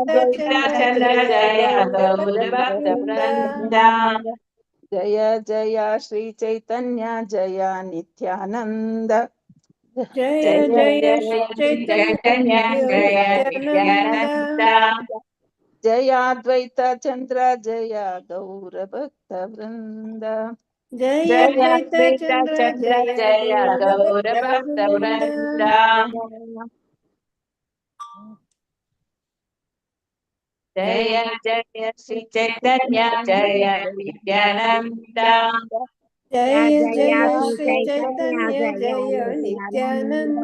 ಚಂದ್ರ ಜಯ ಗೌರ ಭಕ್ತ ವೃಂದ. ಜಯ ಜಯ ಶ್ರೀ ಚೈತನ್ಯ ಜಯ ನಿತ್ಯಾನಂದ. ಜಯ ಜಯ ಶ್ರೀ ಚೈತನ್ಯ ಜಯ ನಿತ್ಯಾನಂದ. ಜಯ ಅದ್ವೈತ ಚಂದ್ರ ಜಯ ಗೌರ ಭಕ್ತ ವೃಂದ. ಜಯ ಅದ್ವೈತ ಚಂದ್ರ ಜಯ ಗೌರ ಭಕ್ತ ವೃಂದ. ಜಯ ಜಯ ಶ್ರೀ ಚೈತನ್ಯ ಜಯ ನಿತ್ಯಾನಂದ. ಜಯ ಜಯ ಶ್ರೀ ಚೈತನ್ಯ ಜಯ ನಿತ್ಯಾನಂದ.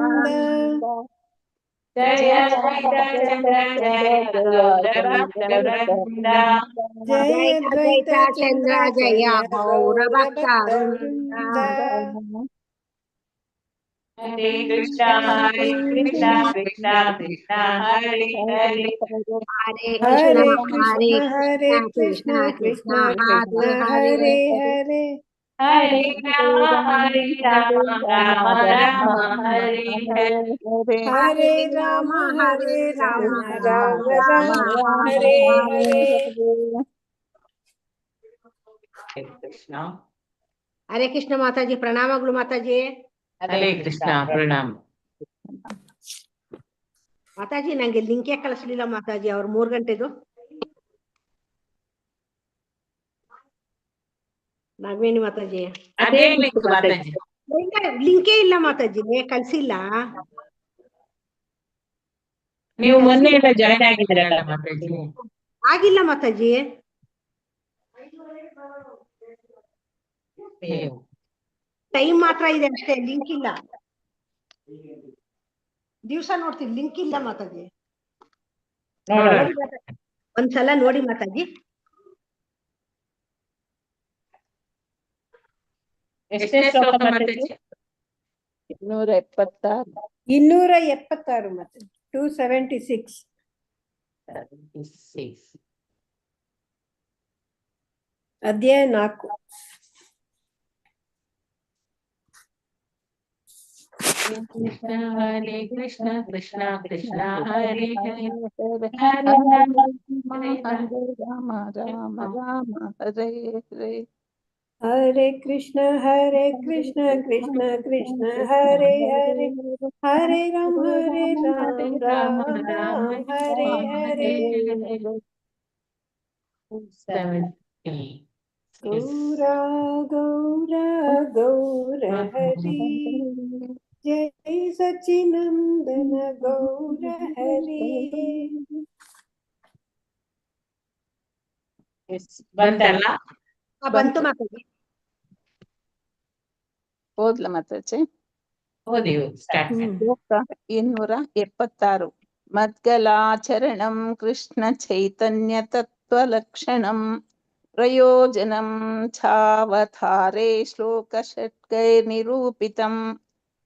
ಜಯ ಅದ್ವೈತ ಚಂದ್ರ ಜಯ ಗೌರ ಭಕ್ತ ವೃಂದ. ಜಯ ಅದ್ವೈತ ಚಂದ್ರ ಜಯ ಗೌರ ಭಕ್ತ ವೃಂದ. ಹರೇ ಕೃಷ್ಣ ಕೃಷ್ಣ ಕೃಷ್ಣ ಹರೇ ಹರೇ ಹರೇ ಕೃಷ್ಣ ಕೃಷ್ಣ ಕೃಷ್ಣ ಹರೇ ಹರೇ ಹರೇ ರಾಮ ರಾಮ ರಾಮ ಹರೇ ಹರೇ ಹರೇ ರಾಮ ರಾಮ ರಾಮ ಹರೇ ಹರೇ. ಕೃಷ್ಣ. ಹರೇ ಕೃಷ್ಣ ಮಾತಾಜಿ, ಪ್ರಣಾಮಗಳು ಮಾತಾಜಿ. ಹರೇ ಕೃಷ್ಣ ಪ್ರಣಾಮ. ಮಾತಾಜಿ ನಂಗೆ ಲಿಂಕೇ ಕಳಿಸ್ಲಿಲ್ಲ ಮಾತಾಜಿ, ಅವ್ರು 3 ಗಂಟೆದು. ನಾಗವೇಣಿ ಮಾತಾಜಿ ಅದೇ ಮಾತಾಜಿ ಲಿಂಕೇ ಇಲ್ಲ ಮಾತಾಜಿ, ಕಳ್ಸಿಲ್ಲ. ನೀವು ಮೊನ್ನೆ ಎಲ್ಲ ಜಾಯ್ನ್ ಆಗಿದ್ರಲ್ಲ ಮಾತಾಜಿ? ಆಗಿಲ್ಲ ಮಾತಾಜಿ. ಟೈಮ್ ಮಾತ್ರ ಇದೆ ಅಷ್ಟೇ, ಲಿಂಕ್ ಇಲ್ಲ. ದಿವ್ಸ ನೋಡ್ತೀನಿ, ಲಿಂಕ್ ಇಲ್ಲ ಮಾತಾಜಿ. ಒಂದ್ಸಲ ನೋಡಿ ಮಾತಾಜಿ. ಎಷ್ಟನೇ ಶ್ಲೋಕ ಮಾತಾಜಿ? 276 ಮಾತಾಜಿ. 276. ಅಧ್ಯಾಯ 4. ಕೃಷ್ಣ ಹರೇ ಕೃಷ್ಣ ಕೃಷ್ಣ ಕೃಷ್ಣ ಹರೇ ಹರೇ ಹರೇ ರಾಮ ರಾಮ ರಾಮ ಹರೇ ಹರೇ. ಹರೇ ಕೃಷ್ಣ ಕೃಷ್ಣ ಕೃಷ್ಣ ಹರೇ ಹರೇ ಹರೇ ರಾಮ ರಾಮ ರಾಮ ಹರೇ ಹರೇ. ಗೌರ ಗೌರ ಗೌರ ಹರಿ ಜೈ ಸಚ್ಚಿನಂದನ ಗೌರ ಹರಿ. ಬಂತಲ್ಲ? ಬಂತು ಮಾತಾಜಿ. ಓದ್ಲ ಮಾತಾಜಿ? ಓದಿ ಸ್ಟಾರ್ಟ್. 276. ಮದ್ಗಲಾಚರಣಂ ಕೃಷ್ಣ ಚೈತನ್ಯ ತತ್ವಲಕ್ಷಣಂ ಪ್ರಯೋಜನಂ ಛಾವತಾರೇ ಶ್ಲೋಕ ಷಟ್ಕೈರ್ನಿರೂಪಿತಂ.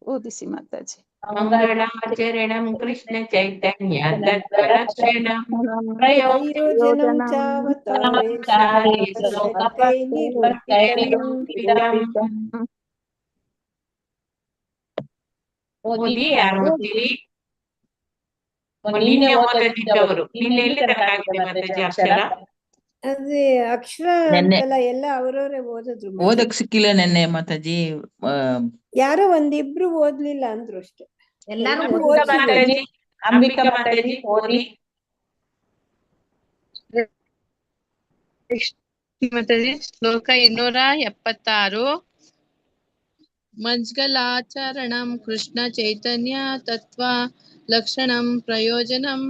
ಓದಿಸಿ ಮಾತಾಜಿ. ಮಂಗಳಾಚರಣಂ ಕೃಷ್ಣ ಚೈತನ್ಯ ತತ್ವಲಕ್ಷಣಂ ಪ್ರಯೋಜನಂ ಛಾವತಾರೇ ಶ್ಲೋಕ ಷಟ್ಕೈರ್ನಿರೂಪಿತಂ. ಓದಿ. ಯಾರು ಓದ್ತೀರಿ? ನಿನ್ನೆ ಓದದಿದ್ದವರು. ನಿನ್ನೆ ಎಲ್ಲಿ ತನಕ ಆಗಿದೆ ಮಾತಾಜಿ ಅಕ್ಷರ? ಅದೇ ಅಕ್ಷರ ಎಲ್ಲ ಅವ್ರವ್ರೆ ಓದಿದ್ರು. ಓದಕ್ ಸಿಕ್ಕಿಲ್ಲ ನೆನ್ನೆ ಮಾತಾಜಿ. ಯಾರೋ ಒಂದಿಬ್ರು ಓದ್ಲಿಲ್ಲ ಅಂದ್ರು ಅಷ್ಟೇ. ಎಲ್ಲಾರು ಮಾತಾಜಿ, ಅಂಬಿಕಾ ಮಾತಾಜಿ ಓದಿ. ಮಾತಾಜಿ ಶ್ಲೋಕ 276. ಮಜ್ಗಲಾಚರಣಂ ಕೃಷ್ಣ ಚೈತನ್ಯ ತತ್ವ ಲಕ್ಷಣಂ ಪ್ರಯೋಜನಂ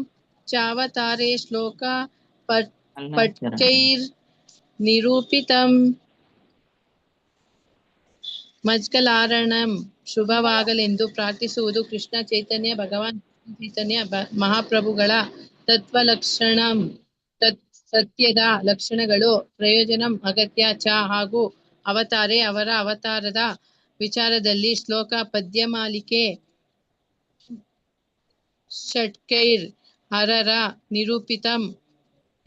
ಚಾವತಾರೇ ಶ್ಲೋಕ ಪಟ್ಕೈರ್ ನಿರೂಪಿತಂ. ಮಜ್ಗಲಾರಣಂ ಶುಭವಾಗಲೆಂದು ಪ್ರಾರ್ಥಿಸುವುದು ಕೃಷ್ಣ ಚೈತನ್ಯ ಭಗವಾನ್ ಚೈತನ್ಯ ಮಹಾಪ್ರಭುಗಳ ತತ್ವಲಕ್ಷಣಂ ಸತ್ಯದ ಲಕ್ಷಣಗಳು, ಪ್ರಯೋಜನಂ ಅಗತ್ಯ, ಚ ಹಾಗೂ ಅವತಾರೆ ಅವರ ಅವತಾರದ ವಿಚಾರದಲ್ಲಿ ಶ್ಲೋಕ ಪದ್ಯಮಾಲಿಕೆ ಷಟ್ಕೈರ್ ಹರರ ನಿರೂಪಿತಂ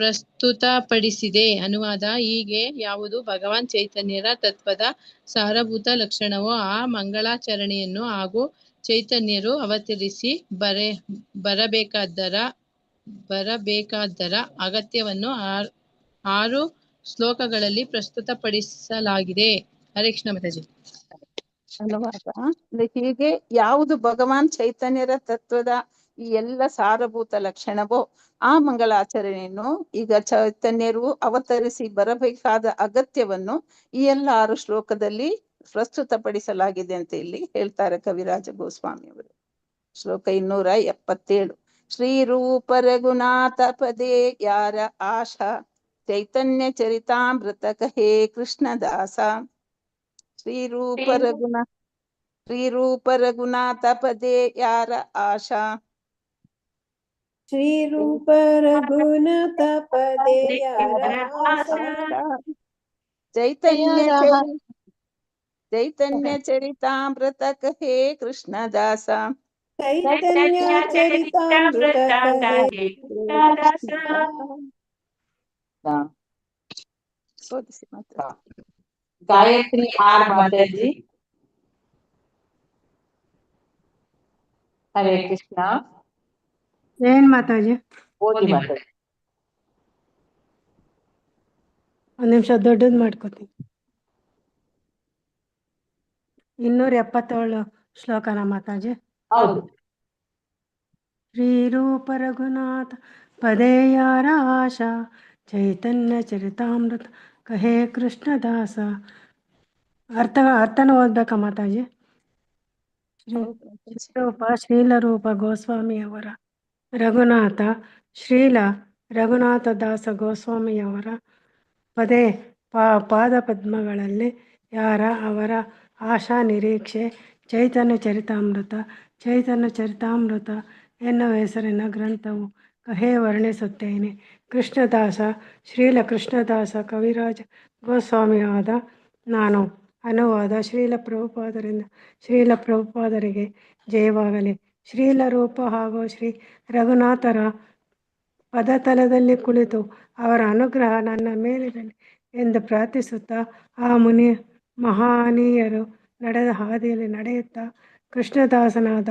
ಪ್ರಸ್ತುತಪಡಿಸಿದೆ. ಅನುವಾದ: ಹೀಗೆ ಯಾವುದು ಭಗವಾನ್ ಚೈತನ್ಯರ ತತ್ವದ ಸಾರಭೂತ ಲಕ್ಷಣವೋ ಆ ಮಂಗಳಾಚರಣೆಯನ್ನು ಹಾಗೂ ಚೈತನ್ಯರು ಅವತರಿಸಿ ಬರಬೇಕಾದ್ದರ ಬರಬೇಕಾದ್ದರ ಅಗತ್ಯವನ್ನು 6 ಶ್ಲೋಕಗಳಲ್ಲಿ ಪ್ರಸ್ತುತಪಡಿಸಲಾಗಿದೆ. ಹರೇ ಕೃಷ್ಣ ಮಾತಾಜಿ. ಅನುವಾದ ಹೀಗೆ ಯಾವುದು ಭಗವಾನ್ ಚೈತನ್ಯರ ತತ್ವದ ಈ ಎಲ್ಲ ಸಾರಭೂತ ಲಕ್ಷಣವೋ ಆ ಮಂಗಳಾಚರಣೆಯನ್ನು ಈಗ ಚೈತನ್ಯರು ಅವತರಿಸಿ ಬರಬೇಕಾದ ಅಗತ್ಯವನ್ನು ಈ ಎಲ್ಲ 6 ಶ್ಲೋಕದಲ್ಲಿ ಪ್ರಸ್ತುತಪಡಿಸಲಾಗಿದೆ ಅಂತ ಇಲ್ಲಿ ಹೇಳ್ತಾರೆ ಕವಿರಾಜ ಗೋಸ್ವಾಮಿಯವರು. ಶ್ಲೋಕ 277. ಶ್ರೀ ರೂಪ ರಘುನಾಥ ಪದೇ ಯಾರ ಆಶಾ ಚೈತನ್ಯ ಚರಿತಾಮೃತ ಕಹೇ ಕೃಷ್ಣದಾಸ. ಶ್ರೀ ರೂಪ ರಘುನಾಥ ಪದೇ ಯಾರ ಆಶಾ ಶ್ರೀ ರೂಪ ರಘುನಾಥ ಪದೇ ಯಾರ ಆಶಾ ಚೈತನ್ಯ ಚರಿತಾಮೃತ ಕಹೇ ಕೃಷ್ಣದಾಸ. ಚೈತನ್ಯ ಚರಿತಾಮೃತ ಕಹೇ ಓದಿಸಿ ಮಾತ್ರ. ಗಾಯತ್ರಿ ಆರ್ ಮಾತಾಜಿ. ಹರೇ ಕೃಷ್ಣ. ಏನ್ ಮಾತಾಜಿ? ಓದಿ ಮಾತಾಜಿ. ಒಂದ್ ನಿಮಿಷ ದೊಡ್ಡದ್ ಮಾಡ್ಕೋತೀನಿ. 277 ಶ್ಲೋಕನ ಮಾತಾಜಿ? ಹೌದು. ಶ್ರೀ ರೂಪ ರಘುನಾಥ ಪದೇ ಯಾರ ಆಶಾ ಚೈತನ್ಯ ಚರಿತಾಮೃತ ಕಹೇ ಕೃಷ್ಣದಾಸ. ಅರ್ಥನ ಓದ್ಬೇಕಾ ಮಾತಾಜಿ? ರೂಪ ಶ್ರೀಲ ರೂಪ ಗೋಸ್ವಾಮಿಯವರ ರಘುನಾಥ ಶ್ರೀಲ ರಘುನಾಥ ದಾಸ ಗೋಸ್ವಾಮಿಯವರ ಪದೇ ಪಾದ ಪದ್ಮಗಳಲ್ಲಿ ಯಾರ ಅವರ ಆಶಾ ನಿರೀಕ್ಷೆ ಚೈತನ್ಯ ಚರಿತಾಮೃತ ಎನ್ನುವ ಹೆಸರಿನ ಗ್ರಂಥವು ಕಹೇ ವರ್ಣಿಸುತ್ತೇನೆ. ಕೃಷ್ಣದಾಸ ಶ್ರೀಲ ಕೃಷ್ಣದಾಸ ಕವಿರಾಜ ಗೋಸ್ವಾಮಿಯಾದ ನಾನು. ಅನುವಾದ ಶ್ರೀಲ ಪ್ರಭುಪಾದರಿಗೆ ಜಯವಾಗಲಿ. ಶ್ರೀಲ ರೂಪ ಹಾಗೂ ಶ್ರೀ ರಘುನಾಥರ ಪದತಲದಲ್ಲಿ ಕುಳಿತು ಅವರ ಅನುಗ್ರಹ ನನ್ನ ಮೇಲಿರಲಿ ಎಂದು ಪ್ರಾರ್ಥಿಸುತ್ತಾ ಆ ಮಹಾನೀಯರು ನಡೆದ ಹಾದಿಯಲ್ಲಿ ನಡೆಯುತ್ತಾ ಕೃಷ್ಣದಾಸನಾದ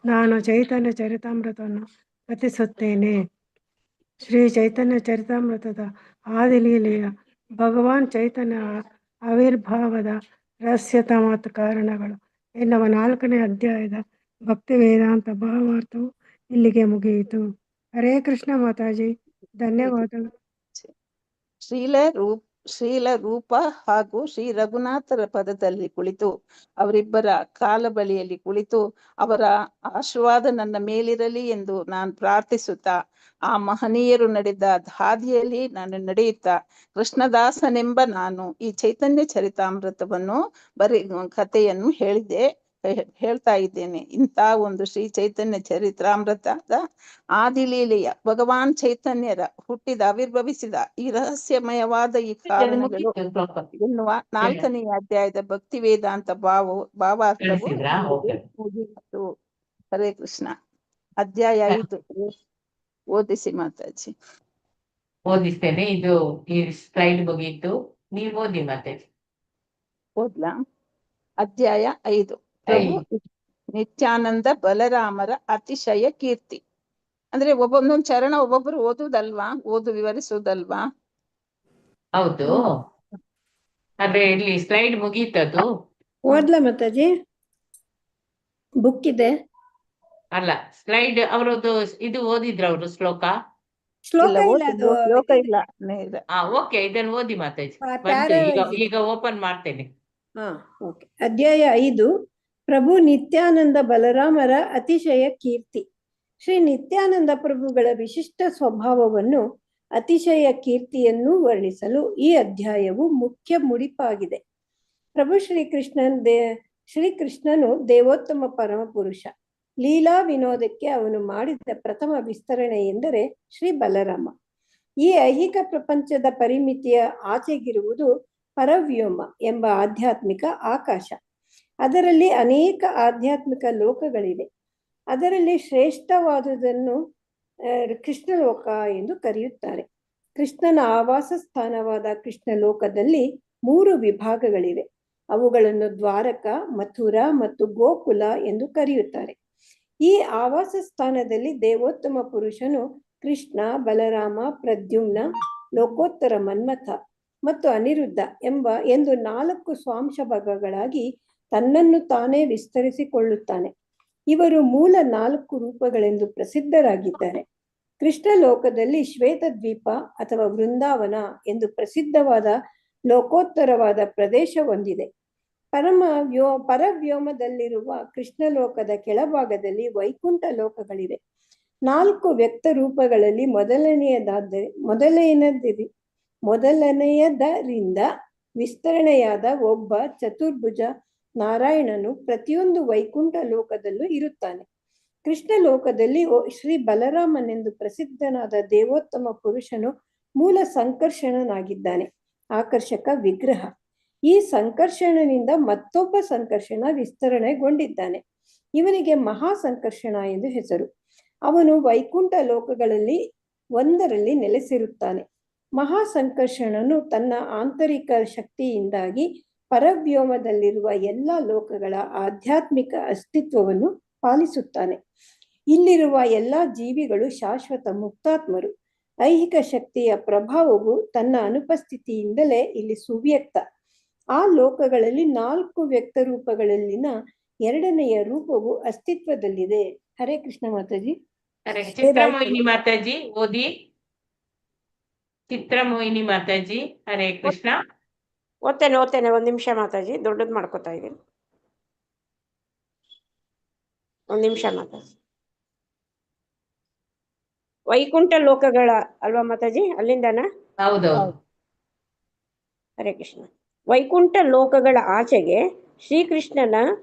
ನಾನು ಚೈತನ್ಯ ಚರಿತಾಮೃತವನ್ನು ಕಥಿಸುತ್ತೇನೆ. ಶ್ರೀ ಚೈತನ್ಯ ಚರಿತಾಮೃತದ ಆದಿಲೀಲೆಯ ಭಗವಾನ್ ಚೈತನ್ಯ ಆವಿರ್ಭಾವದ ರಹಸ್ಯತ ಮತ್ತು ಕಾರಣಗಳು ಎನ್ನುವ 4ನೇ ಅಧ್ಯಾಯದ ಭಕ್ತಿ ವೇದಾಂತ ಭಾವಾರ್ಥವು ಇಲ್ಲಿಗೆ ಮುಗಿಯಿತು. ಹರೇ ಕೃಷ್ಣ ಮಾತಾಜಿ, ಧನ್ಯವಾದಗಳು. ಶ್ರೀಲ ರೂಪ ಹಾಗೂ ಶ್ರೀ ರಘುನಾಥರ ಪದದಲ್ಲಿ ಕುಳಿತು ಅವರಿಬ್ಬರ ಕಾಲ ಬಳಿಯಲ್ಲಿ ಕುಳಿತು ಅವರ ಆಶೀರ್ವಾದ ನನ್ನ ಮೇಲಿರಲಿ ಎಂದು ನಾನು ಪ್ರಾರ್ಥಿಸುತ್ತಾ ಆ ಮಹನೀಯರು ನಡೆದ ಹಾದಿಯಲ್ಲಿ ನಾನು ನಡೆಯುತ್ತಾ ಕೃಷ್ಣದಾಸನೆಂಬ ನಾನು ಈ ಚೈತನ್ಯ ಚರಿತಾಮೃತವನ್ನು ಕಥೆಯನ್ನು ಹೇಳ್ತಾ ಇದ್ದೇನೆ. ಇಂಥ ಒಂದು ಶ್ರೀ ಚೈತನ್ಯ ಚರಿತಾಮೃತದ ಆದಿಲೀಲೆಯ ಭಗವಾನ್ ಚೈತನ್ಯರ ಹುಟ್ಟಿದ ಆವಿರ್ಭವಿಸಿದ ಈ ರಹಸ್ಯಮಯವಾದ ಈ ಕಾರಣಗಳು ಎನ್ನುವ 4ನೇ ಅಧ್ಯಾಯದ ಭಕ್ತಿ ವೇದಾಂತ ಭಾವಾರ್ಥವು ಮುಗಿಯಿತು. ಹರೇ ಕೃಷ್ಣ. ಅಧ್ಯಾಯ 5 ಓದಿಸಿ ಮಾತಾಜಿ. ಓದಿಸ್ತೇನೆ. ಇದು ಈ ಸ್ಲೈಡ್ ಮುಗಿಯಿತು, ನೀವು ಓದಿ ಮಾತಾಜಿ. ಓದ್ಲಾ? ಅಧ್ಯಾಯ 5. ಪ್ರಭು ನಿತ್ಯಾನಂದ ಬಲರಾಮರ ಅತಿಶಯ ಕೀರ್ತಿ. ಅಂದ್ರೆ ಒಬ್ಬೊಂದೊಂದು ಚರಣ ಒಬ್ಬೊಬ್ರು ಓದುದಲ್ವಾ, ವಿವರಿಸುವುದಲ್ವಾ? ಹೌದು. ಅದೇ ಇಲ್ಲಿ ಸ್ಲೈಡ್ ಮುಗೀತದು. ಓದ್ಲ ಮಾತಾಜಿ? ಬುಕ್ ಇದೆ ಅಲ್ಲ, ಸ್ಲೈಡ್ ಅವರದ್ದು ಇದು ಓದಿದ್ರ ಅವರು ಶ್ಲೋಕ ಶ್ಲೋಕ ಇಲ್ಲ, ಅದು ಶ್ಲೋಕ ಇಲ್ಲ. ಓಕೆ, ಇದನ್ನು ಓದಿ ಮಾತಾಜಿ. ಈಗ ಓಪನ್ ಮಾಡ್ತೇನೆ. ಓಕೆ. ಅಧ್ಯಾಯ 5. ಪ್ರಭು ನಿತ್ಯಾನಂದ ಬಲರಾಮರ ಅತಿಶಯ ಕೀರ್ತಿ. ಶ್ರೀ ನಿತ್ಯಾನಂದ ಪ್ರಭುಗಳ ವಿಶಿಷ್ಟ ಸ್ವಭಾವವನ್ನು ಅತಿಶಯ ಕೀರ್ತಿಯನ್ನು ವರ್ಣಿಸಲು ಈ ಅಧ್ಯಾಯವು ಮುಖ್ಯ ಮುಡಿಪಾಗಿದೆ. ಪ್ರಭು ಶ್ರೀಕೃಷ್ಣನು ದೇವೋತ್ತಮ ಪರಮ ಪುರುಷ. ಲೀಲಾ ವಿನೋದಕ್ಕೆ ಅವನು ಮಾಡಿದ ಪ್ರಥಮ ವಿಸ್ತರಣೆ ಎಂದರೆ ಶ್ರೀ ಬಲರಾಮ. ಈ ಐಹಿಕ ಪ್ರಪಂಚದ ಪರಿಮಿತಿಯ ಆಚೆಗಿರುವುದು ಪರವ್ಯೋಮ ಎಂಬ ಆಧ್ಯಾತ್ಮಿಕ ಆಕಾಶ. ಅದರಲ್ಲಿ ಅನೇಕ ಆಧ್ಯಾತ್ಮಿಕ ಲೋಕಗಳಿವೆ. ಅದರಲ್ಲಿ ಶ್ರೇಷ್ಠವಾದುದನ್ನು ಕೃಷ್ಣ ಲೋಕ ಎಂದು ಕರೆಯುತ್ತಾರೆ. ಕೃಷ್ಣನ ಆವಾಸ ಸ್ಥಾನವಾದ ಕೃಷ್ಣ ಲೋಕದಲ್ಲಿ 3 ವಿಭಾಗಗಳಿವೆ. ಅವುಗಳನ್ನು ದ್ವಾರಕ, ಮಥುರಾ ಮತ್ತು ಗೋಕುಲ ಎಂದು ಕರೆಯುತ್ತಾರೆ. ಈ ಆವಾಸ ಸ್ಥಾನದಲ್ಲಿ ದೇವೋತ್ತಮ ಪುರುಷನು ಕೃಷ್ಣ, ಬಲರಾಮ, ಪ್ರದ್ಯುಮ್ನ, ಲೋಕೋತ್ತರ ಮನ್ಮಥ ಮತ್ತು ಅನಿರುದ್ಧ ಎಂದು 4 ಸ್ವಾಂಶ ಭಾಗಗಳಾಗಿ ತನ್ನನ್ನು ತಾನೇ ವಿಸ್ತರಿಸಿಕೊಳ್ಳುತ್ತಾನೆ. ಇವರು ಮೂಲ 4 ರೂಪಗಳೆಂದು ಪ್ರಸಿದ್ಧರಾಗಿದ್ದಾರೆ. ಕೃಷ್ಣ ಲೋಕದಲ್ಲಿ ಶ್ವೇತದ್ವೀಪ ಅಥವಾ ವೃಂದಾವನ ಎಂದು ಪ್ರಸಿದ್ಧವಾದ ಲೋಕೋತ್ತರವಾದ ಪ್ರದೇಶ ಹೊಂದಿದೆ. ಪರವ್ಯೋಮದಲ್ಲಿರುವ ಕೃಷ್ಣ ಲೋಕದ ಕೆಳಭಾಗದಲ್ಲಿ ವೈಕುಂಠ ಲೋಕಗಳಿವೆ. 4 ವ್ಯಕ್ತ ರೂಪಗಳಲ್ಲಿ ಮೊದಲನೆಯದರಿಂದ ವಿಸ್ತರಣೆಯಾದ ಒಬ್ಬ ಚತುರ್ಭುಜ ನಾರಾಯಣನು ಪ್ರತಿಯೊಂದು ವೈಕುಂಠ ಲೋಕದಲ್ಲೂ ಇರುತ್ತಾನೆ. ಕೃಷ್ಣ ಲೋಕದಲ್ಲಿ ಶ್ರೀ ಬಲರಾಮನೆಂದು ಪ್ರಸಿದ್ಧನಾದ ದೇವೋತ್ತಮ ಪುರುಷನು ಮೂಲ ಸಂಕರ್ಷಣನಾಗಿದ್ದಾನೆ, ಆಕರ್ಷಕ ವಿಗ್ರಹ. ಈ ಸಂಕರ್ಷಣನಿಂದ ಮತ್ತೊಬ್ಬ ಸಂಕರ್ಷಣ ವಿಸ್ತರಣೆಗೊಂಡಿದ್ದಾನೆ. ಇವನಿಗೆ ಮಹಾ ಸಂಕರ್ಷಣ ಎಂದು ಹೆಸರು. ಅವನು ವೈಕುಂಠ ಲೋಕಗಳಲ್ಲಿ ಒಂದರಲ್ಲಿ ನೆಲೆಸಿರುತ್ತಾನೆ. ಮಹಾ ಸಂಕರ್ಷಣನು ತನ್ನ ಆಂತರಿಕ ಶಕ್ತಿಯಿಂದಾಗಿ ಪರವ್ಯೋಮದಲ್ಲಿರುವ ಎಲ್ಲ ಲೋಕಗಳ ಆಧ್ಯಾತ್ಮಿಕ ಅಸ್ತಿತ್ವವನ್ನು ಪಾಲಿಸುತ್ತಾನೆ. ಇಲ್ಲಿರುವ ಎಲ್ಲ ಜೀವಿಗಳು ಶಾಶ್ವತ ಮುಕ್ತಾತ್ಮರು. ಐಹಿಕ ಶಕ್ತಿಯ ಪ್ರಭಾವವು ತನ್ನ ಅನುಪಸ್ಥಿತಿಯಿಂದಲೇ ಇಲ್ಲಿ ಸುವ್ಯಕ್ತ. ಆ ಲೋಕಗಳಲ್ಲಿ 4 ವ್ಯಕ್ತ ರೂಪಗಳಲ್ಲಿನ 2ನೆಯ ರೂಪವು ಅಸ್ತಿತ್ವದಲ್ಲಿದೆ. ಹರೇ ಕೃಷ್ಣ ಮಾತಾಜಿ. ಚಿತ್ರಮೋಹಿನಿ ಮಾತಾಜಿ ಓದಿ. ಚಿತ್ರಮೋಹಿನಿ ಮಾತಾಜಿ. ಹರೇ ಕೃಷ್ಣ. ಓದ್ತೇನೆ 1 ನಿಮಿಷ ಮಾತಾಜಿ. ದೊಡ್ಡದು ಮಾಡ್ಕೋತಾ ಇದ್ದೀನಿ. 1 ನಿಮಿಷ ಮಾತಾಜಿ. ವೈಕುಂಠ ಲೋಕಗಳ ಅಲ್ವಾ ಮಾತಾಜಿ? ಅಲ್ಲಿಂದನಾ? ಹೌದೌದು. ಹರೇ ಕೃಷ್ಣ. ವೈಕುಂಠ ಲೋಕಗಳ ಆಚೆಗೆ ಶ್ರೀಕೃಷ್ಣನ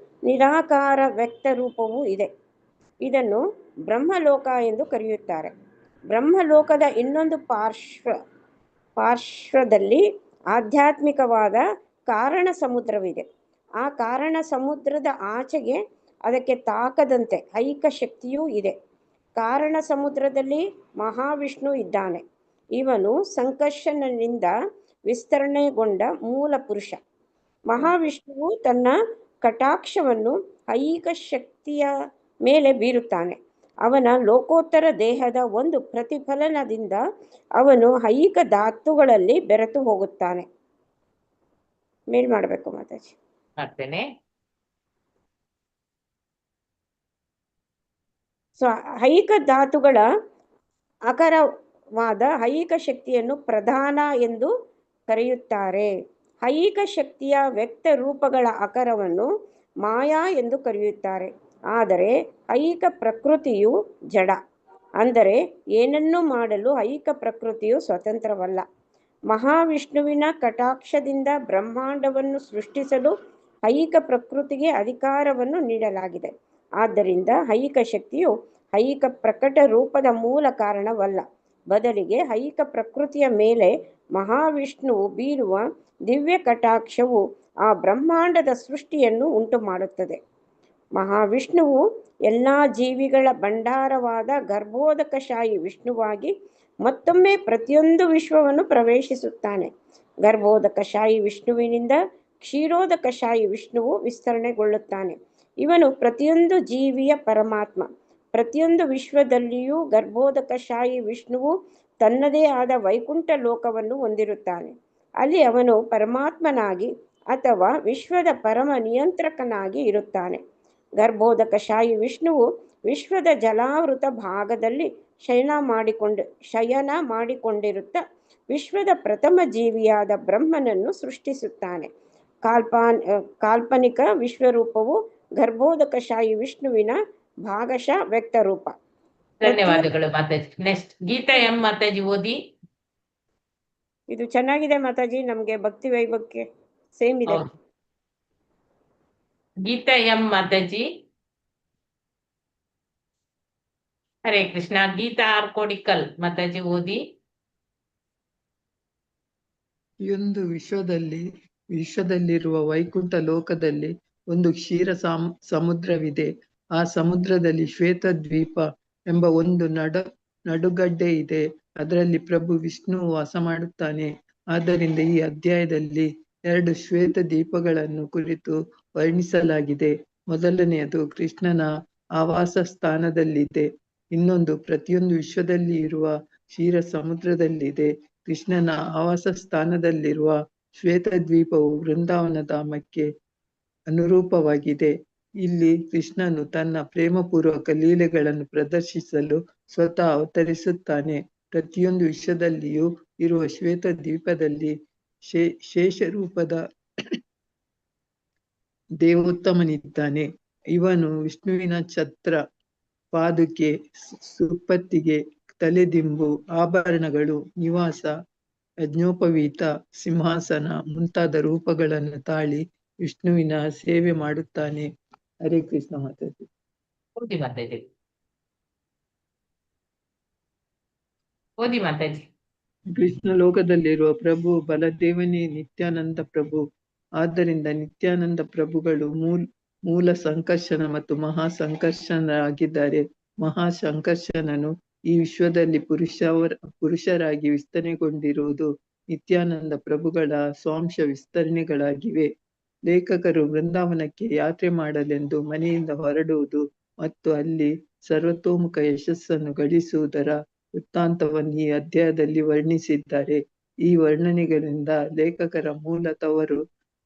ನಿರಾಕಾರ ವ್ಯಕ್ತ ರೂಪವೂ ಇದೆ. ಇದನ್ನು ಬ್ರಹ್ಮಲೋಕ ಎಂದು ಕರೆಯುತ್ತಾರೆ. ಬ್ರಹ್ಮಲೋಕದ ಇನ್ನೊಂದು ಪಾರ್ಶ್ವದಲ್ಲಿ ಆಧ್ಯಾತ್ಮಿಕವಾದ ಕಾರಣ ಸಮುದ್ರವಿದೆ. ಆ ಕಾರಣ ಸಮುದ್ರದ ಆಚೆಗೆ ಅದಕ್ಕೆ ತಾಕದಂತೆ ಐಕ ಶಕ್ತಿಯೂ ಇದೆ. ಕಾರಣ ಸಮುದ್ರದಲ್ಲಿ ಮಹಾವಿಷ್ಣು ಇದ್ದಾನೆ. ಇವನು ಸಂಕರ್ಷಣನಿಂದ ವಿಸ್ತರಣೆಗೊಂಡ ಮೂಲ ಪುರುಷ. ಮಹಾವಿಷ್ಣುವು ತನ್ನ ಕಟಾಕ್ಷವನ್ನು ಐಕ ಶಕ್ತಿಯ ಮೇಲೆ ಬೀರುತ್ತಾನೆ. ಅವನ ಲೋಕೋತ್ತರ ದೇಹದ ಒಂದು ಪ್ರತಿಫಲನದಿಂದ ಅವನು ಐಕ ಧಾತುಗಳಲ್ಲಿ ಬೆರೆತು ಹೋಗುತ್ತಾನೆ. ಮೇಲ್ ಮಾಡಬೇಕು ಮಾತಾಜಿ. ಮಾಡ್ತೇನೆ. ಸೊ ಐಕ ಧಾತುಗಳ ಆಕಾರವಾದ ಐಕ ಶಕ್ತಿಯನ್ನು ಪ್ರಧಾನ ಎಂದು ಕರೆಯುತ್ತಾರೆ. ಐಕ ಶಕ್ತಿಯ ವ್ಯಕ್ತ ರೂಪಗಳ ಆಕಾರವನ್ನು ಮಾಯಾ ಎಂದು ಕರೆಯುತ್ತಾರೆ. ಆದರೆ ಐಕ ಪ್ರಕೃತಿಯು ಜಡ, ಅಂದರೆ ಏನನ್ನೂ ಮಾಡಲು ಐಕ ಪ್ರಕೃತಿಯು ಸ್ವತಂತ್ರವಲ್ಲ. ಮಹಾವಿಷ್ಣುವಿನ ಕಟಾಕ್ಷದಿಂದ ಬ್ರಹ್ಮಾಂಡವನ್ನು ಸೃಷ್ಟಿಸಲು ಐಕ ಪ್ರಕೃತಿಗೆ ಅಧಿಕಾರವನ್ನು ನೀಡಲಾಗಿದೆ. ಆದ್ದರಿಂದ ಐಕ ಶಕ್ತಿಯು ಐಕ ಪ್ರಕಟ ರೂಪದ ಮೂಲ ಕಾರಣವಲ್ಲ. ಬದಲಿಗೆ ಐಕ ಪ್ರಕೃತಿಯ ಮೇಲೆ ಮಹಾವಿಷ್ಣುವು ಬೀರುವ ದಿವ್ಯ ಕಟಾಕ್ಷವು ಆ ಬ್ರಹ್ಮಾಂಡದ ಸೃಷ್ಟಿಯನ್ನು ಉಂಟು ಮಾಡುತ್ತದೆ. ಮಹಾವಿಷ್ಣುವು ಎಲ್ಲ ಜೀವಿಗಳ ಭಂಡಾರವಾದ ಗರ್ಭೋದಕಶಾಹಿ ವಿಷ್ಣುವಾಗಿ ಮತ್ತೊಮ್ಮೆ ಪ್ರತಿಯೊಂದು ವಿಶ್ವವನ್ನು ಪ್ರವೇಶಿಸುತ್ತಾನೆ. ಗರ್ಭೋದಕಶಾಹಿ ವಿಷ್ಣುವಿನಿಂದ ಕ್ಷೀರೋದಕಶಾಹಿ ವಿಷ್ಣುವು ವಿಸ್ತರಣೆಗೊಳ್ಳುತ್ತಾನೆ. ಇವನು ಪ್ರತಿಯೊಂದು ಜೀವಿಯ ಪರಮಾತ್ಮ. ಪ್ರತಿಯೊಂದು ವಿಶ್ವದಲ್ಲಿಯೂ ಗರ್ಭೋದಕಶಾಹಿ ವಿಷ್ಣುವು ತನ್ನದೇ ಆದ ವೈಕುಂಠ ಲೋಕವನ್ನು ಹೊಂದಿರುತ್ತಾನೆ. ಅಲ್ಲಿ ಅವನು ಪರಮಾತ್ಮನಾಗಿ ಅಥವಾ ವಿಶ್ವದ ಪರಮ ನಿಯಂತ್ರಕನಾಗಿ ಇರುತ್ತಾನೆ. ಗರ್ಭೋದಕಶಾಹಿ ವಿಷ್ಣುವು ವಿಶ್ವದ ಜಲಾವೃತ ಭಾಗದಲ್ಲಿ ಶಯನ ಮಾಡಿಕೊಂಡಿರುತ್ತಾ ವಿಶ್ವದ ಪ್ರಥಮ ಜೀವಿಯಾದ ಬ್ರಹ್ಮನನ್ನು ಸೃಷ್ಟಿಸುತ್ತಾನೆ. ಕಾಲ್ಪನಿಕ ವಿಶ್ವರೂಪವು ಗರ್ಭೋದಕಶಾಹಿ ವಿಷ್ಣುವಿನ ಭಾಗಶಃ ವ್ಯಕ್ತ ರೂಪ. ಧನ್ಯವಾದಗಳು ಮಾತಾಜಿ. ನೆಕ್ಸ್ಟ್ ಗೀತಾ ಎಂ ಮಾತಾಜಿ ಓದಿ. ಇದು ಚೆನ್ನಾಗಿದೆ ಮಾತಾಜಿ. ನಮ್ಗೆ ಭಕ್ತಿ ವೈಭವಕ್ಕೆ ಸೇಮ್ ಇದೆ. ಗೀತಾ ಎಂ ಮಾತಾಜಿ. ಹರೇ ಕೃಷ್ಣ. ಗೀತಾ ಆರ್ ಕೋಡಿಕಲ್ ಮಾತಾಜಿ ಓದಿ. ಒಂದು ವಿಶ್ವದಲ್ಲಿರುವ ವೈಕುಂಠ ಲೋಕದಲ್ಲಿ ಒಂದು ಕ್ಷೀರ ಸಮುದ್ರವಿದೆ. ಆ ಸಮುದ್ರದಲ್ಲಿ ಶ್ವೇತ ದ್ವೀಪ ಎಂಬ ಒಂದು ನಡುಗಡ್ಡೆ ಇದೆ. ಅದರಲ್ಲಿ ಪ್ರಭು ವಿಷ್ಣು ವಾಸ ಮಾಡುತ್ತಾನೆ. ಆದ್ದರಿಂದ ಈ ಅಧ್ಯಾಯದಲ್ಲಿ 2 ಶ್ವೇತ ದ್ವೀಪಗಳನ್ನು ಕುರಿತು ವರ್ಣಿಸಲಾಗಿದೆ. ಮೊದಲನೆಯದು ಕೃಷ್ಣನ ಆವಾಸ ಸ್ಥಾನದಲ್ಲಿದೆ. ಇನ್ನೊಂದು ಪ್ರತಿಯೊಂದು ವಿಶ್ವದಲ್ಲಿ ಇರುವ ಕ್ಷೀರ ಸಮುದ್ರದಲ್ಲಿದೆ. ಕೃಷ್ಣನ ಆವಾಸ ಸ್ಥಾನದಲ್ಲಿರುವ ಶ್ವೇತ ದ್ವೀಪವು ವೃಂದಾವನ ಧಾಮಕ್ಕೆ ಅನುರೂಪವಾಗಿದೆ. ಇಲ್ಲಿ ಕೃಷ್ಣನು ತನ್ನ ಪ್ರೇಮಪೂರ್ವಕ ಲೀಲೆಗಳನ್ನು ಪ್ರದರ್ಶಿಸಲು ಸ್ವತಃ ಅವತರಿಸುತ್ತಾನೆ. ಪ್ರತಿಯೊಂದು ವಿಶ್ವದಲ್ಲಿಯೂ ಇರುವ ಶ್ವೇತ ದ್ವೀಪದಲ್ಲಿ ಶೇಷ ರೂಪದ ದೇವೋತ್ತಮನಿದ್ದಾನೆ. ಇವನು ವಿಷ್ಣುವಿನ ಛತ್ರ, ಪಾದುಕೆ, ಸುಪ್ಪತ್ತಿಗೆ, ತಲೆದಿಂಬು, ಆಭರಣಗಳು, ನಿವಾಸ, ಯಜ್ಞೋಪವೀತ, ಸಿಂಹಾಸನ ಮುಂತಾದ ರೂಪಗಳನ್ನು ತಾಳಿ ವಿಷ್ಣುವಿನ ಸೇವೆ ಮಾಡುತ್ತಾನೆ. ಹರೇ ಕೃಷ್ಣ ಮಾತಾಜಿ. ಓದಿ ಮಾತಾಜಿ. ಓದಿ ಮಾತಾಜಿ. ಕೃಷ್ಣ ಲೋಕದಲ್ಲಿರುವ ಪ್ರಭು ಬಲದೇವನೇ ನಿತ್ಯಾನಂದ ಪ್ರಭು. ಆದ್ದರಿಂದ ನಿತ್ಯಾನಂದ ಪ್ರಭುಗಳು ಮೂಲ ಸಂಕರ್ಷಣ ಮತ್ತು ಮಹಾ ಸಂಕರ್ಷಣರಾಗಿದ್ದಾರೆ. ಮಹಾ ಸಂಕರ್ಷಣನು ಈ ವಿಶ್ವದಲ್ಲಿ ಪುರುಷರಾಗಿ ವಿಸ್ತರಣೆಗೊಂಡಿರುವುದು ನಿತ್ಯಾನಂದ ಪ್ರಭುಗಳ ಸ್ವಾಂಶ ವಿಸ್ತರಣೆಗಳಾಗಿವೆ. ಲೇಖಕರು ವೃಂದಾವನಕ್ಕೆ ಯಾತ್ರೆ ಮಾಡಲೆಂದು ಮನೆಯಿಂದ ಹೊರಡುವುದು ಮತ್ತು ಅಲ್ಲಿ ಸರ್ವತೋಮುಖ ಯಶಸ್ಸನ್ನು ಗಳಿಸುವುದರ ವೃತ್ತಾಂತವನ್ನು ಈ ಅಧ್ಯಾಯದಲ್ಲಿ ವರ್ಣಿಸಿದ್ದಾರೆ. ಈ ವರ್ಣನೆಗಳಿಂದ ಲೇಖಕರ ಮೂಲ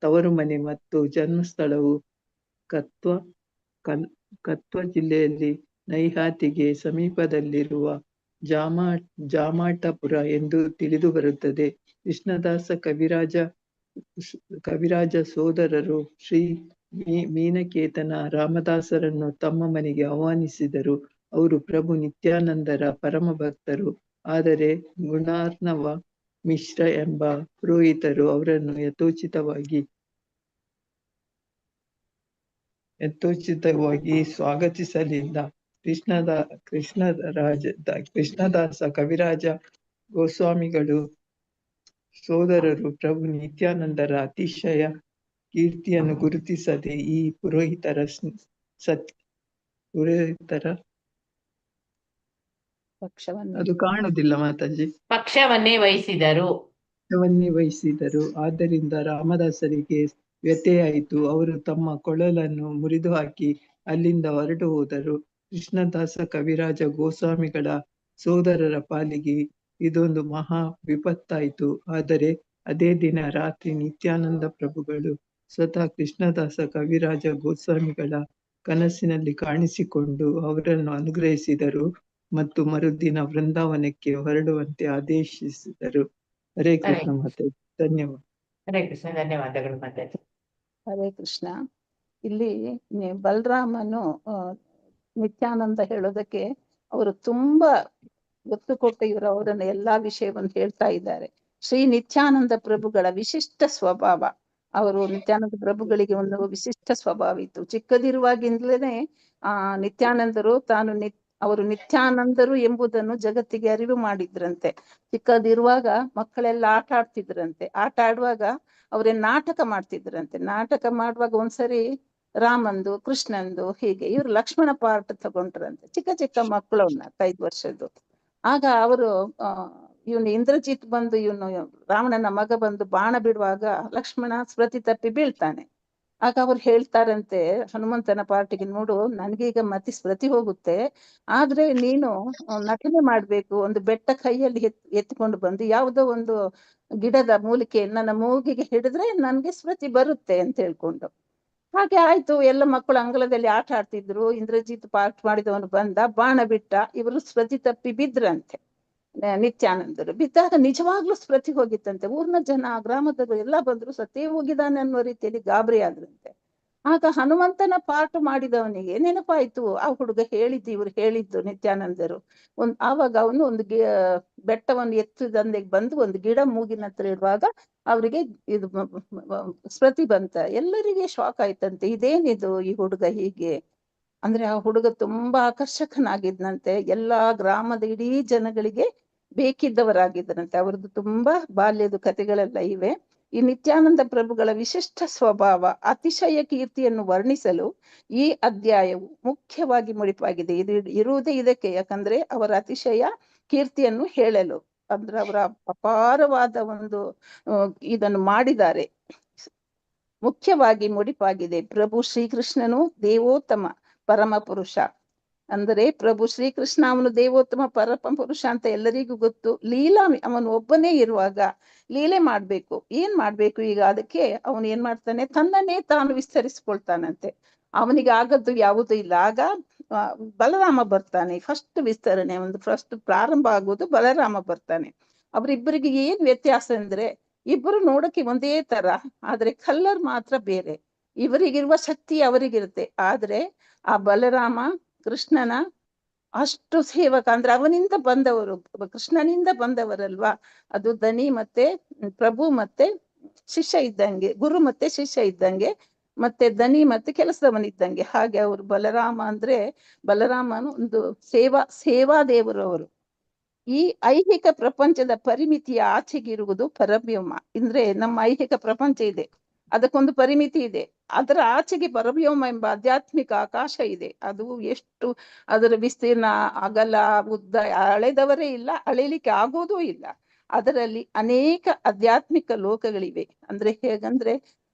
ತವರು ಮನೆ ಮತ್ತು ಜನ್ಮಸ್ಥಳವು ಕತ್ವ ಜಿಲ್ಲೆಯಲ್ಲಿ ನೈಹಾತಿಗೆ ಸಮೀಪದಲ್ಲಿರುವ ಜಾಮಾಟಪುರ ಎಂದು ತಿಳಿದು ಬರುತ್ತದೆ. ಕೃಷ್ಣದಾಸ ಕವಿರಾಜ ಸೋದರರು ಶ್ರೀ ಮೀನಕೇತನ ರಾಮದಾಸರನ್ನು ತಮ್ಮ ಮನೆಗೆ ಆಹ್ವಾನಿಸಿದರು. ಅವರು ಪ್ರಭು ನಿತ್ಯಾನಂದರ ಪರಮ ಭಕ್ತರು. ಆದರೆ ಗುಣಾರ್ಣವ ಮಿಶ್ರ ಎಂಬ ಪುರೋಹಿತರು ಅವರನ್ನು ಯಥೋಚಿತವಾಗಿ ಸ್ವಾಗತಿಸಲಿಲ್ಲ. ಕೃಷ್ಣದಾಸ ಕವಿರಾಜ ಗೋಸ್ವಾಮಿಗಳು ಸೋದರರು ಪ್ರಭು ನಿತ್ಯಾನಂದರ ಅತಿಶಯ ಕೀರ್ತಿಯನ್ನು ಗುರುತಿಸದೆ ಈ ಪುರೋಹಿತರ ಅದು ಕಾಣುವುದಿಲ್ಲ ಮಾತಾಜಿ, ಪಕ್ಷವನ್ನೇ ವಹಿಸಿದರು. ಆದ್ದರಿಂದ ರಾಮದಾಸರಿಗೆ ವ್ಯಥೆಯಾಯಿತು. ಅವರು ತಮ್ಮ ಕೊಳಲನ್ನು ಮುರಿದು ಹಾಕಿ ಅಲ್ಲಿಂದ ಹೊರಟು ಹೋದರು. ಕೃಷ್ಣದಾಸ ಕವಿರಾಜ ಗೋಸ್ವಾಮಿಗಳ ಸೋದರರ ಪಾಲಿಗೆ ಇದೊಂದು ಮಹಾ ವಿಪತ್ತಾಯಿತು. ಆದರೆ ಅದೇ ದಿನ ರಾತ್ರಿ ನಿತ್ಯಾನಂದ ಪ್ರಭುಗಳು ಸ್ವತಃ ಕೃಷ್ಣದಾಸ ಕವಿರಾಜ ಗೋಸ್ವಾಮಿಗಳ ಕನಸಿನಲ್ಲಿ ಕಾಣಿಸಿಕೊಂಡು ಅವರನ್ನು ಅನುಗ್ರಹಿಸಿದರು ಮತ್ತು ಮರುದಿನ ವೃಂದಾವನಕ್ಕೆ ಹೊರಡುವಂತೆ ಆದೇಶಿಸಿದರು. ಹರೇ ಕೃಷ್ಣ ಮಾತಾಜಿ. ಧನ್ಯವಾದ. ಹರೇ ಕೃಷ್ಣ. ಧನ್ಯವಾದಗಳು ಮಾತಾಜಿ. ಹರೇ ಕೃಷ್ಣ. ಇಲ್ಲಿ ಬಲರಾಮನು ನಿತ್ಯಾನಂದ ಹೇಳೋದಕ್ಕೆ ಅವರು ತುಂಬಾ ಒತ್ತು ಕೊಟ್ಟು ಇವರು ಅವರನ್ನ ಎಲ್ಲಾ ವಿಷಯವನ್ನು ಹೇಳ್ತಾ ಇದ್ದಾರೆ. ಶ್ರೀ ನಿತ್ಯಾನಂದ ಪ್ರಭುಗಳ ವಿಶಿಷ್ಟ ಸ್ವಭಾವ, ಅವರು ನಿತ್ಯಾನಂದ ಪ್ರಭುಗಳಿಗೆ ಒಂದು ವಿಶಿಷ್ಟ ಸ್ವಭಾವ ಇತ್ತು. ಚಿಕ್ಕದಿರುವಾಗಿಂದಲೇ ನಿತ್ಯಾನಂದರು ಅವರು ನಿತ್ಯಾನಂದರು ಎಂಬುದನ್ನು ಜಗತ್ತಿಗೆ ಅರಿವು ಮಾಡಿದ್ರಂತೆ. ಚಿಕ್ಕದಿರುವಾಗ ಮಕ್ಕಳೆಲ್ಲ ಆಟ ಆಡ್ತಿದ್ರಂತೆ. ಆಟ ಆಡುವಾಗ ಅವರೇ ನಾಟಕ ಮಾಡ್ತಿದ್ರಂತೆ. ನಾಟಕ ಮಾಡುವಾಗ ಒಂದ್ಸರಿ ರಾಮಂದು, ಕೃಷ್ಣಂದು, ಹೀಗೆ ಇವ್ರು ಲಕ್ಷ್ಮಣ ಪಾರ್ಟ್ ತಗೊಂಡ್ರಂತೆ. ಚಿಕ್ಕ ಮಕ್ಕಳನ್ನ 5 ವರ್ಷದ್ದು. ಆಗ ಅವರು ಇವನು ಇಂದ್ರಜಿತ್ ಬಂದು ರಾವಣನ ಮಗ ಬಂದು ಬಾಣ ಬಿಡುವಾಗ ಲಕ್ಷ್ಮಣ ಸ್ಮೃತಿ ತಪ್ಪಿ ಬೀಳ್ತಾನೆ. ಆಗ ಅವ್ರು ಹೇಳ್ತಾರಂತೆ ಹನುಮಂತನ ಪಾರ್ಟಿಗೆ, ನೋಡು ನನ್ಗೀಗ ಮತಿ ಸ್ಮೃತಿ ಹೋಗುತ್ತೆ, ಆದ್ರೆ ನೀನು ನಟನೆ ಮಾಡ್ಬೇಕು. ಒಂದು ಬೆಟ್ಟ ಕೈಯಲ್ಲಿ ಎತ್ಕೊಂಡು ಬಂದು ಯಾವುದೋ ಒಂದು ಗಿಡದ ಮೂಲಿಕೆ ನನ್ನ ಮೂಗಿಗೆ ಹಿಡಿದ್ರೆ ನನ್ಗೆ ಸ್ಮೃತಿ ಬರುತ್ತೆ ಅಂತ ಹೇಳ್ಕೊಂಡು. ಹಾಗೆ ಆಯ್ತು. ಎಲ್ಲ ಮಕ್ಕಳು ಅಂಗಳದಲ್ಲಿ ಆಟ ಆಡ್ತಿದ್ರು. ಇಂದ್ರಜಿತ್ ಪಾರ್ಟ್ ಮಾಡಿದವನು ಬಂದ, ಬಾಣ ಬಿಟ್ಟ. ಇವರು ಸ್ಮೃತಿ ತಪ್ಪಿ ಬಿದ್ರಂತೆ. ನಿತ್ಯಾನಂದರು ಬಿದ್ದಾಗ ನಿಜವಾಗ್ಲೂ ಸ್ಮೃತಿ ಹೋಗಿತ್ತಂತೆ. ಊರ್ನ ಜನ, ಗ್ರಾಮದವರು ಎಲ್ಲ ಬಂದ್ರು, ಸತ್ತೇ ಹೋಗಿದ್ದಾನೆ ಅನ್ನೋ ರೀತಿಯಲ್ಲಿ ಗಾಬರಿ ಆದ್ರಂತೆ. ಆಗ ಹನುಮಂತನ ಪಾಠ ಮಾಡಿದವನಿಗೆ ನೆನಪಾಯ್ತು, ಆ ಹುಡುಗ ಇವ್ರು ಹೇಳಿದ್ದು ನಿತ್ಯಾನಂದರು. ಆವಾಗ ಅವನು ಒಂದು ಬೆಟ್ಟವನ್ನು ಎತ್ತುದಂದೆಗೆ ಬಂದು ಒಂದು ಗಿಡ ಮೂಗಿನ ಹತ್ರ ಇರುವಾಗ ಅವರಿಗೆ ಇದು ಸ್ಮೃತಿ ಬಂತ. ಎಲ್ಲರಿಗೆ ಶಾಕ್ ಆಯ್ತಂತೆ, ಇದೇನಿದು ಈ ಹುಡುಗ ಹೀಗೆ ಅಂದ್ರೆ. ಆ ಹುಡುಗ ತುಂಬಾ ಆಕರ್ಷಕನಾಗಿದ್ನಂತೆ. ಎಲ್ಲಾ ಗ್ರಾಮದ ಇಡೀ ಜನಗಳಿಗೆ ಬೇಕಿದ್ದವರಾಗಿದ್ದರಂತೆ. ಅವ್ರದ್ದು ತುಂಬಾ ಬಾಲ್ಯದ ಕಥೆಗಳೆಲ್ಲ ಇವೆ. ಈ ನಿತ್ಯಾನಂದ ಪ್ರಭುಗಳ ವಿಶಿಷ್ಟ ಸ್ವಭಾವ, ಅತಿಶಯ ಕೀರ್ತಿಯನ್ನು ವರ್ಣಿಸಲು ಈ ಅಧ್ಯಾಯವು ಮುಖ್ಯವಾಗಿ ಮುಡಿಪಾಗಿದೆ. ಇದು ಇರುವುದೇ ಇದಕ್ಕೆ, ಯಾಕಂದ್ರೆ ಅವರ ಅತಿಶಯ ಕೀರ್ತಿಯನ್ನು ಹೇಳಲು. ಅಂದ್ರೆ ಅವರ ಅಪಾರವಾದ ಒಂದು ಇದನ್ನು ಮಾಡಿದ್ದಾರೆ. ಮುಖ್ಯವಾಗಿ ಮುಡಿಪಾಗಿದೆ. ಪ್ರಭು ಶ್ರೀಕೃಷ್ಣನು ದೇವೋತ್ತಮ ಪರಮ ಪುರುಷ. ಅಂದರೆ ಪ್ರಭು ಶ್ರೀಕೃಷ್ಣ ಅವನು ದೇವೋತ್ತಮ ಪರಮ ಪುರುಷ ಅಂತ ಎಲ್ಲರಿಗೂ ಗೊತ್ತು. ಲೀಲಾ ಅವನು ಒಬ್ಬನೇ ಇರುವಾಗ ಲೀಲೆ ಮಾಡ್ಬೇಕು. ಏನ್ ಮಾಡ್ಬೇಕು ಈಗ? ಅದಕ್ಕೆ ಅವನು ಏನ್ ಮಾಡ್ತಾನೆ, ತನ್ನನ್ನೇ ತಾನು ವಿಸ್ತರಿಸ್ಕೊಳ್ತಾನಂತೆ. ಅವನಿಗೆ ಆಗದ್ದು ಯಾವುದೂ ಇಲ್ಲ. ಆಗ ಬಲರಾಮ ಬರ್ತಾನೆ. ಫಸ್ಟ್ ವಿಸ್ತರಣೆ, ಒಂದು ಫಸ್ಟ್ ಪ್ರಾರಂಭ ಆಗುವುದು ಬಲರಾಮ ಬರ್ತಾನೆ. ಅವರಿಬ್ಬರಿಗೆ ಏನ್ ವ್ಯತ್ಯಾಸ ಅಂದ್ರೆ, ಇಬ್ಬರು ನೋಡಕ್ಕೆ ಒಂದೇ ತರ, ಆದ್ರೆ ಕಲ್ಲರ್ ಮಾತ್ರ ಬೇರೆ. ಇವರಿಗಿರುವ ಶಕ್ತಿ ಅವರಿಗಿರುತ್ತೆ. ಆದ್ರೆ ಆ ಬಲರಾಮ ಕೃಷ್ಣನ ಅಷ್ಟು ಸೇವಕ, ಅಂದ್ರೆ ಅವನಿಂದ ಬಂದವರು, ಕೃಷ್ಣನಿಂದ ಬಂದವರಲ್ವಾ. ಅದು ದನಿ ಮತ್ತೆ ಪ್ರಭು ಮತ್ತೆ ಶಿಷ್ಯ ಇದ್ದಂಗೆ, ಗುರು ಮತ್ತೆ ಶಿಷ್ಯ ಇದ್ದಂಗೆ, ಮತ್ತೆ ದನಿ ಮತ್ತೆ ಕೆಲಸದವನಿದ್ದಂಗೆ. ಹಾಗೆ ಅವರು ಬಲರಾಮ ಅಂದ್ರೆ, ಬಲರಾಮನು ಒಂದು ಸೇವಾ ದೇವರು ಅವರು. ಈ ಐಹಿಕ ಪ್ರಪಂಚದ ಪರಿಮಿತಿಯ ಆಚೆಗಿರುವುದು ಪರಬ್ರಹ್ಮ. ಅಂದ್ರೆ ನಮ್ಮ ಐಹಿಕ ಪ್ರಪಂಚ ಇದೆ, ಅದಕ್ಕೊಂದು ಪರಿಮಿತಿ ಇದೆ. ಅದರ ಆಚೆಗೆ ಪರಬ್ರಹ್ಮ ಎಂಬ ಆಧ್ಯಾತ್ಮಿಕ ಆಕಾಶ ಇದೆ. ಅದು ಎಷ್ಟು ಅದರ ವಿಸ್ತೀರ್ಣ, ಅಗಲ, ಉದ್ದ ಅಳೆದವರೇ ಇಲ್ಲ, ಅಳೆಯಲಿಕ್ಕೆ ಆಗೋದೂ ಇಲ್ಲ. ಅದರಲ್ಲಿ ಅನೇಕ ಆಧ್ಯಾತ್ಮಿಕ ಲೋಕಗಳಿವೆ. ಅಂದ್ರೆ ಹೇಗಂದ್ರೆ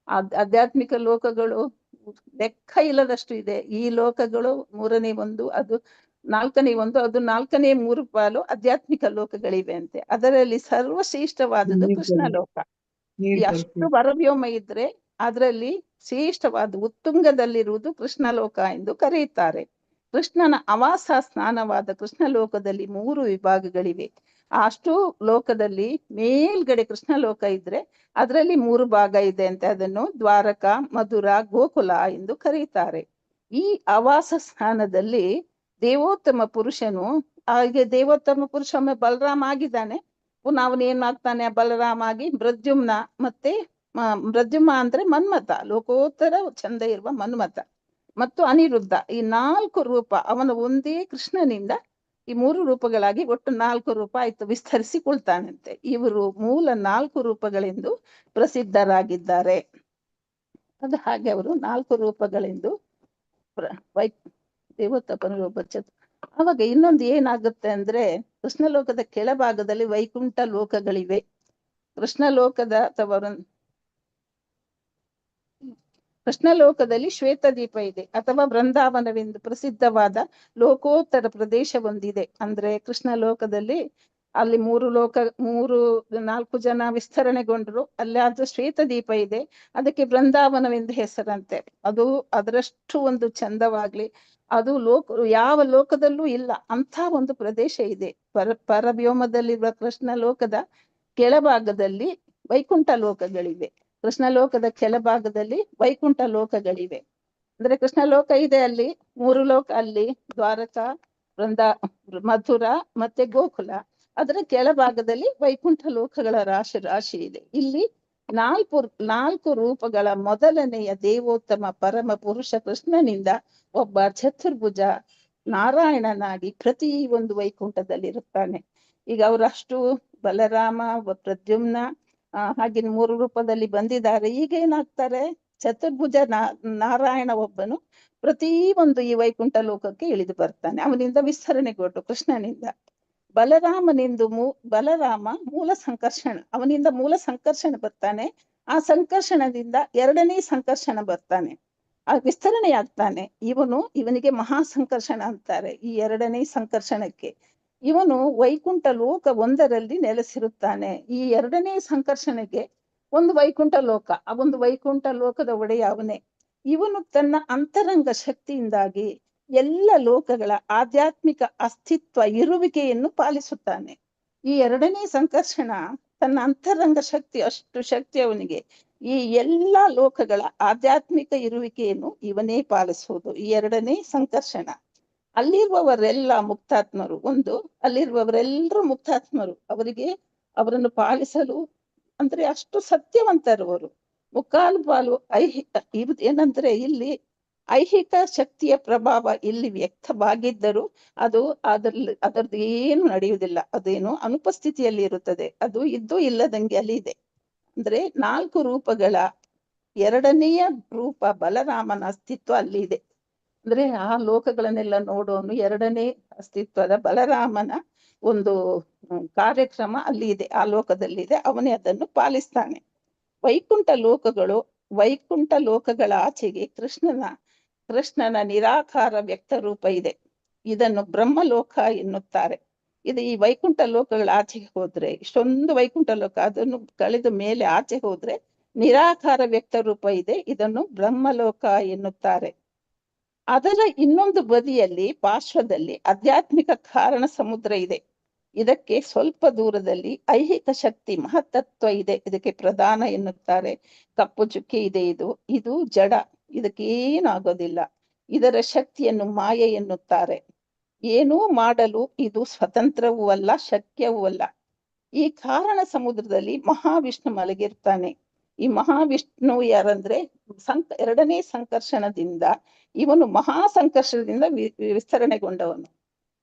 ಆಧ್ಯಾತ್ಮಿಕ ಲೋಕಗಳು ಲೆಕ್ಕ ಇಲ್ಲದಷ್ಟು ಇದೆ. ಈ ಲೋಕಗಳು 3ನೇ ಒಂದು, ಅದು 4ನೇ ಒಂದು, ಅದು 4ನೇ 3 ಪಾಲು ಆಧ್ಯಾತ್ಮಿಕ ಲೋಕಗಳಿವೆ ಅಂತೆ. ಅದರಲ್ಲಿ ಸರ್ವಶ್ರೇಷ್ಠವಾದದ್ದು ಕೃಷ್ಣ ಲೋಕ. ಎಷ್ಟು ಪರಬ್ರಹ್ಮ ಇದ್ರೆ ಅದರಲ್ಲಿ ಶ್ರೇಷ್ಠವಾದ ಉತ್ತುಂಗದಲ್ಲಿರುವುದು ಕೃಷ್ಣ ಲೋಕ ಎಂದು ಕರೆಯುತ್ತಾರೆ. ಕೃಷ್ಣನ ಆವಾಸ ಸ್ನಾನವಾದ ಕೃಷ್ಣ ಲೋಕದಲ್ಲಿ 3 ವಿಭಾಗಗಳಿವೆ. ಅಷ್ಟು ಲೋಕದಲ್ಲಿ ಮೇಲ್ಗಡೆ ಕೃಷ್ಣ ಲೋಕ ಇದ್ರೆ ಅದರಲ್ಲಿ 3 ಭಾಗ ಇದೆ ಅಂತೆ. ಅದನ್ನು ದ್ವಾರಕ, ಮಧುರ, ಗೋಕುಲ ಎಂದು ಕರೆಯುತ್ತಾರೆ. ಈ ಆವಾಸ ಸ್ಥಾನದಲ್ಲಿ ದೇವೋತ್ತಮ ಪುರುಷನು, ಹಾಗೆ ದೇವೋತ್ತಮ ಪುರುಷ ಬಲರಾಮ ಆಗಿದ್ದಾನೆ. ಪುನಃ ಅವನು ಏನ್ ಆಗ್ತಾನೆ, ಬಲರಾಮ ಆಗಿ ಪ್ರದ್ಯುಮ್ನ, ಮತ್ತೆ ಪ್ರದ್ಯುಮ್ನ ಅಂದ್ರೆ ಮನ್ಮಥ, ಲೋಕೋತ್ತರ ಚಂದ ಇರುವ ಮನ್ಮಥ ಮತ್ತು ಅನಿರುದ್ಧ, ಈ 4 ರೂಪ ಅವನ ಒಂದೇ ಕೃಷ್ಣನಿಂದ ಈ 3 ರೂಪಗಳಾಗಿ ಒಟ್ಟು 4 ರೂಪ ಆಯ್ತು, ವಿಸ್ತರಿಸಿಕೊಳ್ತಾನಂತೆ. ಇವರು ಮೂಲ 4 ರೂಪಗಳೆಂದು ಪ್ರಸಿದ್ಧರಾಗಿದ್ದಾರೆ. ಅದು ಹಾಗೆ ಅವರು 4 ರೂಪಗಳೆಂದು ದೇವೋತ್ತಮರು ಒಬ್ಬ ಅವಾಗ ಇನ್ನೊಂದು ಏನಾಗುತ್ತೆ ಅಂದ್ರೆ, ಕೃಷ್ಣ ಲೋಕದ ಕೆಳಭಾಗದಲ್ಲಿ ವೈಕುಂಠ ಲೋಕಗಳಿವೆ. ಕೃಷ್ಣ ಲೋಕದ ಕೃಷ್ಣ ಲೋಕದಲ್ಲಿ ಶ್ವೇತದೀಪ ಇದೆ, ಅಥವಾ ಬೃಂದಾವನವೆಂದು ಪ್ರಸಿದ್ಧವಾದ ಲೋಕೋತ್ತರ ಪ್ರದೇಶ ಒಂದಿದೆ. ಅಂದ್ರೆ ಕೃಷ್ಣ ಲೋಕದಲ್ಲಿ ಅಲ್ಲಿ 4 ಜನ ವಿಸ್ತರಣೆಗೊಂಡ್ರು. ಅಲ್ಲಿ ಅದು ಶ್ವೇತದೀಪ ಇದೆ, ಅದಕ್ಕೆ ಬೃಂದಾವನವೆಂದು ಹೆಸರಂತೆ. ಅದು ಅದರಷ್ಟು ಒಂದು ಚಂದವಾಗ್ಲಿ, ಅದು ಯಾವ ಲೋಕದಲ್ಲೂ ಇಲ್ಲ ಅಂತ ಒಂದು ಪ್ರದೇಶ ಇದೆ. ಪರವ್ಯೋಮದಲ್ಲಿರುವ ಕೃಷ್ಣ ಲೋಕದ ಕೆಳಭಾಗದಲ್ಲಿ ವೈಕುಂಠ ಲೋಕಗಳಿವೆ. ಕೃಷ್ಣ ಲೋಕದ ಕೆಳಭಾಗದಲ್ಲಿ ವೈಕುಂಠ ಲೋಕಗಳಿವೆ. ಅಂದ್ರೆ ಕೃಷ್ಣ ಲೋಕ ಇದೆ, ಅಲ್ಲಿ 3 ಲೋಕ, ಅಲ್ಲಿ ದ್ವಾರಕ, ಮಥುರ ಮತ್ತೆ ಗೋಕುಲ. ಅದರ ಕೆಳಭಾಗದಲ್ಲಿ ವೈಕುಂಠ ಲೋಕಗಳ ರಾಶಿ ಇದೆ. ಇಲ್ಲಿ 4 ರೂಪಗಳ ಮೊದಲನೆಯ ದೇವೋತ್ತಮ ಪರಮ ಪುರುಷ ಕೃಷ್ಣನಿಂದ ಒಬ್ಬ ಚತುರ್ಭುಜ ನಾರಾಯಣನಾಗಿ ಪ್ರತಿ ಒಂದು ವೈಕುಂಠದಲ್ಲಿರುತ್ತಾನೆ. ಈಗ ಅವರಷ್ಟು ಬಲರಾಮ, ಪ್ರದ್ಯುಮ್ನ ಹಾಗೆ 3 ರೂಪದಲ್ಲಿ ಬಂದಿದ್ದಾರೆ. ಈಗ ಏನಾಗ್ತಾರೆ, ಚತುರ್ಭುಜ ನಾರಾಯಣ ಒಬ್ಬನು ಪ್ರತಿ ಒಂದು ಈ ವೈಕುಂಠ ಲೋಕಕ್ಕೆ ಇಳಿದು ಬರ್ತಾನೆ. ಅವನಿಂದ ವಿಸ್ತರಣೆಗೊಂಡು ಕೃಷ್ಣನಿಂದ. ಬಲರಾಮ ಮೂಲ ಸಂಕರ್ಷಣ, ಅವನಿಂದ ಮೂಲ ಸಂಕರ್ಷಣ ಬರ್ತಾನೆ. ಆ ಸಂಕರ್ಷಣದಿಂದ 2ನೇ ಸಂಕರ್ಷಣ ಬರ್ತಾನೆ, ಆ ವಿಸ್ತರಣೆ ಆಗ್ತಾನೆ. ಇವನಿಗೆ ಮಹಾ ಸಂಕರ್ಷಣ ಅಂತಾರೆ. ಈ 2ನೇ ಸಂಕರ್ಷಣಕ್ಕೆ ಇವನು ವೈಕುಂಠ ಲೋಕ 1ರಲ್ಲಿ ನೆಲೆಸಿರುತ್ತಾನೆ. ಈ 2ನೇ ಸಂಕರ್ಷಣೆಗೆ ಒಂದು ವೈಕುಂಠ ಲೋಕ, ಆ ಒಂದು ವೈಕುಂಠ ಲೋಕದ ಒಡೆಯ ಅವನೇ. ಇವನು ತನ್ನ ಅಂತರಂಗ ಶಕ್ತಿಯಿಂದಾಗಿ ಎಲ್ಲ ಲೋಕಗಳ ಆಧ್ಯಾತ್ಮಿಕ ಅಸ್ತಿತ್ವ ಇರುವಿಕೆಯನ್ನು ಪಾಲಿಸುತ್ತಾನೆ. ಈ 2ನೇ ಸಂಕರ್ಷಣ ತನ್ನ ಅಂತರಂಗ ಶಕ್ತಿ, ಅಷ್ಟು ಶಕ್ತಿ ಅವನಿಗೆ. ಈ ಎಲ್ಲ ಲೋಕಗಳ ಆಧ್ಯಾತ್ಮಿಕ ಇರುವಿಕೆಯನ್ನು ಇವನೇ ಪಾಲಿಸುವುದು, ಈ 2ನೇ ಸಂಕರ್ಷಣ. ಅಲ್ಲಿರುವವರೆಲ್ಲ ಮುಕ್ತಾತ್ಮರು, ಅಲ್ಲಿರುವವರೆಲ್ಲರೂ ಮುಕ್ತಾತ್ಮರು. ಅವರನ್ನು ಪಾಲಿಸಲು ಅಂದ್ರೆ ಅಷ್ಟು ಸತ್ಯವಂತರು ಅವರು. ಮುಕ್ಕಾಲು ಪಾಲು ಏನಂದ್ರೆ ಇಲ್ಲಿ ಐಹಿಕ ಶಕ್ತಿಯ ಪ್ರಭಾವ ಇಲ್ಲಿ ವ್ಯಕ್ತವಾಗಿದ್ದರೂ ಅದರದ್ದು ಏನು ನಡೆಯುವುದಿಲ್ಲ, ಅದೇನು ಅನುಪಸ್ಥಿತಿಯಲ್ಲಿ ಇರುತ್ತದೆ. ಅದು ಇದ್ದು ಇಲ್ಲದಂಗೆ ಅಲ್ಲಿ ಇದೆ. ಅಂದ್ರೆ 4 ರೂಪಗಳ 2ನೇಯ ರೂಪ ಬಲರಾಮನ ಅಸ್ತಿತ್ವ ಅಲ್ಲಿ ಇದೆ. ಅಂದ್ರೆ ಆ ಲೋಕಗಳನ್ನೆಲ್ಲ ನೋಡೋನು 2ನೇ ಅಸ್ತಿತ್ವದ ಬಲರಾಮನ ಒಂದು ಕಾರ್ಯಕ್ರಮ ಅಲ್ಲಿ ಇದೆ, ಆ ಲೋಕದಲ್ಲಿ ಇದೆ. ಅವನೇ ಅದನ್ನು ಪಾಲಿಸ್ತಾನೆ. ವೈಕುಂಠ ಲೋಕಗಳ ಆಚೆಗೆ ಕೃಷ್ಣನ ನಿರಾಕಾರ ವ್ಯಕ್ತ ರೂಪ ಇದೆ. ಇದನ್ನು ಬ್ರಹ್ಮಲೋಕ ಎನ್ನುತ್ತಾರೆ. ಇದು ಈ ವೈಕುಂಠ ಲೋಕಗಳ ಆಚೆಗೆ ಹೋದ್ರೆ, ಇಷ್ಟೊಂದು ವೈಕುಂಠ ಲೋಕ ಅದನ್ನು ಕಳೆದ ಮೇಲೆ ಆಚೆ ಹೋದ್ರೆ ನಿರಾಕಾರ ವ್ಯಕ್ತ ರೂಪ ಇದೆ, ಇದನ್ನು ಬ್ರಹ್ಮಲೋಕ ಎನ್ನುತ್ತಾರೆ. ಅದರ ಇನ್ನೊಂದು ಬದಿಯಲ್ಲಿ ಪಾರ್ಶ್ವದಲ್ಲಿ ಆಧ್ಯಾತ್ಮಿಕ ಕಾರಣ ಸಮುದ್ರ ಇದೆ. ಇದಕ್ಕೆ ಸ್ವಲ್ಪ ದೂರದಲ್ಲಿ ಐಹಿಕ ಶಕ್ತಿ ಮಹತ್ತತ್ವ ಇದೆ, ಇದಕ್ಕೆ ಪ್ರಧಾನ ಎನ್ನುತ್ತಾರೆ. ಕಪ್ಪು ಚುಕ್ಕೆ ಇದೆ, ಇದು ಜಡ, ಇದಕ್ಕೇನಾಗೋದಿಲ್ಲ. ಇದರ ಶಕ್ತಿಯನ್ನು ಮಾಯೆ ಎನ್ನುತ್ತಾರೆ. ಏನೂ ಮಾಡಲು ಇದು ಸ್ವತಂತ್ರವೂ ಅಲ್ಲ, ಶಕ್ಯವೂ ಅಲ್ಲ. ಈ ಕಾರಣ ಸಮುದ್ರದಲ್ಲಿ ಮಹಾವಿಷ್ಣು ಮಲಗಿರ್ತಾನೆ. ಈ ಮಹಾವಿಷ್ಣು ಯಾರಂದ್ರೆ ಎರಡನೇ ಸಂಕರ್ಷಣದಿಂದ ಇವನು ಮಹಾ ಸಂಕರ್ಷಣದಿಂದ ವಿಸ್ತರಣೆಗೊಂಡವನು.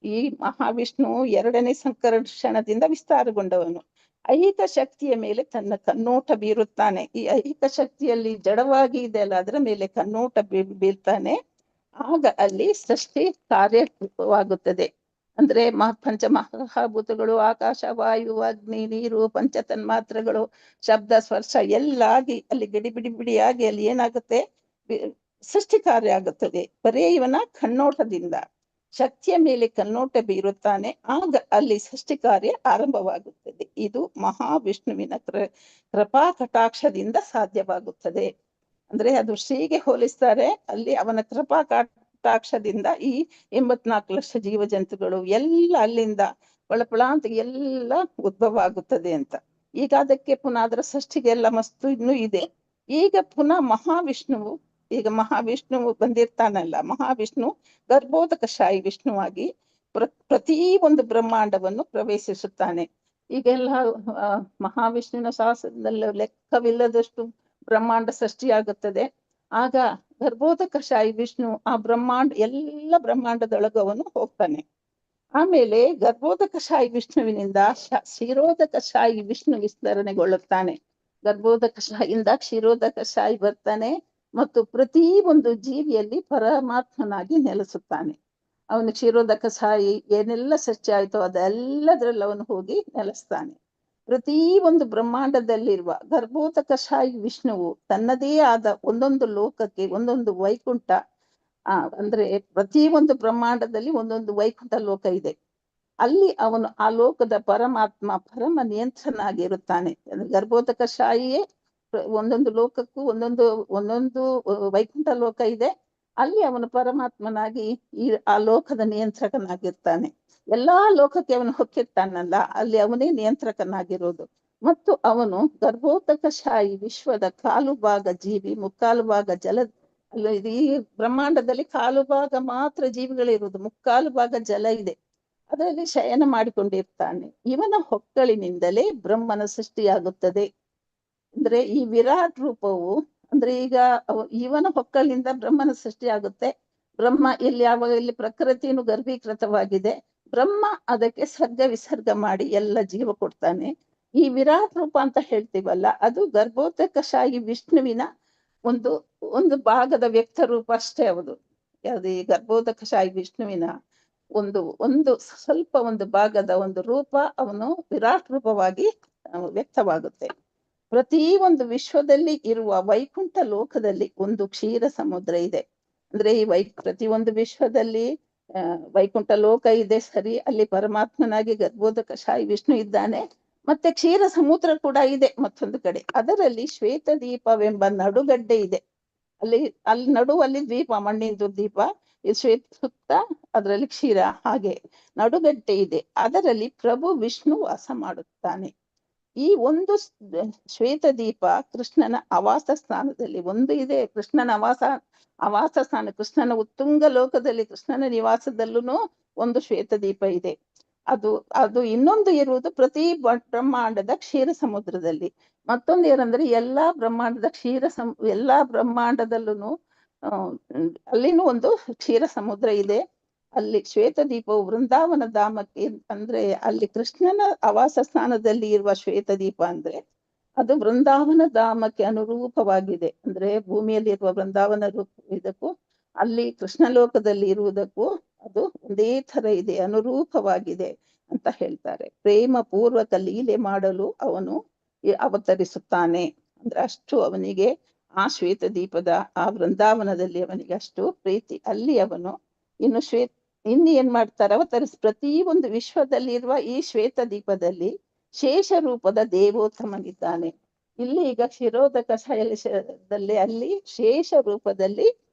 ಈ ಮಹಾವಿಷ್ಣು ಎರಡನೇ ಸಂಕರ್ಷಣದಿಂದ ವಿಸ್ತಾರಗೊಂಡವನು. ಐಹಿಕ ಶಕ್ತಿಯ ಮೇಲೆ ತನ್ನ ಕಣ್ಣೋಟ ಬೀರುತ್ತಾನೆ. ಈ ಐಹಿಕ ಶಕ್ತಿಯಲ್ಲಿ ಜಡವಾಗಿ ಇದೆ ಅಲ್ಲ, ಅದರ ಮೇಲೆ ಕಣ್ಣೋಟ ಬೀರ್ತಾನೆ. ಆಗ ಅಲ್ಲಿ ಸೃಷ್ಟಿ ಕಾರ್ಯವಾಗುತ್ತದೆ. ಅಂದ್ರೆ ಪಂಚಮಹಾಭೂತಗಳು, ಆಕಾಶ, ವಾಯು, ಅಗ್ನಿ, ನೀರು, ಪಂಚತನ್ಮಾತ್ರಗಳು, ಶಬ್ದ, ಸ್ಪರ್ಶ ಎಲ್ಲ ಆಗಿ ಅಲ್ಲಿ ಬಿಡಿಯಾಗಿ ಅಲ್ಲಿ ಏನಾಗುತ್ತೆ, ಸೃಷ್ಟಿ ಕಾರ್ಯ ಆಗುತ್ತದೆ. ಬರೇ ಇವನ ಕಣ್ಣೋಟದಿಂದ ಶಕ್ತಿಯ ಮೇಲೆ ಕಣ್ಣೋಟ ಬೀರುತ್ತಾನೆ. ಆಗ ಅಲ್ಲಿ ಸೃಷ್ಟಿ ಕಾರ್ಯ ಆರಂಭವಾಗುತ್ತದೆ. ಇದು ಮಹಾವಿಷ್ಣುವಿನ ಕೃಪಾ ಕಟಾಕ್ಷದಿಂದ ಸಾಧ್ಯವಾಗುತ್ತದೆ. ಅಂದ್ರೆ ಅದು ಶ್ರೀಗೆ ಹೋಲಿಸ್ತಾರೆ. ಅಲ್ಲಿ ಅವನ ಕೃಪಾ ಕಟಾಕ್ಷದಿಂದ ಈ 84 ಲಕ್ಷ ಜೀವ ಜಂತುಗಳು ಎಲ್ಲ ಅಲ್ಲಿಂದ ಪಳಪಳ ಅಂತ ಎಲ್ಲ ಉದ್ಭವ ಆಗುತ್ತದೆ ಅಂತ. ಈಗ ಅದಕ್ಕೆ ಪುನಃ ಅದರ ಸೃಷ್ಟಿಗೆಲ್ಲ ಮಸ್ತು ಇನ್ನೂ ಇದೆ. ಈಗ ಪುನಃ ಮಹಾವಿಷ್ಣುವು ಬಂದಿರ್ತಾನಲ್ಲ, ಮಹಾವಿಷ್ಣು ಗರ್ಭೋದಕಶಾಹಿ ವಿಷ್ಣುವಾಗಿ ಪ್ರತಿ ಒಂದು ಬ್ರಹ್ಮಾಂಡವನ್ನು ಪ್ರವೇಶಿಸುತ್ತಾನೆ. ಈಗೆಲ್ಲ ಮಹಾವಿಷ್ಣುವಿನ ಶಾಸನದಲ್ಲಿ ಲೆಕ್ಕವಿಲ್ಲದಷ್ಟು ಬ್ರಹ್ಮಾಂಡ ಸೃಷ್ಟಿಯಾಗುತ್ತದೆ. ಆಗ ಗರ್ಭೋದಕಶಾಹಿ ವಿಷ್ಣು ಆ ಎಲ್ಲ ಬ್ರಹ್ಮಾಂಡದೊಳಗವನು ಹೋಗ್ತಾನೆ. ಆಮೇಲೆ ಗರ್ಭೋದಕಶಾಹಿ ವಿಷ್ಣುವಿನಿಂದ ಕ್ಷೀರೋದಕಶಾಹಿ ವಿಷ್ಣು ವಿಸ್ತರಣೆಗೊಳ್ಳುತ್ತಾನೆ. ಗರ್ಭೋದಕಶಾಹಿಯಿಂದ ಕ್ಷೀರೋದಕಶಾಹಿ ಬರ್ತಾನೆ ಮತ್ತು ಪ್ರತಿ ಒಂದು ಜೀವಿಯಲ್ಲಿ ಪರಮಾತ್ಮನಾಗಿ ನೆಲೆಸುತ್ತಾನೆ. ಅವನು ಕ್ಷೀರೋದಕಶಾಹಿ ಏನೆಲ್ಲ ಸೃಷ್ಟಿ ಆಯ್ತೋ ಅದೆಲ್ಲದ್ರಲ್ಲಿ ಅವನು ಹೋಗಿ ನೆಲೆಸ್ತಾನೆ. ಪ್ರತಿ ಒಂದು ಬ್ರಹ್ಮಾಂಡದಲ್ಲಿರುವ ಗರ್ಭೋದಕಶಾಹಿ ವಿಷ್ಣುವು ತನ್ನದೇ ಆದ ಒಂದೊಂದು ಲೋಕಕ್ಕೆ ಒಂದೊಂದು ವೈಕುಂಠ, ಅಂದ್ರೆ ಪ್ರತಿ ಒಂದು ಬ್ರಹ್ಮಾಂಡದಲ್ಲಿ ಒಂದೊಂದು ವೈಕುಂಠ ಲೋಕ ಇದೆ. ಅಲ್ಲಿ ಅವನು ಆ ಲೋಕದ ಪರಮಾತ್ಮ ಪರಮ ನಿಯಂತ್ರನಾಗಿರುತ್ತಾನೆ. ಗರ್ಭೋದಕಶಾಹಿಯೇ ಒಂದೊಂದು ಲೋಕಕ್ಕೂ ಒಂದೊಂದು ವೈಕುಂಠ ಲೋಕ ಇದೆ. ಅಲ್ಲಿ ಅವನು ಪರಮಾತ್ಮನಾಗಿ ಆ ಲೋಕದ ನಿಯಂತ್ರಕನಾಗಿರ್ತಾನೆ. ಎಲ್ಲಾ ಲೋಕಕ್ಕೆ ಅವನು ಹೊಕ್ಕಿರ್ತಾನಲ್ಲ, ಅಲ್ಲಿ ಅವನೇ ನಿಯಂತ್ರಕನಾಗಿರೋದು. ಮತ್ತು ಅವನು ಗರ್ಭೋದಕಶಾಹಿ ವಿಶ್ವದ ಕಾಲು ಭಾಗ ಜೀವಿ, ಮುಕ್ಕಾಲು ಭಾಗ ಜಲ. ಈ ಬ್ರಹ್ಮಾಂಡದಲ್ಲಿ ಕಾಲು ಭಾಗ ಮಾತ್ರ ಜೀವಿಗಳಿರುವುದು, ಮುಕ್ಕಾಲು ಭಾಗ ಜಲ ಇದೆ. ಅದರಲ್ಲಿ ಶಯನ ಮಾಡಿಕೊಂಡಿರ್ತಾನೆ. ಇವನ ಹೊಕ್ಕಳಿನಿಂದಲೇ ಬ್ರಹ್ಮನ ಸೃಷ್ಟಿಯಾಗುತ್ತದೆ. ಅಂದ್ರೆ ಈ ವಿರಾಟ್ ರೂಪವು ಅಂದ್ರೆ ಈಗ ಇವನ ಹೊಕ್ಕಳಿನಿಂದ ಬ್ರಹ್ಮನ ಸೃಷ್ಟಿಯಾಗುತ್ತೆ. ಬ್ರಹ್ಮ ಇಲ್ಲಿ ಪ್ರಕೃತಿಯನ್ನು ಗರ್ಭೀಕೃತವಾಗಿದೆ. ಬ್ರಹ್ಮ ಅದಕ್ಕೆ ಸರ್ಗ ವಿಸರ್ಗ ಮಾಡಿ ಎಲ್ಲ ಜೀವ ಕೊಡ್ತಾನೆ. ಈ ವಿರಾಟ್ ರೂಪ ಅಂತ ಹೇಳ್ತೀವಲ್ಲ, ಅದು ಗರ್ಭೋದಕಶಾಹಿ ವಿಷ್ಣುವಿನ ಒಂದು ಭಾಗದ ವ್ಯಕ್ತ ರೂಪ ಅಷ್ಟೇ. ಅದು ಈ ಗರ್ಭೋದಕಶಾಹಿ ವಿಷ್ಣುವಿನ ಒಂದು ಸ್ವಲ್ಪ ಒಂದು ಭಾಗದ ಒಂದು ರೂಪ ಅವನು ವಿರಾಟ್ ರೂಪವಾಗಿ ವ್ಯಕ್ತವಾಗುತ್ತೆ. ಪ್ರತಿ ಒಂದು ವಿಶ್ವದಲ್ಲಿ ಇರುವ ವೈಕುಂಠ ಲೋಕದಲ್ಲಿ ಒಂದು ಕ್ಷೀರ ಸಮುದ್ರ ಇದೆ. ಅಂದ್ರೆ ಈ ಪ್ರತಿ ಒಂದು ವಿಶ್ವದಲ್ಲಿ ವೈಕುಂಠ ಲೋಕ ಇದೆ, ಸರಿ. ಅಲ್ಲಿ ಪರಮಾತ್ಮನಾಗಿ ಗರ್ಭೋದಕಶಾಹಿ ವಿಷ್ಣು ಇದ್ದಾನೆ. ಮತ್ತೆ ಕ್ಷೀರ ಸಮುದ್ರ ಕೂಡ ಇದೆ ಮತ್ತೊಂದು ಕಡೆ. ಅದರಲ್ಲಿ ಶ್ವೇತ ದೀಪವೆಂಬ ನಡುಗಡ್ಡೆ ಇದೆ. ಅಲ್ಲಿ ನಡುವಲ್ಲಿ ದ್ವೀಪ, ಮಣ್ಣಿಂದು ದೀಪ, ಸುತ್ತ ಅದರಲ್ಲಿ ಕ್ಷೀರ, ಹಾಗೆ ನಡುಗಡ್ಡೆ ಇದೆ. ಅದರಲ್ಲಿ ಪ್ರಭು ವಿಷ್ಣು ವಾಸ ಮಾಡುತ್ತಾನೆ. ಈ ಒಂದು ಶ್ವೇತ ದೀಪ ಕೃಷ್ಣನ ಆವಾಸ ಸ್ಥಾನದಲ್ಲಿ ಇದೆ. ಕೃಷ್ಣನ ಆವಾಸ ಸ್ಥಾನ, ಕೃಷ್ಣನ ಉತ್ತುಂಗ ಲೋಕದಲ್ಲಿ, ಕೃಷ್ಣನ ನಿವಾಸದಲ್ಲೂ ಒಂದು ಶ್ವೇತ ದೀಪ ಇದೆ. ಅದು ಇನ್ನೊಂದು ಇರುವುದು ಪ್ರತಿ ಬ್ರಹ್ಮಾಂಡದ ಕ್ಷೀರ ಸಮುದ್ರದಲ್ಲಿ. ಮತ್ತೊಂದು ಏನಂದ್ರೆ ಎಲ್ಲಾ ಬ್ರಹ್ಮಾಂಡದ ಎಲ್ಲಾ ಬ್ರಹ್ಮಾಂಡದಲ್ಲೂ ಅಲ್ಲಿನೂ ಒಂದು ಕ್ಷೀರ ಸಮುದ್ರ ಇದೆ. ಅಲ್ಲಿ ಶ್ವೇತ ದೀಪವು ವೃಂದಾವನ ಧಾಮಕ್ಕೆ, ಅಂದ್ರೆ ಅಲ್ಲಿ ಕೃಷ್ಣನ ಆವಾಸ ಸ್ಥಾನದಲ್ಲಿ ಇರುವ ಶ್ವೇತ ದೀಪ ಅಂದ್ರೆ ಅದು ವೃಂದಾವನ ಧಾಮಕ್ಕೆ ಅನುರೂಪವಾಗಿದೆ. ಅಂದ್ರೆ ಭೂಮಿಯಲ್ಲಿರುವ ವೃಂದಾವನ ಇದಕ್ಕೂ ಅಲ್ಲಿ ಕೃಷ್ಣ ಲೋಕದಲ್ಲಿ ಇರುವುದಕ್ಕೂ ಅದು ಒಂದೇ ತರ ಇದೆ, ಅನುರೂಪವಾಗಿದೆ ಅಂತ ಹೇಳ್ತಾರೆ. ಪ್ರೇಮ ಪೂರ್ವಕ ಲೀಲೆ ಮಾಡಲು ಅವನು ಅವತರಿಸುತ್ತಾನೆ. ಅಂದ್ರೆ ಅಷ್ಟು ಅವನಿಗೆ ಆ ಶ್ವೇತ ದೀಪದ ಆ ವೃಂದಾವನದಲ್ಲಿ ಅವನಿಗೆ ಅಷ್ಟು ಪ್ರೀತಿ. ಅಲ್ಲಿ ಅವನು ಇನ್ನು ಇನ್ನು ಏನ್ ಮಾಡ್ತಾರೆ, ಅವತರಿಸಿ ಪ್ರತಿ ಒಂದು ವಿಶ್ವದಲ್ಲಿರುವ ಈ ಶ್ವೇತ ದೀಪದಲ್ಲಿ ಶೇಷ ರೂಪದ ದೇವೋತ್ತಮನಿದ್ದಾನೆ. ಇಲ್ಲಿ ಈಗ ಕ್ಷೀರೋದಕ ಶೈಲದಲ್ಲಿ ಅಲ್ಲಿ ಶೇಷ ರೂಪದಲ್ಲಿ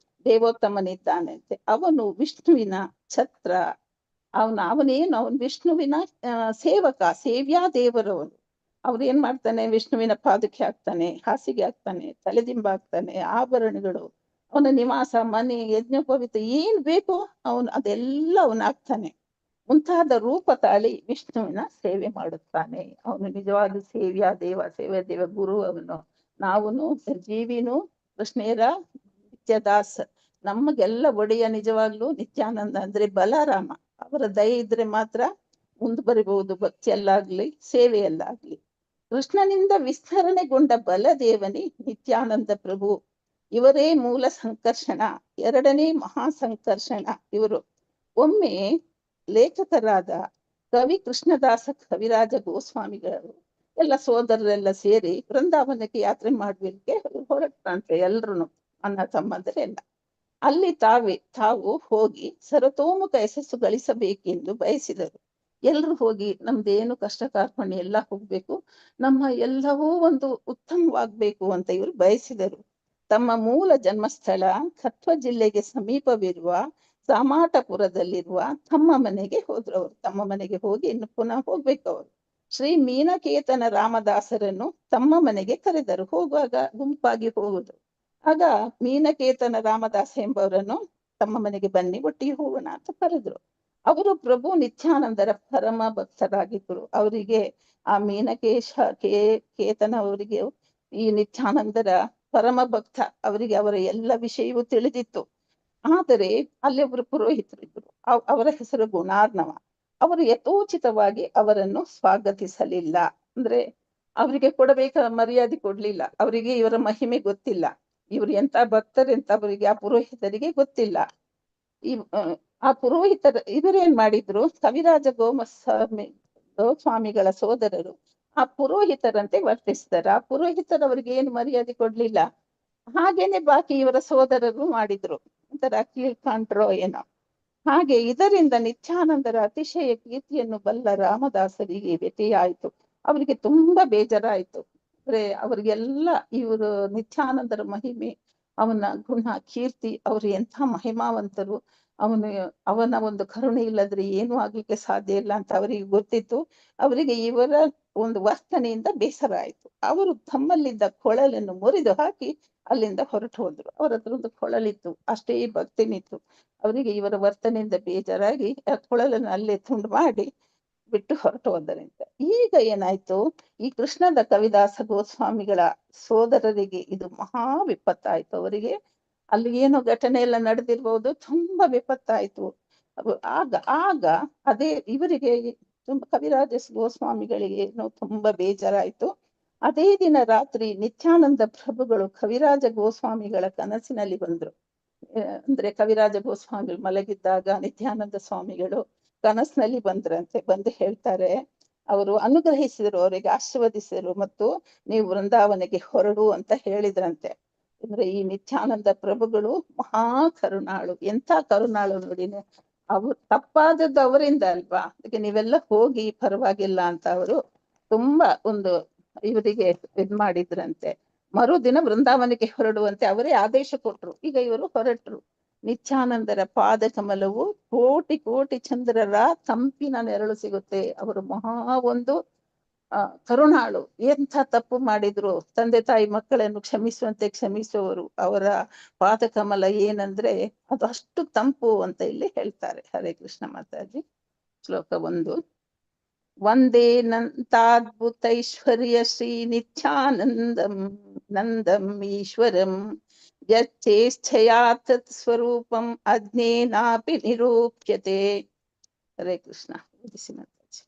ದೇವೋತ್ತಮನಿದ್ದಾನಂತೆ. ಅವನು ವಿಷ್ಣುವಿನ ಛತ್ರ, ಅವನೇನು ವಿಷ್ಣುವಿನ ಸೇವಕ, ಸೇವ್ಯಾ ದೇವರವನು. ಅವ್ರು ಏನ್ ಮಾಡ್ತಾನೆ, ವಿಷ್ಣುವಿನ ಪಾದಕ್ಕೆ ಹಾಕ್ತಾನೆ, ಹಾಸಿಗೆ ಹಾಕ್ತಾನೆ, ತಲೆದಿಂಬ ಹಾಕ್ತಾನೆ, ಆಭರಣಗಳು, ಅವನ ನಿವಾಸ, ಮನೆ, ಯಜ್ಞೋಪವಿತ ಏನ್ ಬೇಕೋ ಅದೆಲ್ಲ ಅವನು ಹಾಕ್ತಾನೆ. ಮುಂತಾದ ರೂಪ ತಾಳಿ ವಿಷ್ಣುವಿನ ಸೇವೆ ಮಾಡುತ್ತಾನೆ. ಅವನು ನಿಜವಾದ ಸೇವ್ಯಾ ದೇವ, ಸೇವ್ಯ ದೇವ ಗುರು ಅವನು. ನಾವುನು ಜೀವಿನು ಕೃಷ್ಣೇರ ನಿತ್ಯದಾಸ್, ನಮಗೆಲ್ಲ ಒಡೆಯ ನಿಜವಾಗ್ಲೂ ನಿತ್ಯಾನಂದ ಅಂದ್ರೆ ಬಲರಾಮ. ಅವರ ದಯೆ ಇದ್ರೆ ಮಾತ್ರ ಮುಂದುವರಿಬಹುದು ಭಕ್ತಿಯಲ್ಲಾಗ್ಲಿ ಸೇವೆಯಲ್ಲಾಗ್ಲಿ. ಕೃಷ್ಣನಿಂದ ವಿಸ್ತರಣೆಗೊಂಡ ಬಲದೇವನಿ ನಿತ್ಯಾನಂದ ಪ್ರಭು. ಇವರೇ ಮೂಲ ಸಂಕರ್ಷಣ, ಎರಡನೇ ಮಹಾ ಸಂಕರ್ಷಣ ಇವರು. ಒಮ್ಮೆ ಲೇಖಕರಾದ ಕವಿ ಕೃಷ್ಣದಾಸ ಕವಿರಾಜ ಗೋಸ್ವಾಮಿಗಳು ಎಲ್ಲ ಸೋದರರೆಲ್ಲ ಸೇರಿ ವೃಂದಾವನಕ್ಕೆ ಯಾತ್ರೆ ಮಾಡ್ಲಿಕ್ಕೆ ಹೊರಟಂತೆ, ಎಲ್ರು ಅಣ್ಣ ತಮ್ಮಂದರೆಲ್ಲ. ಅಲ್ಲಿ ತಾವು ಹೋಗಿ ಸರ್ವತೋಮುಖ ಯಶಸ್ಸು ಗಳಿಸಬೇಕೆಂದು ಬಯಸಿದರು. ಎಲ್ರು ಹೋಗಿ ನಮ್ದೇನು ಕಷ್ಟ ಕಾರ್ಪಣ್ಯ ಎಲ್ಲ ಹೋಗ್ಬೇಕು, ನಮ್ಮ ಎಲ್ಲವೂ ಒಂದು ಉತ್ತಮವಾಗ್ಬೇಕು ಅಂತ ಇವರು ಬಯಸಿದರು. ತಮ್ಮ ಮೂಲ ಜನ್ಮಸ್ಥಳ ಕತ್ವ ಜಿಲ್ಲೆಗೆ ಸಮೀಪವಿರುವ ಸಾಮಾಟಪುರದಲ್ಲಿರುವ ತಮ್ಮ ಮನೆಗೆ ಹೋದ್ರು. ಅವರು ತಮ್ಮ ಮನೆಗೆ ಹೋಗಿ ಇನ್ನು ಪುನಃ ಹೋಗ್ಬೇಕು. ಅವರು ಶ್ರೀ ಮೀನಕೇತನ ರಾಮದಾಸರನ್ನು ತಮ್ಮ ಮನೆಗೆ ಕರೆದರು. ಹೋಗುವಾಗ ಗುಂಪಾಗಿ ಹೋಗುದು. ಆಗ ಮೀನಕೇತನ ರಾಮದಾಸ ಎಂಬವರನ್ನು ತಮ್ಮ ಮನೆಗೆ ಬನ್ನಿ ಒಟ್ಟಿಗೆ ಹೋಗೋಣ ಅಂತ ಕರೆದ್ರು. ಅವರು ಪ್ರಭು ನಿತ್ಯಾನಂದರ ಪರಮ ಭಕ್ತರಾಗಿದ್ರು. ಅವರಿಗೆ ಆ ಕೇತನ ಅವರಿಗೆ ಈ ನಿತ್ಯಾನಂದರ ಪರಮ ಭಕ್ತ, ಅವರಿಗೆ ಅವರ ಎಲ್ಲ ವಿಷಯವೂ ತಿಳಿದಿತ್ತು. ಆದರೆ ಅಲ್ಲಿ ಒಬ್ಬರು ಪುರೋಹಿತರಿದ್ರು, ಅವರ ಹೆಸರು ಗುಣಾರ್ಣವ. ಅವರು ಯಥೋಚಿತವಾಗಿ ಅವರನ್ನು ಸ್ವಾಗತಿಸಲಿಲ್ಲ. ಅಂದ್ರೆ ಅವರಿಗೆ ಕೊಡಬೇಕ ಮರ್ಯಾದೆ ಕೊಡ್ಲಿಲ್ಲ. ಅವರಿಗೆ ಇವರ ಮಹಿಮೆ ಗೊತ್ತಿಲ್ಲ, ಇವರು ಎಂತ ಭಕ್ತರೆಂತ ಅವರಿಗೆ ಆ ಪುರೋಹಿತರಿಗೆ ಗೊತ್ತಿಲ್ಲ. ಆ ಇವರೇನ್ ಮಾಡಿದ್ರು, ಕವಿರಾಜ ಗೋಸ್ವಾಮಿಗಳ ಸೋದರರು ಆ ಪುರೋಹಿತರಂತೆ ವರ್ತಿಸಿದ್ದಾರೆ. ಆ ಪುರೋಹಿತರು ಅವ್ರಿಗೆ ಏನು ಮರ್ಯಾದೆ ಕೊಡ್ಲಿಲ್ಲ. ಹಾಗೇನೆ ಬಾಕಿ ಇವರ ಸೋದರರು ಮಾಡಿದ್ರು, ಒಂಥರ ಕೀಳ್ಕೊಂಡ್ರೋ ಏನೋ. ಹಾಗೆ ಇದರಿಂದ ನಿತ್ಯಾನಂದರ ಅತಿಶಯ ಕೀರ್ತಿಯನ್ನು ಬಲ್ಲ ರಾಮದಾಸರಿಗೆ ವ್ಯಥೆಯಾಯಿತು. ಅವರಿಗೆ ತುಂಬಾ ಬೇಜಾರಾಯ್ತು. ಅಂದ್ರೆ ಅವ್ರಿಗೆಲ್ಲ ಇವರು ನಿತ್ಯಾನಂದರ ಮಹಿಮೆ, ಅವನ ಗುಣ ಕೀರ್ತಿ, ಅವರು ಎಂಥ ಮಹಿಮಾವಂತರು, ಅವನ ಒಂದು ಕರುಣೆ ಇಲ್ಲದ್ರೆ ಏನೂ ಆಗ್ಲಿಕ್ಕೆ ಸಾಧ್ಯ ಇಲ್ಲ ಅಂತ ಅವರಿಗೆ ಗೊತ್ತಿತ್ತು. ಅವರಿಗೆ ಇವರ ಒಂದು ವರ್ತನೆಯಿಂದ ಬೇಸರ ಆಯ್ತು. ಅವರು ತಮ್ಮಲ್ಲಿದ್ದ ಕೊಳಲನ್ನು ಮುರಿದು ಹಾಕಿ ಅಲ್ಲಿಂದ ಹೊರಟು ಹೋದ್ರು. ಅವರ ಹತ್ರ ಒಂದು ಕೊಳಲಿತ್ತು, ಅಷ್ಟೇ ಭಕ್ತಿನಿತ್ತು. ಅವರಿಗೆ ಇವರ ವರ್ತನೆಯಿಂದ ಬೇಜಾರಾಗಿ ಆ ಕೊಳಲನ್ನು ಅಲ್ಲೇ ತುಂಡು ಮಾಡಿ ಬಿಟ್ಟು ಹೊರಟು ಹೋದರಂತ. ಈಗ ಏನಾಯ್ತು, ಈ ಕೃಷ್ಣದ ಕವಿದಾಸ ಗೋಸ್ವಾಮಿಗಳ ಸೋದರರಿಗೆ ಇದು ಮಹಾ ವಿಪತ್ತಾಯ್ತು. ಅವರಿಗೆ ಅಲ್ಲಿ ಏನೋ ಘಟನೆ ಎಲ್ಲ ನಡೆದಿರ್ಬೋದು, ತುಂಬಾ ವಿಪತ್ತಾಯ್ತು. ಆಗ ಅದೇ ಇವರಿಗೆ ತುಂಬಾ ಕವಿರಾಜ ಗೋಸ್ವಾಮಿಗಳಿಗೆ ಏನೋ ತುಂಬಾ ಬೇಜಾರಾಯ್ತು. ಅದೇ ದಿನ ರಾತ್ರಿ ನಿತ್ಯಾನಂದ ಪ್ರಭುಗಳು ಕವಿರಾಜ ಗೋಸ್ವಾಮಿಗಳ ಕನಸಿನಲ್ಲಿ ಬಂದ್ರು. ಅಂದ್ರೆ ಕವಿರಾಜ ಗೋಸ್ವಾಮಿಗಳು ಮಲಗಿದ್ದಾಗ ನಿತ್ಯಾನಂದ ಸ್ವಾಮಿಗಳು ಕನಸಿನಲ್ಲಿ ಬಂದ್ರಂತೆ. ಬಂದು ಹೇಳ್ತಾರೆ, ಅವರು ಅನುಗ್ರಹಿಸಿದರು, ಅವರಿಗೆ ಆಶೀರ್ವದಿಸಿದರು, ಮತ್ತು ನೀವು ವೃಂದಾವನೆಗೆ ಹೊರಡು ಅಂತ ಹೇಳಿದ್ರಂತೆ. ಅಂದ್ರೆ ಈ ನಿತ್ಯಾನಂದ ಪ್ರಭುಗಳು ಮಹಾ ಕರುಣಾಳು, ಎಂಥ ಕರುಣಾಳು ನೋಡಿ. ಅವ್ರು ತಪ್ಪಾದದ್ದು ಅವರಿಂದ ಅಲ್ವಾ, ಅದಕ್ಕೆ ನೀವೆಲ್ಲ ಹೋಗಿ ಪರವಾಗಿಲ್ಲ ಅಂತ ಅವರು ತುಂಬಾ ಒಂದು ಇವರಿಗೆ ಇದ್ ಮಾಡಿದ್ರಂತೆ. ಮರುದಿನ ವೃಂದಾವನಕ್ಕೆ ಹೊರಡುವಂತೆ ಅವರೇ ಆದೇಶ ಕೊಟ್ರು. ಈಗ ಇವರು ಹೊರಟರು. ನಿತ್ಯಾನಂದರ ಪಾದ ಕಮಲವು ಕೋಟಿ ಕೋಟಿ ಚಂದ್ರರ ತಂಪಿನ ನೆರಳು ಸಿಗುತ್ತೆ. ಅವರು ಮಹಾ ಒಂದು ಕರುಣಾಳು. ಎಂಥ ತಪ್ಪು ಮಾಡಿದ್ರು, ತಂದೆ ತಾಯಿ ಮಕ್ಕಳನ್ನು ಕ್ಷಮಿಸುವಂತೆ ಕ್ಷಮಿಸುವವರು. ಅವರ ಪಾದ ಕಮಲ ಏನಂದ್ರೆ ಅದು ಅಷ್ಟು ತಂಪು ಅಂತ ಇಲ್ಲಿ ಹೇಳ್ತಾರೆ. ಹರೇ ಕೃಷ್ಣ ಮಾತಾಜಿ. ಶ್ಲೋಕ 1. ವಂದೇ ನಂತಾದ್ಭುತೈಶ್ವರ್ಯ ಶ್ರೀ ನಿತ್ಯಾನಂದಂ ನಂದಂ ಈಶ್ವರಂ ಯಚ್ಚೇಚ್ಛಯಾ ತತ್ ಸ್ವರೂಪಂ ಅಜ್ಞೇನಾಪಿ ನಿರೂಪ್ಯತೆ. ಹರೇ ಕೃಷ್ಣ. ಮಾತಾಜಿ.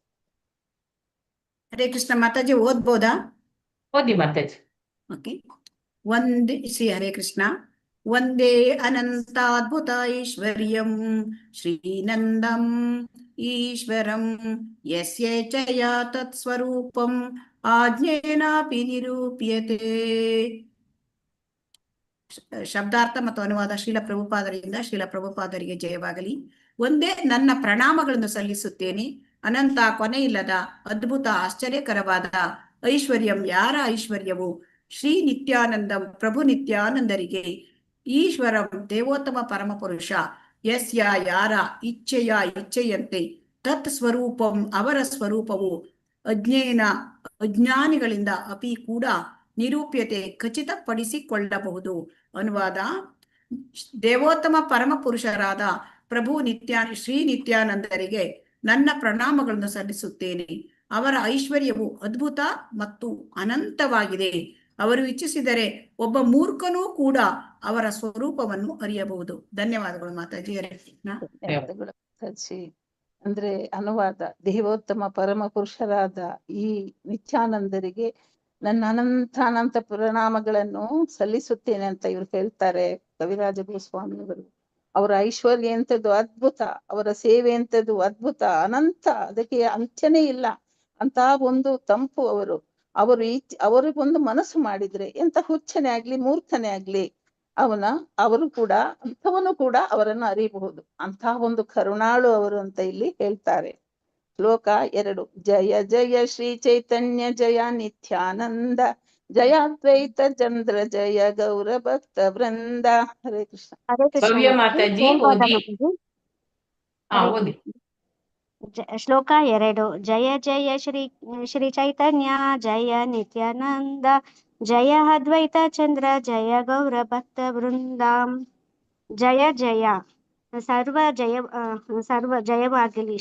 ಹರೇ ಕೃಷ್ಣ ಮಾತಾಜಿ, ಓದ್ಬೋದಾ? ಓದಿ ಮಾತಾಜಿ. ಓಕೆ. ಒಂದೇ ಶ್ರೀ ಹರೇ ಕೃಷ್ಣ. ವಂದೇ ಅನಂತಾದ್ಭುತ ಐಶ್ವರ್ಯಂ ಶ್ರೀನಂದಂ ಈಶ್ವರಂ ಯಸ್ಯೇಚ್ಛಯಾ ತತ್ ಸ್ವರೂಪಂ ಆಜ್ಞೇನಾಪಿ ನಿರೂಪ್ಯತೆ. ಶಬ್ದಾರ್ಥ ಮತ್ತು ಅನುವಾದ ಶ್ರೀಲ ಪ್ರಭುಪಾದರಿಂದ. ಶ್ರೀಲ ಪ್ರಭುಪಾದರಿಗೆ ಜಯವಾಗಲಿ. ಒಂದೇ ನನ್ನ ಪ್ರಣಾಮಗಳನ್ನು ಸಲ್ಲಿಸುತ್ತೇನೆ. ಅನಂತ ಕೊನೆಯಿಲ್ಲದ ಅದ್ಭುತ ಆಶ್ಚರ್ಯಕರವಾದ ಐಶ್ವರ್ಯಂ ಯಾರ ಐಶ್ವರ್ಯವು ಶ್ರೀ ನಿತ್ಯಾನಂದಂ ಪ್ರಭು ನಿತ್ಯಾನಂದರಿಗೆ ಈಶ್ವರಂ ದೇವೋತ್ತಮ ಪರಮಪುರುಷ ಯಸ್ಯ ಯಾರ ಇಚ್ಛೆಯಂತೆ ತತ್ ಸ್ವರೂಪಂ ಅವರ ಸ್ವರೂಪವು ಅಜ್ಞಾನಿಗಳಿಂದ ಅಪಿ ಕೂಡ ನಿರೂಪ್ಯತೆ ಖಚಿತಪಡಿಸಿಕೊಳ್ಳಬಹುದು. ಅನುವಾದ: ದೇವೋತ್ತಮ ಪರಮಪುರುಷರಾದ ಪ್ರಭು ಶ್ರೀ ನಿತ್ಯಾನಂದರಿಗೆ ನನ್ನ ಪ್ರಣಾಮಗಳನ್ನು ಸಲ್ಲಿಸುತ್ತೇನೆ. ಅವರ ಐಶ್ವರ್ಯವು ಅದ್ಭುತ ಮತ್ತು ಅನಂತವಾಗಿದೆ. ಅವರು ಇಚ್ಛಿಸಿದರೆ ಒಬ್ಬ ಮೂರ್ಖನೂ ಕೂಡ ಅವರ ಸ್ವರೂಪವನ್ನು ಅರಿಯಬಹುದು. ಧನ್ಯವಾದಗಳು ಮಾತಾಜಿ. ಧನ್ಯವಾದಗಳು ಮಾತಾಜಿ. ಅಂದ್ರೆ ಅನುವಾದ: ದೇವೋತ್ತಮ ಪರಮ ಪುರುಷರಾದ ಈ ನಿತ್ಯಾನಂದರಿಗೆ ನನ್ನ ಅನಂತ ಪ್ರಣಾಮಗಳನ್ನು ಸಲ್ಲಿಸುತ್ತೇನೆ ಅಂತ ಇವ್ರು ಹೇಳ್ತಾರೆ ಕವಿರಾಜ ಗೋಸ್ವಾಮಿಯವರು. ಅವರ ಐಶ್ವರ್ಯ ಎಂಥದ್ದು ಅದ್ಭುತ, ಅವರ ಸೇವೆ ಎಂಥದ್ದು ಅದ್ಭುತ, ಅನಂತ, ಅದಕ್ಕೆ ಅಂತ್ಯನೇ ಇಲ್ಲ ಅಂತ ಒಂದು ತಂಪು ಅವರಿಗೊಂದು ಮನಸ್ಸು ಮಾಡಿದ್ರೆ ಎಂತ ಹುಚ್ಚನೆ ಆಗ್ಲಿ ಮೂರ್ಖನೇ ಆಗ್ಲಿ ಅವರು ಕೂಡ ಅಂಥವನು ಕೂಡ ಅವರನ್ನು ಅರಿಯಬಹುದು. ಅಂತಹ ಒಂದು ಕರುಣಾಳು ಅವರು ಅಂತ ಇಲ್ಲಿ ಹೇಳ್ತಾರೆ. ಶ್ಲೋಕ 2. ಜಯ ಜಯ ಶ್ರೀ ಚೈತನ್ಯ ಜಯ ನಿತ್ಯಾನಂದ ಜಯ ಅದ್ವೈತ ಚಂದ್ರ ಜಯ ಗೌರ ಭಕ್ತ ವೃಂದ. ಹರೇ ಕೃಷ್ಣ. ಹರೇ ಕೃಷ್ಣ ಭವ್ಯ ಮಾತಾಜಿ ಓದಿ. ಓದಿ. ಶ್ಲೋಕ 2. ಜಯ ಜಯ ಶ್ರೀ ಚೈತನ್ಯ ಜಯ ನಿತ್ಯಾನಂದ ಜಯ ಅದ್ವೈತ ಚಂದ್ರ ಜಯ ಗೌರ ಭಕ್ತ ವೃಂದ. ಜಯ ಜಯ ಸರ್ವ ಜಯವಾಗಲಿ.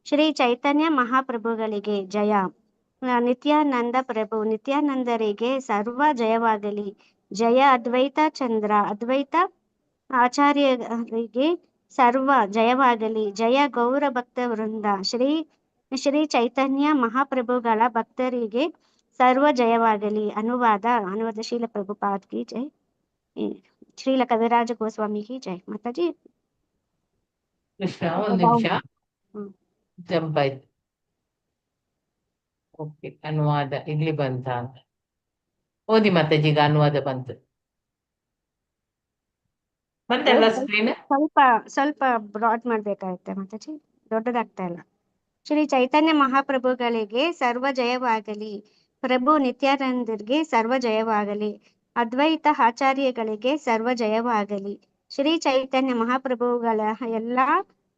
ಶ್ರೀ ಚೈತನ್ಯ ಮಹಾಪ್ರಭುಗಳಿಗೆ ಜಯ. ನಿತ್ಯಾನಂದ ಪ್ರಭು ನಿತ್ಯಾನಂದರಿಗೆ ಸರ್ವ ಜಯವಾಗಲಿ. ಜಯ ಅದ್ವೈತ ಚಂದ್ರ ಅದ್ವೈತ ಆಚಾರ್ಯರಿಗೆ ಸರ್ವ ಜಯವಾಗಲಿ. ಜಯ ಗೌರ ಭಕ್ತ ವೃಂದ ಶ್ರೀ ಚೈತನ್ಯ ಮಹಾಪ್ರಭುಗಳ ಭಕ್ತರಿಗೆ ಸರ್ವ ಜಯವಾಗಲಿ. ಅನುವಾದ ಶೀಲ ಪ್ರಭುಪಾದ್ ಕಿ ಜೈ. ಶ್ರೀಲ ಕವಿರಾಜ ಗೋಸ್ವಾಮಿ ಕಿ ಜೈ. ಮಾತಾಜಿ ಕೃಷ್ಣ ಒಂದು ನಿಮಿಷ ಜಂಪ್ ಆಯ್ತು. ಓಕೆ, ಅನುವಾದ ಇಲ್ಲಿ ಬಂತ ಅಂತ ಓದಿ ಮಾತಾಜಿ. ಈಗ ಅನುವಾದ ಬಂತು ಬಂತಲ್ಲ ಸ್ಕ್ರೀನ್? ಸ್ವಲ್ಪ ಬ್ರಾಡ್ ಮಾಡ್ಬೇಕಾಗುತ್ತೆ ಮಾತಾಜಿ, ದೊಡ್ಡದಾಗ್ತಾ ಇಲ್ಲ. ಶ್ರೀ ಚೈತನ್ಯ ಮಹಾಪ್ರಭುಗಳಿಗೆ ಸರ್ವ ಜಯವಾಗಲಿ. ಪ್ರಭು ನಿತ್ಯಾನಂದರಿಗೆ ಸರ್ವ ಜಯವಾಗಲಿ. ಅದ್ವೈತ ಆಚಾರ್ಯಗಳಿಗೆ ಸರ್ವ ಜಯವಾಗಲಿ. ಶ್ರೀ ಚೈತನ್ಯ ಮಹಾಪ್ರಭುಗಳ ಎಲ್ಲಾ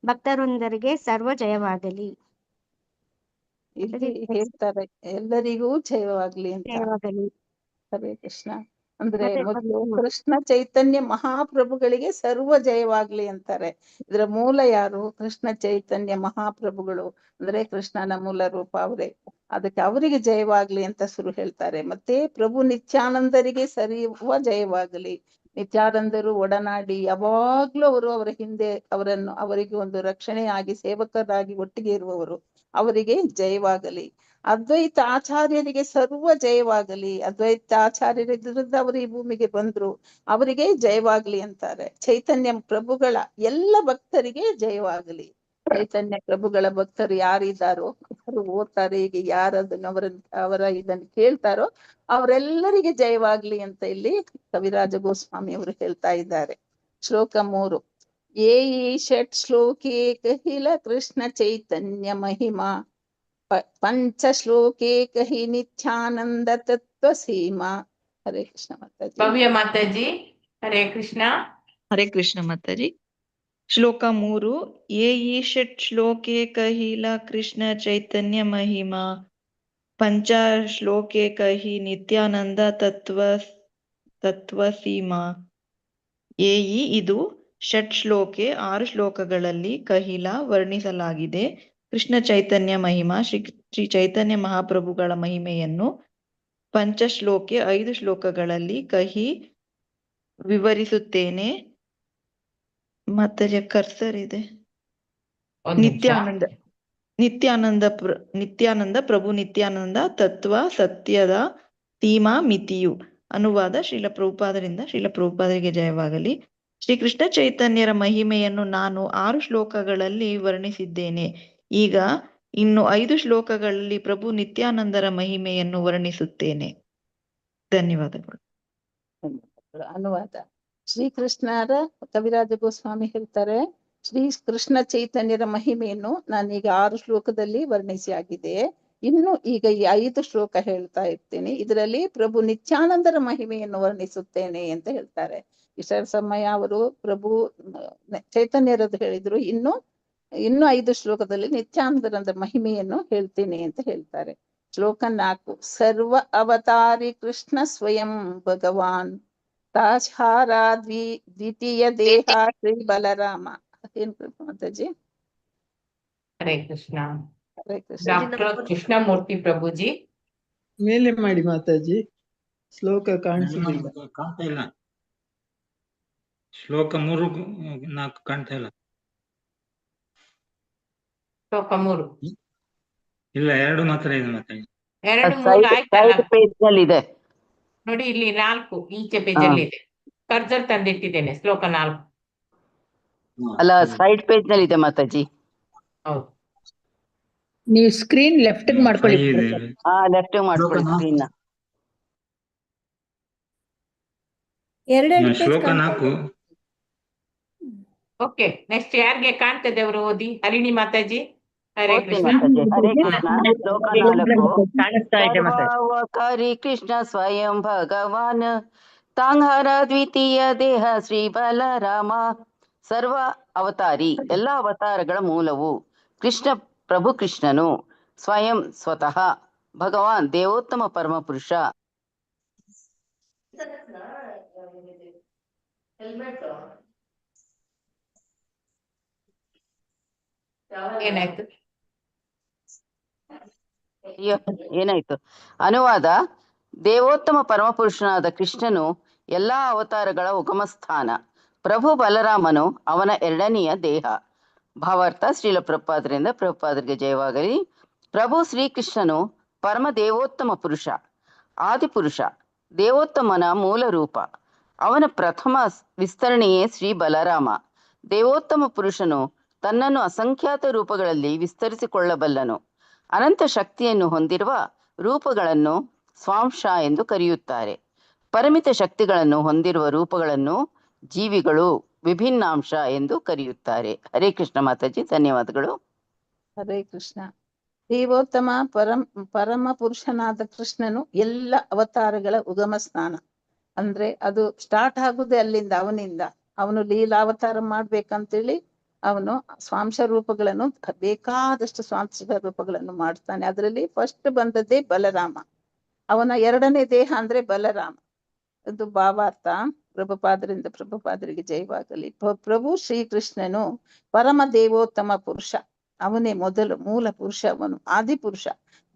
ಭಕ್ತವೃಂದರಿಗೆ ಸರ್ವ ಜಯವಾಗಲಿ. ಇಲ್ಲಿ ಹೇಳ್ತಾರೆ ಎಲ್ಲರಿಗೂ ಜಯವಾಗ್ಲಿ ಅಂತ. ಜಯವಾಗಲಿ. ಹರೇ ಕೃಷ್ಣ. ಅಂದ್ರೆ ಮೊದಲು ಕೃಷ್ಣ ಚೈತನ್ಯ ಮಹಾಪ್ರಭುಗಳಿಗೆ ಸರ್ವ ಜಯವಾಗ್ಲಿ ಅಂತಾರೆ. ಇದರ ಮೂಲ ಯಾರು? ಕೃಷ್ಣ ಚೈತನ್ಯ ಮಹಾಪ್ರಭುಗಳು ಅಂದ್ರೆ ಕೃಷ್ಣನ ಮೂಲ ರೂಪ ಅವರೇ. ಅದಕ್ಕೆ ಅವರಿಗೆ ಜಯವಾಗ್ಲಿ ಅಂತ ಶುರು ಹೇಳ್ತಾರೆ. ಮತ್ತೆ ಪ್ರಭು ನಿತ್ಯಾನಂದರಿಗೆ ಸರ್ವ ಜಯವಾಗಲಿ. ನಿತ್ಯಾನಂದರು ಒಡನಾಡಿ ಯಾವಾಗ್ಲೂ ಅವರ ಹಿಂದೆ ಅವರಿಗೆ ಒಂದು ರಕ್ಷಣೆಯಾಗಿ ಸೇವಕರಾಗಿ ಒಟ್ಟಿಗೆ ಇರುವವರು, ಅವರಿಗೆ ಜಯವಾಗಲಿ. ಅದ್ವೈತ ಆಚಾರ್ಯರಿಗೆ ಸರ್ವ ಜಯವಾಗಲಿ. ಅದ್ವೈತ ಆಚಾರ್ಯರಿದ್ರಿಂದ ಅವರು ಈ ಭೂಮಿಗೆ ಬಂದ್ರು, ಅವರಿಗೆ ಜಯವಾಗ್ಲಿ ಅಂತಾರೆ. ಚೈತನ್ಯ ಪ್ರಭುಗಳ ಎಲ್ಲ ಭಕ್ತರಿಗೆ ಜಯವಾಗಲಿ. ಚೈತನ್ಯ ಪ್ರಭುಗಳ ಭಕ್ತರು ಯಾರಿದ್ದಾರೋ ಅವರು ಓದ್ತಾರೆ, ಈಗ ಯಾರದನ್ನು ಅವರ ಇದನ್ನು ಕೇಳ್ತಾರೋ ಅವರೆಲ್ಲರಿಗೆ ಜಯವಾಗ್ಲಿ ಅಂತ ಇಲ್ಲಿ ಕವಿರಾಜ ಗೋಸ್ವಾಮಿ ಅವರು ಹೇಳ್ತಾ ಇದ್ದಾರೆ. ಶ್ಲೋಕ 3. ಏ ಷಟ್ ಶ್ಲೋಕೆ ಕಹಿಲ ಕೃಷ್ಣ ಚೈತನ್ಯ ಮಹಿಮಾ ಪಂಚ ಶ್ಲೋಕೆ ಕಹಿ ನಿತ್ಯಾನಂದ ತತ್ವ ಸೀಮಾ. ಹರೇ ಕೃಷ್ಣ ಮಾತಾಜಿ. ಭವ್ಯ ಮಾತಾಜಿ ಹರೇ ಕೃಷ್ಣ. ಹರೇ ಕೃಷ್ಣ ಮಾತಾಜಿ. ಶ್ಲೋಕ 3. ಯೇ ಈ ಷಟ್ ಶ್ಲೋಕೆ ಕಹಿಲ ಕೃಷ್ಣ ಚೈತನ್ಯ ಮಹಿಮಾ ಪಂಚ ಶ್ಲೋಕೆ ಕಹಿ ನಿತ್ಯಾನಂದ ತತ್ವ ಸೀಮಾ. ಏಯಿ ಇದು ಷಟ್ ಶ್ಲೋಕೆ 6 ಶ್ಲೋಕಗಳಲ್ಲಿ ಕಹಿಲ ವರ್ಣಿಸಲಾಗಿದೆ. ಕೃಷ್ಣ ಚೈತನ್ಯ ಮಹಿಮಾ ಶ್ರೀ ಚೈತನ್ಯ ಮಹಾಪ್ರಭುಗಳ ಮಹಿಮೆಯನ್ನು ಪಂಚ ಶ್ಲೋಕೆ 5 ಶ್ಲೋಕಗಳಲ್ಲಿ ಕಹಿ ವಿವರಿಸುತ್ತೇನೆ. ಮತ್ತೆ ಕರ್ಸರ್ ಇದೆ. ನಿತ್ಯಾನಂದ ಪ್ರಭು ನಿತ್ಯಾನಂದ ತತ್ವ ಸತ್ಯದ ಸೀಮಾ ಮಿತಿಯು. ಅನುವಾದ ಶ್ರೀಲ ಪ್ರಭುಪಾದರಿಗೆ ಜಯವಾಗಲಿ. ಶ್ರೀ ಕೃಷ್ಣ ಚೈತನ್ಯರ ಮಹಿಮೆಯನ್ನು ನಾನು 6 ಶ್ಲೋಕಗಳಲ್ಲಿ ವರ್ಣಿಸಿದ್ದೇನೆ. ಈಗ ಇನ್ನು 5 ಶ್ಲೋಕಗಳಲ್ಲಿ ಪ್ರಭು ನಿತ್ಯಾನಂದರ ಮಹಿಮೆಯನ್ನು ವರ್ಣಿಸುತ್ತೇನೆ. ಧನ್ಯವಾದಗಳು. ಅನುವಾದ ಶ್ರೀಕೃಷ್ಣರ ಕವಿರಾಜ ಗೋಸ್ವಾಮಿ ಹೇಳ್ತಾರೆ, ಶ್ರೀ ಕೃಷ್ಣ ಚೈತನ್ಯರ ಮಹಿಮೆಯನ್ನು ನಾನೀಗ 6 ಶ್ಲೋಕದಲ್ಲಿ ವರ್ಣಿಸಿ ಆಗಿದೆ. ಇನ್ನು ಈಗ ಈ 5 ಶ್ಲೋಕ ಹೇಳ್ತಾ ಇರ್ತೀನಿ. ಇದರಲ್ಲಿ ಪ್ರಭು ನಿತ್ಯಾನಂದರ ಮಹಿಮೆಯನ್ನು ವರ್ಣಿಸುತ್ತೇನೆ ಅಂತ ಹೇಳ್ತಾರೆ. ಈಶ್ವರ ಸಮಯ ಅವರು ಪ್ರಭು ಚೈತನ್ಯರದ್ದು ಹೇಳಿದ್ರು. ಇನ್ನು 5 ಶ್ಲೋಕದಲ್ಲಿ ನಿತ್ಯಾನಂದರ ಮಹಿಮೆಯನ್ನು ಹೇಳ್ತೀನಿ ಅಂತ ಹೇಳ್ತಾರೆ. ಶ್ಲೋಕ 4. ಸರ್ವ ಅವತಾರಿ ಕೃಷ್ಣ ಸ್ವಯಂ ಭಗವಾನ್ ತಾಚಾರ ದ್ವಿತೀಯ ದೇಹ ಶ್ರೀ ಬಲರಾಮ. ಏನ್ ಮಾತಾಜಿ? ಹರೇ ಕೃಷ್ಣ. ಹರೇ ಕೃಷ್ಣ. ಡಾಕ್ಟರ್ ಕೃಷ್ಣಮೂರ್ತಿ ಪ್ರಭುಜಿ ಮೇಲೆ ಮಾಡಿ ಮಾತಾಜಿ, ಶ್ಲೋಕ ಕಾಣಿಸುದಿಲ್ಲ. ಕಾಣ್ತಾ ಇಲ್ಲ. ಶ್ಲೋಕ 3, 4 ಕಾಣ್ತಾ ಇಲ್ಲ. ಶ್ಲೋಕ 3 ಇಲ್ಲ, 2 ಮಾತ್ರ ಇದೆ ಮಾತಾಜಿ. 2, 3 ಆಯ್ತಲ್ಲ ಪೇಜ್ ನಲ್ಲಿ ಇದೆ ನೋಡಿ. ಇಲ್ಲಿ 4 ಈಚೆ ಪೇಜ್ ಅಲ್ಲಿ ಇದೆ. ಕರ್ಸರ್ ತಂದಿಟ್ಟಿದ್ದೇನೆ. ಶ್ಲೋಕ 4 ಅಲ್ಲ, ಸೈಡ್ ಪೇಜ್ ನಲ್ಲಿ ಇದೆ ಮಾತಾಜಿ. ಹೌದು. ನೀವು ಸ್ಕ್ರೀನ್ ಲೆಫ್ಟ್ ಮಾಡ್ಕೊಳ್ಳಿ. ಲೆಫ್ಟ್ ಮಾಡ್ಕೊಳ್ಳಿ ಸ್ಕ್ರೀನ್ ನ. ಎರಡೆರಡು ಶ್ಲೋಕ 4. ಓಕೆ, ನೆಕ್ಸ್ಟ್ ಯಾರಿಗೆ ಕಾಣ್ತದೆ ಅವರು ಓದಿ. ಹರಿಣಿ ಮಾತಾಜಿ. ಹರೇ ಕೃಷ್ಣ. ಹರೇ ಕೃಷ್ಣ. ಶ್ಲೋಕ 4. ಸರ್ವಾವತಾರಿ ಕೃಷ್ಣ ಸ್ವಯಂ ಭಗವಾನ್ ತಾಂಹಾರ ದ್ವಿತೀಯ ದೇಹ ಶ್ರೀ ಬಲರಾಮ. ಸರ್ವ ಅವತಾರಿ, ಎಲ್ಲ ಅವತಾರಗಳ ಮೂಲವು ಕೃಷ್ಣ ಪ್ರಭು ಕೃಷ್ಣನು, ಸ್ವಯಂ ಸ್ವತಃ ಭಗವಾನ್ ದೇವೋತ್ತಮ ಪರಮಪುರುಷ. ಏನಾಯ್ತು? ಏನಾಯ್ತು? ಅನುವಾದ: ದೇವೋತ್ತಮ ಪರಮಪುರುಷನಾದ ಕೃಷ್ಣನು ಎಲ್ಲಾ ಅವತಾರಗಳ ಉಗಮಸ್ಥಾನ. ಪ್ರಭು ಬಲರಾಮನು ಅವನ 2ನೆಯ ದೇಹ. ಭಾವಾರ್ಥ: ಶ್ರೀಲ ಪ್ರಭುಪಾದರಿಂದ ಪ್ರಭುಪಾದರಿಗೆ ಜಯವಾಗಲಿ. ಪ್ರಭು ಶ್ರೀಕೃಷ್ಣನು ಪರಮ ದೇವೋತ್ತಮ ಪುರುಷ, ಆದಿಪುರುಷ, ದೇವೋತ್ತಮನ ಮೂಲ ರೂಪ. ಅವನ ಪ್ರಥಮ ವಿಸ್ತರಣೆಯೇ ಶ್ರೀ ಬಲರಾಮ. ದೇವೋತ್ತಮ ಪುರುಷನು ತನ್ನನ್ನು ಅಸಂಖ್ಯಾತ ರೂಪಗಳಲ್ಲಿ ವಿಸ್ತರಿಸಿಕೊಳ್ಳಬಲ್ಲನು. ಅನಂತ ಶಕ್ತಿಯನ್ನು ಹೊಂದಿರುವ ರೂಪಗಳನ್ನು ಸ್ವಾಂಶ ಎಂದು ಕರೆಯುತ್ತಾರೆ. ಪರಿಮಿತ ಶಕ್ತಿಗಳನ್ನು ಹೊಂದಿರುವ ರೂಪಗಳನ್ನು ಜೀವಿಗಳು, ವಿಭಿನ್ನಾಂಶ ಎಂದು ಕರೆಯುತ್ತಾರೆ. ಹರೇ ಕೃಷ್ಣ ಮಾತಾಜಿ, ಧನ್ಯವಾದಗಳು. ಹರೇ ಕೃಷ್ಣ. ದೇವೋತ್ತಮ ಪರಮ ಪುರುಷನಾದ ಕೃಷ್ಣನು ಎಲ್ಲ ಅವತಾರಗಳ ಉಗಮ ಸ್ಥಾನ. ಅಂದ್ರೆ ಅದು ಸ್ಟಾರ್ಟ್ ಆಗುದೇ ಅಲ್ಲಿಂದ, ಅವನಿಂದ. ಅವನು ಲೀಲಾವತಾರ ಮಾಡ್ಬೇಕಂತೇಳಿ ಅವನು ಸ್ವಾಂಶ ರೂಪಗಳನ್ನು, ಬೇಕಾದಷ್ಟು ಸ್ವಾಂಶ ರೂಪಗಳನ್ನು ಮಾಡ್ತಾನೆ. ಅದರಲ್ಲಿ ಫಸ್ಟ್ ಬಂದದ್ದೇ ಬಲರಾಮ. ಅವನ 2ನೇ ದೇಹ ಅಂದ್ರೆ ಬಲರಾಮ. ಇದು ಭಾವಾರ್ಥ. ಪ್ರಭುಪಾದರಿಂದ ಪ್ರಭುಪಾದರಿಗೆ ಜಯವಾಗಲಿ. ಪ್ರಭು ಶ್ರೀಕೃಷ್ಣನು ಪರಮ ದೇವೋತ್ತಮ ಪುರುಷ. ಅವನೇ ಮೊದಲು ಮೂಲ ಪುರುಷ. ಅವನು ಆದಿಪುರುಷ.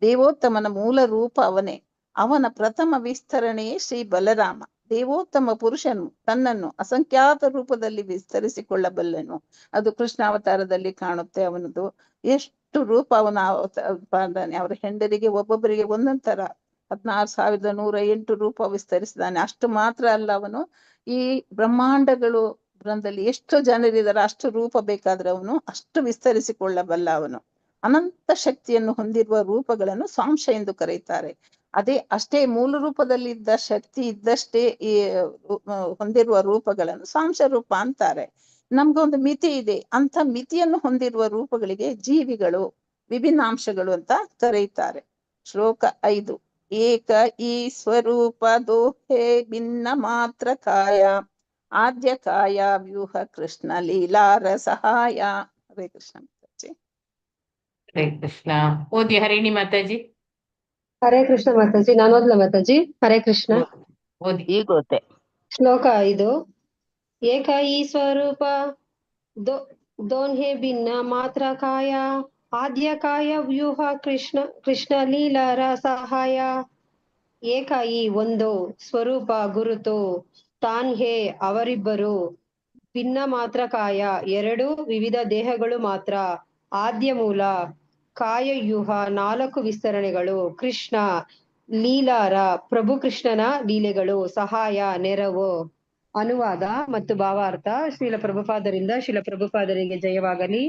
ದೇವೋತ್ತಮನ ಮೂಲ ರೂಪ ಅವನೇ. ಅವನ ಪ್ರಥಮ ವಿಸ್ತರಣೆಯೇ ಶ್ರೀ ಬಲರಾಮ. ದೇವೋತ್ತಮ ಪುರುಷನು ತನ್ನನ್ನು ಅಸಂಖ್ಯಾತ ರೂಪದಲ್ಲಿ ವಿಸ್ತರಿಸಿಕೊಳ್ಳಬಲ್ಲನು. ಅದು ಕೃಷ್ಣ ಅವತಾರದಲ್ಲಿ ಕಾಣುತ್ತೆ. ಅವನದು ಎಷ್ಟು ರೂಪ ಅವನ ಉತ್ಪಾದನೆ. ಅವರ ಹೆಂಡರಿಗೆ ಒಬ್ಬೊಬ್ಬರಿಗೆ ಒಂದೊಂದ್ ತರ 16,108 ರೂಪ ವಿಸ್ತರಿಸಿದಾನೆ. ಅಷ್ಟು ಮಾತ್ರ ಅಲ್ಲ, ಅವನು ಈ ಬ್ರಹ್ಮಾಂಡಗಳು ಬ್ರಹ್ಮದಲ್ಲಿ ಎಷ್ಟು ಜನರಿದ್ದಾರೆ ಅಷ್ಟು ರೂಪ ಬೇಕಾದ್ರೆ ಅವನು ಅಷ್ಟು ವಿಸ್ತರಿಸಿಕೊಳ್ಳಬಲ್ಲ. ಅವನು ಅನಂತ ಶಕ್ತಿಯನ್ನು ಹೊಂದಿರುವ ರೂಪಗಳನ್ನು ಸ್ವಾಂಶ ಎಂದು ಕರೆಯುತ್ತಾರೆ. ಅಷ್ಟೇ ಮೂಲ ರೂಪದಲ್ಲಿ ಇದ್ದ ಶಕ್ತಿ ಇದ್ದಷ್ಟೇ ಈ ಹೊಂದಿರುವ ರೂಪಗಳನ್ನು ಸ್ವಾಂಶ ರೂಪ ಅಂತಾರೆ. ನಮ್ಗೊಂದು ಮಿತಿ ಇದೆ. ಅಂತ ಮಿತಿಯನ್ನು ಹೊಂದಿರುವ ರೂಪಗಳಿಗೆ ಜೀವಿಗಳು, ವಿಭಿನ್ನಾಂಶಗಳು ಅಂತ ಕರೆಯುತ್ತಾರೆ. ಶ್ಲೋಕ 5. ಏಕ ಈ ಸ್ವರೂಪ ದೋಹೆ ಭಿನ್ನ ಮಾತ್ರ ಕಾಯ ಆದ್ಯ ಕಾಯ ವ್ಯೂಹ ಕೃಷ್ಣ ಲೀಲಾರ ಸಹಾಯ. ಹರೇ ಕೃಷ್ಣ ಮಾತಾಜಿ. ಹರೇ ಕೃಷ್ಣ. ಓದಿ ಹರಿಣಿ ಮಾತಾಜಿ. ಹರೇ ಕೃಷ್ಣ ಮಾತಾಜಿ. ನಾನು ಓದ್ಲ ಮಾತಾಜಿ? ಹರೇ ಕೃಷ್ಣ. ಓದಿ. ಈಗ ಗೊತ್ತೆ. ಶ್ಲೋಕ 5. ಏಕ ಈ ಸ್ವರೂಪ ದೋನ್ಹೆ ಭಿನ್ನ ಮಾತ್ರ ಕಾಯ ಆದ್ಯ ಕಾಯ ವ್ಯೂಹ ಕೃಷ್ಣ ಲೀಲಾರ ಸಹಾಯ. ಏಕ ಈ ಒಂದು, ಸ್ವರೂಪ ಗುರುತು, ತಾನ್ಹೆ ಅವರಿಬ್ಬರು, ಭಿನ್ನ ಮಾತ್ರ ಕಾಯ 2 ವಿವಿಧ ದೇಹಗಳು ಮಾತ್ರ, ಆದ್ಯ ಮೂಲ, ಕಾಯವ್ಯೂಹ 4 ವಿಸ್ತರಣೆಗಳು, ಕೃಷ್ಣ ಲೀಲಾರ ಪ್ರಭು ಕೃಷ್ಣನ ಲೀಲೆಗಳು, ಸಹಾಯ ನೆರವು. ಅನುವಾದ ಮತ್ತು ಭಾವಾರ್ಥ: ಶ್ರೀಲ ಪ್ರಭುಪಾದರಿಂದ ಶ್ರೀಲ ಪ್ರಭುಪಾದರಿಗೆ ಜಯವಾಗಲಿ.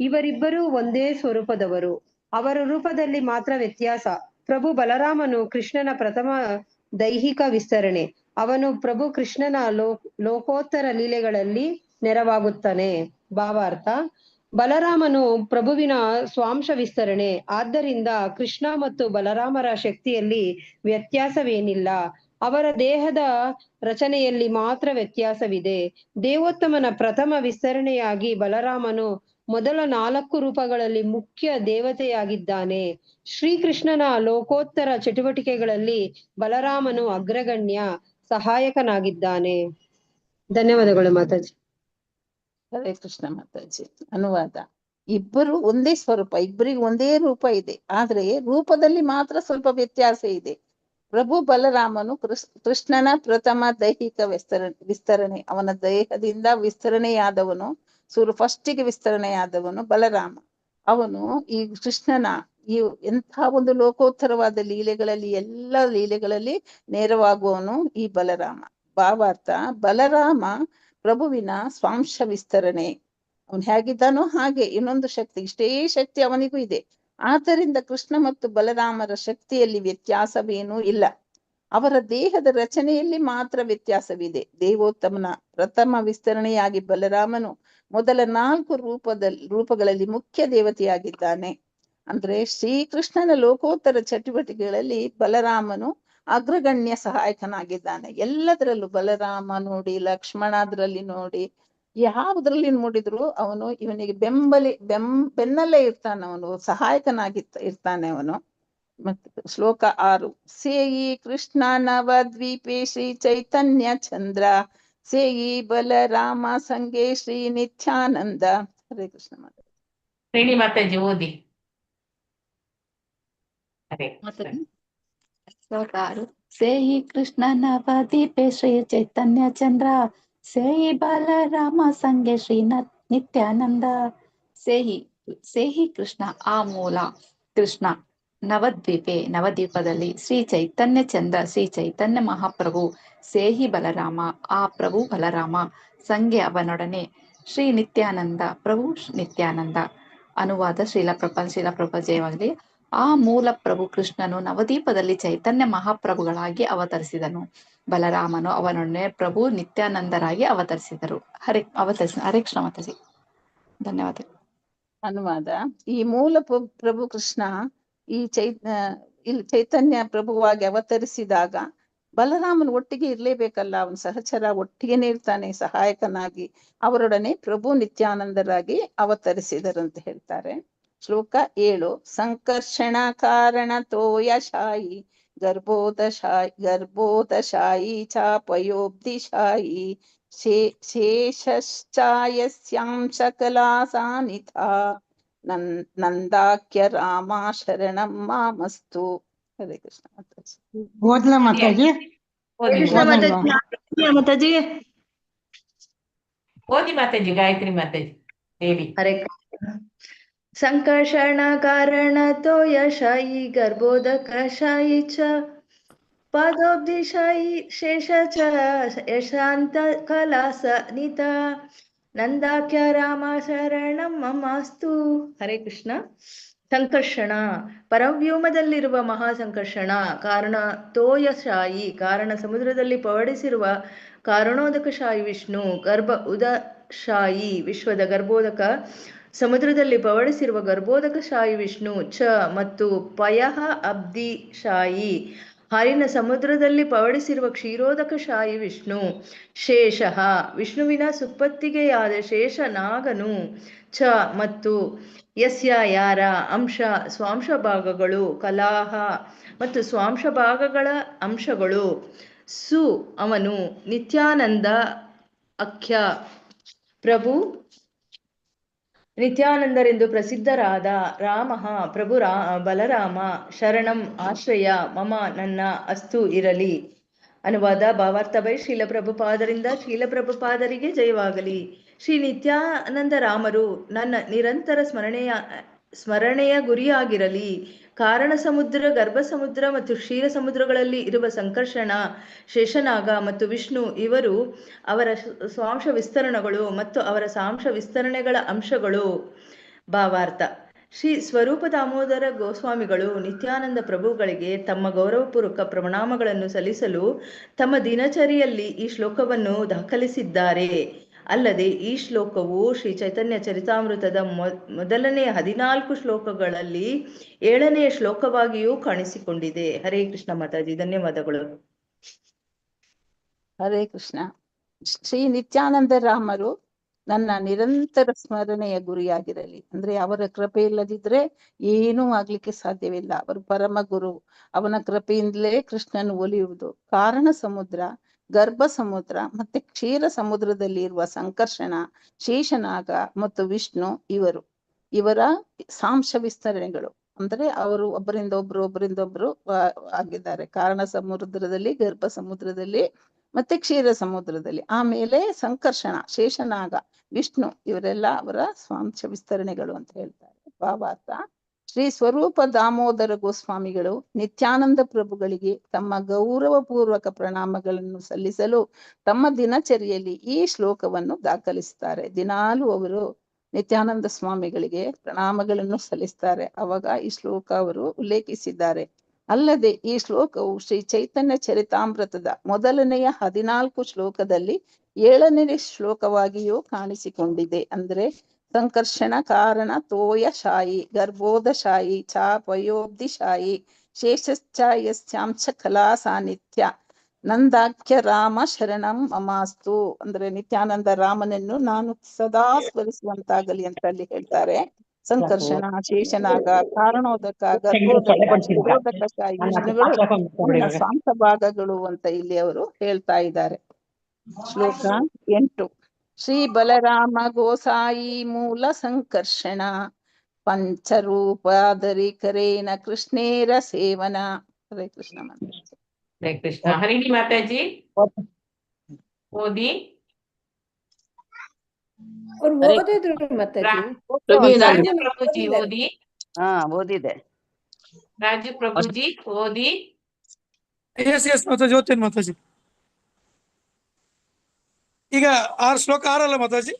ಇವರಿಬ್ಬರು ಒಂದೇ ಸ್ವರೂಪದವರು, ಅವರ ರೂಪದಲ್ಲಿ ಮಾತ್ರ ವ್ಯತ್ಯಾಸ. ಪ್ರಭು ಬಲರಾಮನು ಕೃಷ್ಣನ ಪ್ರಥಮ ದೈಹಿಕ ವಿಸ್ತರಣೆ. ಅವನು ಪ್ರಭು ಕೃಷ್ಣನ ಲೋಕೋತ್ತರ ಲೀಲೆಗಳಲ್ಲಿ ನೆರವಾಗುತ್ತಾನೆ. ಭಾವಾರ್ಥ ಬಲರಾಮನು ಪ್ರಭುವಿನ ಸ್ವಾಂಶ ವಿಸ್ತರಣೆ. ಆದ್ದರಿಂದ ಕೃಷ್ಣ ಮತ್ತು ಬಲರಾಮರ ಶಕ್ತಿಯಲ್ಲಿ ವ್ಯತ್ಯಾಸವೇನಿಲ್ಲ. ಅವರ ದೇಹದ ರಚನೆಯಲ್ಲಿ ಮಾತ್ರ ವ್ಯತ್ಯಾಸವಿದೆ. ದೇವೋತ್ತಮನ ಪ್ರಥಮ ವಿಸ್ತರಣೆಯಾಗಿ ಬಲರಾಮನು ಮೊದಲ 4 ರೂಪಗಳಲ್ಲಿ ಮುಖ್ಯ ದೇವತೆಯಾಗಿದ್ದಾನೆ. ಶ್ರೀಕೃಷ್ಣನ ಲೋಕೋತ್ತರ ಚಟುವಟಿಕೆಗಳಲ್ಲಿ ಬಲರಾಮನು ಅಗ್ರಗಣ್ಯ ಸಹಾಯಕನಾಗಿದ್ದಾನೆ. ಧನ್ಯವಾದಗಳು ಮಾತಾಜಿ. ಹರೇ ಕೃಷ್ಣ ಮಾತಾಜಿ. ಅನುವಾದ: ಇಬ್ಬರು ಒಂದೇ ಸ್ವರೂಪ, ಇಬ್ಬರಿಗೆ ಒಂದೇ ರೂಪ ಇದೆ, ಆದ್ರೆ ರೂಪದಲ್ಲಿ ಮಾತ್ರ ಸ್ವಲ್ಪ ವ್ಯತ್ಯಾಸ ಇದೆ. ಪ್ರಭು ಬಲರಾಮನು ಕೃಷ್ಣನ ಪ್ರಥಮ ದೈಹಿಕ ವಿಸ್ತರಣೆ. ಅವನ ದೇಹದಿಂದ ವಿಸ್ತರಣೆಯಾದವನು ಫಸ್ಟಿಗೆ ವಿಸ್ತರಣೆಯಾದವನು ಬಲರಾಮ. ಅವನು ಈ ಕೃಷ್ಣನ ಈ ಎಂಥ ಒಂದು ಲೋಕೋತ್ತರವಾದ ಲೀಲೆಗಳಲ್ಲಿ, ಎಲ್ಲ ಲೀಲೆಗಳಲ್ಲಿ ನೇರವಾಗುವವನು ಈ ಬಲರಾಮ. ಭಾವಾರ್ಥ: ಬಲರಾಮ ಪ್ರಭುವಿನ ಸ್ವಾಂಶ ವಿಸ್ತರಣೆ. ಅವನು ಹೇಗಿದ್ದಾನೋ ಹಾಗೆ ಇನ್ನೊಂದು ಶಕ್ತಿ, ಇಷ್ಟೇ ಶಕ್ತಿ ಅವನಿಗೂ ಇದೆ. ಆದ್ದರಿಂದ ಕೃಷ್ಣ ಮತ್ತು ಬಲರಾಮರ ಶಕ್ತಿಯಲ್ಲಿ ವ್ಯತ್ಯಾಸವೇನೂ ಇಲ್ಲ. ಅವರ ದೇಹದ ರಚನೆಯಲ್ಲಿ ಮಾತ್ರ ವ್ಯತ್ಯಾಸವಿದೆ. ದೇವೋತ್ತಮನ ಪ್ರಥಮ ವಿಸ್ತರಣೆಯಾಗಿ ಬಲರಾಮನು ಮೊದಲ 4 ರೂಪಗಳಲ್ಲಿ ಮುಖ್ಯ ದೇವತೆಯಾಗಿದ್ದಾನೆ. ಅಂದ್ರೆ ಶ್ರೀಕೃಷ್ಣನ ಲೋಕೋತ್ತರ ಚಟುವಟಿಕೆಗಳಲ್ಲಿ ಬಲರಾಮನು ಅಗ್ರಗಣ್ಯ ಸಹಾಯಕನಾಗಿದ್ದಾನೆ. ಎಲ್ಲದರಲ್ಲೂ ಬಲರಾಮ ನೋಡಿ, ಲಕ್ಷ್ಮಣ ಅದರಲ್ಲಿ ನೋಡಿ, ಯಾವುದ್ರಲ್ಲಿ ನೋಡಿದ್ರು ಅವನು ಇವನಿಗೆ ಬೆನ್ನಲ್ಲೇ ಇರ್ತಾನೆ, ಅವನು ಸಹಾಯಕನಾಗಿ ಇರ್ತಾನೆ ಅವನು. ಮತ್ತೆ ಶ್ಲೋಕ 6: ಸೇಯಿ ಕೃಷ್ಣ ನವದ್ವೀಪೆ ಶ್ರೀ ಚೈತನ್ಯ ಚಂದ್ರ, ಸೇಯಿ ಬಲರಾಮ ಸಂಗೆ ಶ್ರೀ ನಿತ್ಯಾನಂದ. ಹರೇ ಕೃಷ್ಣ ಮಾತಾಜಿ. ರೇಣಿ ಮಾತಾಜಿ ಓದಿ. ಹರೇ ಶ್ಲೋಕ 6: ಸೇಯಿ ಕೃಷ್ಣ ನವದ್ವೀಪೆ ಶ್ರೀ ಚೈತನ್ಯ ಚಂದ್ರ, ಸೇಯಿ ಬಲರಾಮ ಸಂಗೆ ಶ್ರೀ ನಿತ್ಯಾನಂದ. ಸೇಹಿ ಕೃಷ್ಣ ಆ ಮೂಲ ಕೃಷ್ಣ, ನವದ್ವೀಪೆ ನವದ್ವೀಪದಲ್ಲಿ, ಶ್ರೀ ಚೈತನ್ಯ ಚಂದ್ರ ಶ್ರೀ ಚೈತನ್ಯ ಮಹಾಪ್ರಭು, ಸೇಹಿ ಬಲರಾಮ ಆ ಪ್ರಭು ಬಲರಾಮ, ಸಂಗೆ ಅವನೊಡನೆ, ಶ್ರೀ ನಿತ್ಯಾನಂದ ಪ್ರಭು ನಿತ್ಯಾನಂದ. ಅನುವಾದ: ಶ್ರೀಲ ಜಯವಾಗಲಿ. ಆ ಮೂಲ ಪ್ರಭು ಕೃಷ್ಣನು ನವದ್ವೀಪದಲ್ಲಿ ಚೈತನ್ಯ ಮಹಾಪ್ರಭುಗಳಾಗಿ ಅವತರಿಸಿದನು. ಬಲರಾಮನು ಅವನೊಡನೆ ಪ್ರಭು ನಿತ್ಯಾನಂದರಾಗಿ ಅವತರಿಸಿದರು. ಹರೇ ಕೃಷ್ಣ ಮಾತಾಜಿ. ಧನ್ಯವಾದ. ಅನುವಾದ: ಈ ಮೂಲ ಪ್ರಭು ಕೃಷ್ಣ ಈ ಚೈತನ್ಯ ಪ್ರಭುವಾಗಿ ಅವತರಿಸಿದಾಗ ಬಲರಾಮನ ಒಟ್ಟಿಗೆ ಇರ್ಲೇಬೇಕಲ್ಲ, ಅವನ ಸಹಚರ ಒಟ್ಟಿಗೆನೆ ಇರ್ತಾನೆ ಸಹಾಯಕನಾಗಿ. ಅವರೊಡನೆ ಪ್ರಭು ನಿತ್ಯಾನಂದರಾಗಿ ಅವತರಿಸಿದರಂತ ಹೇಳ್ತಾರೆ. ಶ್ಲೋಕ 7: ಸಂಕರ್ಷಣ ಕಾರಣ ತೋಯಶಾಯಿ ಗರ್ಭೋದಶಾಯಿ ಚಾಪಯೋಬ್ಧಿಶಾಯಿ ಶೇಷಶ್ಚಾಯಸ್ಯಾಂ ಸಕಲಾಸಾನಿಧಾ ನಂದಾಖ್ಯ ರಾಮ ಶರಣಂ ಮಾಮಸ್ತು. ಹರೇ ಕೃಷ್ಣ ಮಾತಾಜಿ. ಓದ್ಲ ಮಾತಾಜಿ. ಮಾತಾಜಿ ಓದಿ ಮಾತಾಜಿ. ಗಾಯತ್ರಿ ಮಾತಾಜಿ ಹೇಳಿ. ಹರೇ ಸಂಕರ್ಷಣ ಕಾರಣ ತೋಯಶಾಯಿ ಗರ್ಭೋದಕಶಾಯಿ ಚ ಪಾದೋಬ್ಧಿಶಾಯಿ ಶೇಷ ಚ ಯಶಾಂತ ಕಲಾಸ ನಿತ ನಂದಾಖ್ಯ ರಾಮ ಶರಣಂ ಮಮಾಸ್ತು. ಹರೇ ಕೃಷ್ಣ. ಸಂಕರ್ಷಣ ಪರವ್ಯೋಮದಲ್ಲಿರುವ ಮಹಾಸಂಕರ್ಷಣ, ಕಾರಣ ತೋಯಶಾಯಿ ಕಾರಣ ಸಮುದ್ರದಲ್ಲಿ ಪವಡಿಸಿರುವ ಕಾರಣೋದಕಶಾಯಿ ವಿಷ್ಣು, ಗರ್ಭ ಉದಶಾಯಿ ವಿಶ್ವದ ಗರ್ಭೋದಕ ಸಮುದ್ರದಲ್ಲಿ ಪವಡಿಸಿರುವ ಗರ್ಭೋದಕಶಾಯಿ ವಿಷ್ಣು, ಚ ಮತ್ತು ಪಯಃ ಅಬ್ಧಿಶಾಯಿ ಹಾಲಿನ ಸಮುದ್ರದಲ್ಲಿ ಪವಡಿಸಿರುವ ಕ್ಷೀರೋದಕಶಾಯಿ ವಿಷ್ಣು, ಶೇಷಃ ವಿಷ್ಣುವಿನ ಸುಪ್ಪತ್ತಿಗೆಯಾದ ಶೇಷನಾಗನು, ಚ ಮತ್ತು ಯಸ್ಯ ಯಾರ ಅಂಶ ಸ್ವಾಂಶ ಭಾಗಗಳು, ಕಲಾಹ ಮತ್ತು ಸ್ವಾಂಶ ಭಾಗಗಳ ಅಂಶಗಳು, ಸು ಅವನು, ನಿತ್ಯಾನಂದ ಅಖ್ಯ ಪ್ರಭು ನಿತ್ಯಾನಂದರೆಂದು ಪ್ರಸಿದ್ಧರಾದ, ರಾಮ ಪ್ರಭು ಬಲರಾಮ, ಶರಣಂ ಆಶ್ರಯ, ಮಮ ನನ್ನ, ಅಸ್ತು ಇರಲಿ. ಅನುವಾದ ಭಾವಾರ್ಥ ಬೈ ಶ್ರೀಲ ಪ್ರಭುಪಾದರಿಂದ ಶ್ರೀಲ ಪ್ರಭುಪಾದರಿಗೆ ಜಯವಾಗಲಿ. ಶ್ರೀ ನಿತ್ಯಾನಂದ ರಾಮರು ನನ್ನ ನಿರಂತರ ಸ್ಮರಣೆಯ ಗುರಿಯಾಗಿರಲಿ. ಕಾರಣ ಸಮುದ್ರ, ಗರ್ಭ ಸಮುದ್ರ ಮತ್ತು ಕ್ಷೀರ ಸಮುದ್ರಗಳಲ್ಲಿ ಇರುವ ಸಂಕರ್ಷಣ, ಶೇಷನಾಗ ಮತ್ತು ವಿಷ್ಣು ಇವರು ಅವರ ಸ್ವಾಂಶ ವಿಸ್ತರಣಗಳು ಮತ್ತು ಅವರ ಸಾಂಶ ವಿಸ್ತರಣೆಗಳ ಅಂಶಗಳು. ಭಾವಾರ್ಥ: ಶ್ರೀ ಸ್ವರೂಪ ದಾಮೋದರ ಗೋಸ್ವಾಮಿಗಳು ನಿತ್ಯಾನಂದ ಪ್ರಭುಗಳಿಗೆ ತಮ್ಮ ಗೌರವಪೂರ್ವಕ ಪ್ರಣಾಮಗಳನ್ನು ಸಲ್ಲಿಸಲು ತಮ್ಮ ದಿನಚರಿಯಲ್ಲಿ ಈ ಶ್ಲೋಕವನ್ನು ದಾಖಲಿಸಿದ್ದಾರೆ. ಅಲ್ಲದೆ ಈ ಶ್ಲೋಕವು ಶ್ರೀ ಚೈತನ್ಯ ಚರಿತಾಮೃತದ ಮೊದಲನೆಯ 14 ಶ್ಲೋಕಗಳಲ್ಲಿ 7ನೇ ಶ್ಲೋಕವಾಗಿಯೂ ಕಾಣಿಸಿಕೊಂಡಿದೆ. ಹರೇ ಕೃಷ್ಣ ಮಾತಾಜಿ, ಧನ್ಯವಾದಗಳು. ಹರೇ ಕೃಷ್ಣ. ಶ್ರೀ ನಿತ್ಯಾನಂದ ರಾಮರು ನನ್ನ ನಿರಂತರ ಸ್ಮರಣೆಯ ಗುರಿಯಾಗಿರಲಿ. ಅಂದ್ರೆ ಅವರ ಕೃಪೆ ಇಲ್ಲದಿದ್ರೆ ಏನೂ ಆಗ್ಲಿಕ್ಕೆ ಸಾಧ್ಯವಿಲ್ಲ. ಅವರು ಪರಮ ಗುರು. ಅವನ ಕೃಪೆಯಿಂದಲೇ ಕೃಷ್ಣನು ಒಲಿಯುವುದು. ಕಾರಣ ಸಮುದ್ರ, ಗರ್ಭ ಸಮುದ್ರ ಮತ್ತೆ ಕ್ಷೀರ ಸಮುದ್ರದಲ್ಲಿ ಇರುವ ಸಂಕರ್ಷಣ, ಶೇಷನಾಗ ಮತ್ತು ವಿಷ್ಣು ಇವರ ಸಾಂಶ ವಿಸ್ತರಣೆಗಳು. ಅಂದ್ರೆ ಅವರು ಒಬ್ಬರಿಂದ ಒಬ್ರು ಆಗಿದ್ದಾರೆ. ಕಾರಣ ಸಮುದ್ರದಲ್ಲಿ, ಗರ್ಭ ಸಮುದ್ರದಲ್ಲಿ ಮತ್ತೆ ಕ್ಷೀರ ಸಮುದ್ರದಲ್ಲಿ. ಆಮೇಲೆ ಸಂಕರ್ಷಣ, ಶೇಷನಾಗ, ವಿಷ್ಣು ಇವರೆಲ್ಲ ಅವರ ಸ್ವಾಂಶ ವಿಸ್ತರಣೆಗಳು ಅಂತ ಹೇಳ್ತಾರೆ. ಭಾವಾರ್ಥ: ಶ್ರೀ ಸ್ವರೂಪ ದಾಮೋದರ ಗೋಸ್ವಾಮಿಗಳು ನಿತ್ಯಾನಂದ ಪ್ರಭುಗಳಿಗೆ ತಮ್ಮ ಗೌರವಪೂರ್ವಕ ಪ್ರಣಾಮಗಳನ್ನು ಸಲ್ಲಿಸಲು ತಮ್ಮ ದಿನಚರಿಯಲ್ಲಿ ಈ ಶ್ಲೋಕವನ್ನು ದಾಖಲಿಸುತ್ತಾರೆ. ದಿನಾಲೂ ಅವರು ನಿತ್ಯಾನಂದ ಸ್ವಾಮಿಗಳಿಗೆ ಪ್ರಣಾಮಗಳನ್ನು ಸಲ್ಲಿಸ್ತಾರೆ. ಅವಾಗ ಈ ಶ್ಲೋಕ ಅವರು ಉಲ್ಲೇಖಿಸಿದ್ದಾರೆ. ಅಲ್ಲದೆ ಈ ಶ್ಲೋಕವು ಶ್ರೀ ಚೈತನ್ಯ ಚರಿತಾಮೃತದ ಮೊದಲನೆಯ 14 ಶ್ಲೋಕದಲ್ಲಿ 7ನೇ ಶ್ಲೋಕವಾಗಿಯೂ ಕಾಣಿಸಿಕೊಂಡಿದೆ. ಅಂದ್ರೆ ಸಂಕರ್ಷಣ ಕಾರಣ ತೋಯಶಾಯಿ, ಗರ್ಭೋದಶಾಯಿ ಚಾಪಯೋಬ್ಧಿಶಾಯಿ, ಶೇಷಶ್ಚಾಯಸ್ಯಾಂಶ ಕಲಾ ಸಾನ್ನಿಧ್ಯ ನಂದಾಖ್ಯ ರಾಮ ಶರಣಂ ಮಮಾಸ್ತು. ಅಂದ್ರೆ ನಿತ್ಯಾನಂದ ರಾಮನನ್ನು ನಾನು ಸದಾ ಸ್ಮರಿಸುವಂತಾಗಲಿ ಅಂತ ಅಲ್ಲಿ ಹೇಳ್ತಾರೆ. ಸಂಕರ್ಷಣ, ಶೇಷನಾಗ, ಕಾರಣೋದಕ, ಗರ್ಭೋದಕ, ಶಿರೋದಕಶಾಹಿ ವಿಷ್ಣುಗಳು ನನ್ನ ಸ್ವಂತ ಭಾಗಗಳು ಅಂತ ಇಲ್ಲಿ ಅವರು ಹೇಳ್ತಾ ಇದ್ದಾರೆ. ಶ್ಲೋಕ 8. ಶ್ರೀ ಬಲರಾಮ ಗೋಸಾಯಿ ಮೂಲ ಸಂಕರ್ಷಣ ಪಂಚರೂಪಾದರಿ ಕರೇನ ಕೃಷ್ಣೇರ ಸೇವನ. ಹರೇ ಕೃಷ್ಣ ಮಾತಾಜಿ. ಹರೇ ಕೃಷ್ಣ. ಹರಿಣಿ ಮಾತಾಜಿ ಓದಿ. ಅವ್ರು ಓದಿದ್ರು ಮಾತಾಜಿ. ರಾಜು ಪ್ರಭುಜಿ ಓದಿ. ಓದಿದೆ. ರಾಜು ಪ್ರಭುಜಿ ಓದಿ. ಎಸ್ ಮಾತಾಜಿ, ಓದ್ತೇನೆ ಮಾತಾಜಿ. ಈಗ 6 ಶ್ಲೋಕ 6 ಅಲ್ಲ ಮಾತಾಜಿ?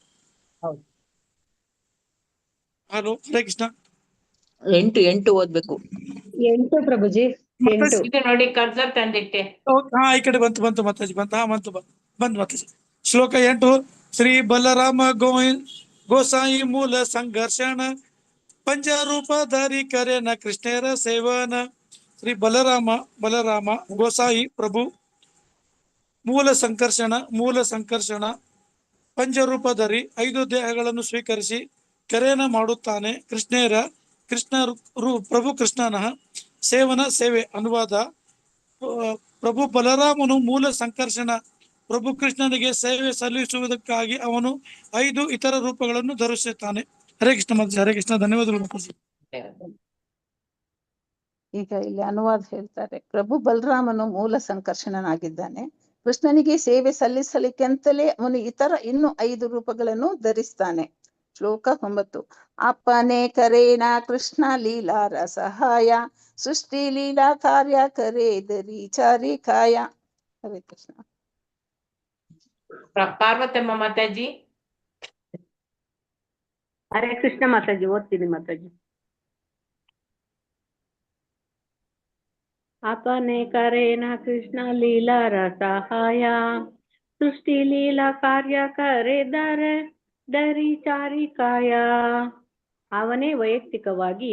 ಹಲೋ, ಹರೇ ಕೃಷ್ಣ. 8 ಓದ್ಬೇಕು. 8 ಪ್ರಭುಜಿ. 8 ಇದು ನೋಡಿ, ಕರ್ಸರ್ ತಂದಿಟ್ಟೆ. ಈ ಕಡೆ ಬಂತು ಮಾತಾಜಿ, ಬಂತು ಮಾತಾಜಿ. ಶ್ಲೋಕ 8. ಶ್ರೀ ಬಲರಾಮ ಗೋಸಾಯಿ ಮೂಲ ಸಂಘರ್ಷಣ ಪಂಚರೂಪಧಾರಿ ಕರೆನ ಕೃಷ್ಣೇರ ಸೇವನ. ಶ್ರೀ ಬಲರಾಮ ಗೋಸಾಯಿ ಪ್ರಭು ಮೂಲ ಸಂಕರ್ಷಣ ಪಂಚರೂಪಧಾರಿ 5 ದೇಹಗಳನ್ನು ಸ್ವೀಕರಿಸಿ ಕರೆಯನ ಮಾಡುತ್ತಾನೆ. ಪ್ರಭು ಕೃಷ್ಣನ ಸೇವೆ. ಅನುವಾದ: ಪ್ರಭು ಬಲರಾಮನು ಮೂಲ ಸಂಕರ್ಷಣ ಪ್ರಭು ಕೃಷ್ಣನಿಗೆ ಸೇವೆ ಸಲ್ಲಿಸುವುದಕ್ಕಾಗಿ ಅವನು 5 ಇತರ ರೂಪಗಳನ್ನು ಧರಿಸುತ್ತಾನೆ. ಹರೇ ಕೃಷ್ಣ ಮಾತಾಜಿ. ಹರೇ ಕೃಷ್ಣ, ಧನ್ಯವಾದಗಳು ಮಾತಾಜಿ. ಈಗ ಇಲ್ಲಿ ಅನುವಾದ ಹೇಳ್ತಾರೆ. ಪ್ರಭು ಬಲರಾಮನು ಮೂಲ ಸಂಕರ್ಷಣನಾಗಿದ್ದಾನೆ. ಕೃಷ್ಣನಿಗೆ ಸೇವೆ ಸಲ್ಲಿಸಲಿಕ್ಕೆಂತಲೇ ಅವನು ಇನ್ನು 5 ರೂಪಗಳನ್ನು ಧರಿಸ್ತಾನೆ. ಶ್ಲೋಕ 9. ಅಪ್ಪನೆ ಕರೇನ ಕೃಷ್ಣ ಲೀಲಾರ ಸಹಾಯ ಸೃಷ್ಟಿ ಲೀಲಾ ಕಾರ್ಯ ಕರೇ ದರಿ ಚಾರಿ ಕಾಯ. ಹರೇ ಕೃಷ್ಣ. ಪಾರ್ವತಮ್ಮ ಮಾತಾಜಿ. ಹರೇ ಕೃಷ್ಣ ಮಾತಾಜಿ, ಓದ್ತೀನಿ ಮಾತಾಜಿ. ಅಪನೆ ಕರೇನ ಕೃಷ್ಣ ಲೀಲಾರ ಸಹಾಯ ಸೃಷ್ಟಿ ಲೀಲಾ ಕಾರ್ಯ ಕರೆ ದರಿ ಚಾರಿ ಕಾಯ. ಅವನೇ ವೈಯಕ್ತಿಕವಾಗಿ,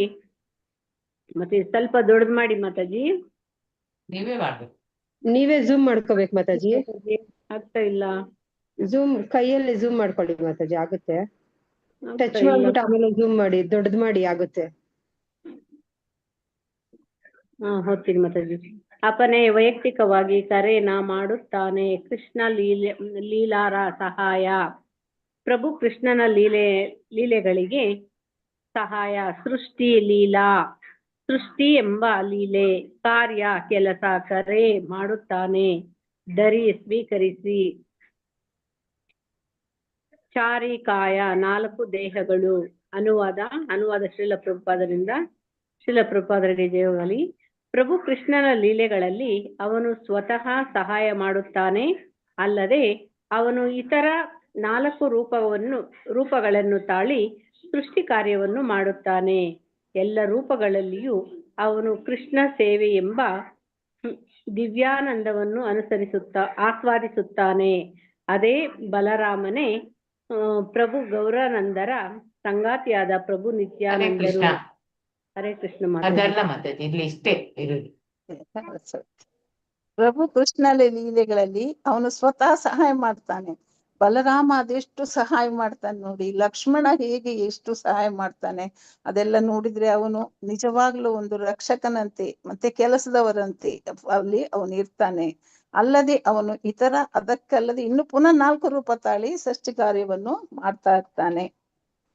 ಮತ್ತೆ ಸ್ವಲ್ಪ ದೊಡ್ಡದು ಮಾಡಿ ಮಾತಾಜಿ. ನೀವೇ ಮಾಡ್ಬೇಕು. ನೀವೇ ಝೂಮ್ ಮಾಡ್ಕೋಬೇಕು ಮಾತಾಜಿ. ಆಗ್ತಾ ಇಲ್ಲ. ಕೈಯಲ್ಲಿ ಝೂಮ್ ಮಾಡ್ಕೊಳ್ಳಿ ಮಾತಾಜಿ, ಆಗುತ್ತೆ. ಟಚ್ ಮಾಡ್ಬಿಟ್ಟು ಆಮೇಲೆ ಝೂಮ್ ಮಾಡಿ, ದೊಡ್ಡದು ಮಾಡಿ, ಆಗುತ್ತೆ. ಹೋಗ್ತೀನಿ ಮಾತಾಜಿ. ಅಪನೆ ವೈಯಕ್ತಿಕವಾಗಿ ಕರೆನ ಮಾಡುತ್ತಾನೆ ಕೃಷ್ಣ ಲೀಲಾರ ಸಹಾಯ. ಪ್ರಭು ಕೃಷ್ಣನ ಲೀಲೆಗಳಿಗೆ ಸಹಾಯ. ಸೃಷ್ಟಿ ಲೀಲಾ, ಸೃಷ್ಟಿ ಎಂಬ ಲೀಲೆ, ಕಾರ್ಯ ಕೆಲಸ, ಕರೆ ಮಾಡುತ್ತಾನೆ, ದರಿ ಸ್ವೀಕರಿಸಿ, ಚಾರಿ ಕಾಯ 4 ದೇಹಗಳು. ಅನುವಾದ ಶ್ರೀಲ ಪ್ರಭುಪಾದರಿಗೆ ಜಯವಾಗಲಿ. ಪ್ರಭು ಕೃಷ್ಣನ ಲೀಲೆಗಳಲ್ಲಿ ಅವನು ಸ್ವತಃ ಸಹಾಯ ಮಾಡುತ್ತಾನೆ. ಅಲ್ಲದೆ ಅವನು ಇತರ 4 ರೂಪಗಳನ್ನು ತಾಳಿ ಸೃಷ್ಟಿ ಕಾರ್ಯವನ್ನು ಮಾಡುತ್ತಾನೆ. ಎಲ್ಲ ರೂಪಗಳಲ್ಲಿಯೂ ಅವನು ಕೃಷ್ಣ ಸೇವೆ ಎಂಬ ದಿವ್ಯಾನಂದವನ್ನು ಆಸ್ವಾದಿಸುತ್ತಾನೆ. ಅದೇ ಬಲರಾಮನೇ ಪ್ರಭು ಗೌರಾನಂದರ ಸಂಗಾತಿಯಾದ ಪ್ರಭು ಹರೇ ನಿತ್ಯಾನಂದರು. ಕೃಷ್ಣ. ಹರೇ ಕೃಷ್ಣ ಮಾತಾಜಿ. ಅದಲ್ಲ ಮಾತಾಜಿ, ಇಲ್ಲಿ ಇಷ್ಟೇ ಇರುದು. ಪ್ರಭು ಕೃಷ್ಣನ ಲೀಲೆಗಳಲ್ಲಿ ಅವನು ಸ್ವತಃ ಸಹಾಯ ಮಾಡ್ತಾನೆ. ಬಲರಾಮ ಅದೆಷ್ಟು ಸಹಾಯ ಮಾಡ್ತಾನೆ ನೋಡಿ, ಲಕ್ಷ್ಮಣ ಹೇಗೆ ಎಷ್ಟು ಸಹಾಯ ಮಾಡ್ತಾನೆ ಅದೆಲ್ಲ ನೋಡಿದ್ರೆ ಅವನು ನಿಜವಾಗ್ಲೂ ಒಂದು ರಕ್ಷಕನಂತೆ ಮತ್ತೆ ಕೆಲಸದವರಂತೆ ಅಲ್ಲಿ ಅವನು ಇರ್ತಾನೆ. ಅಲ್ಲದೆ ಅವನು ಇತರ ಅದಕ್ಕಲ್ಲದೆ ಇನ್ನು ಪುನಃ 4 ರೂಪ ತಾಳಿ ಸೃಷ್ಟಿ ಕಾರ್ಯವನ್ನು ಮಾಡ್ತಾ ಇರ್ತಾನೆ.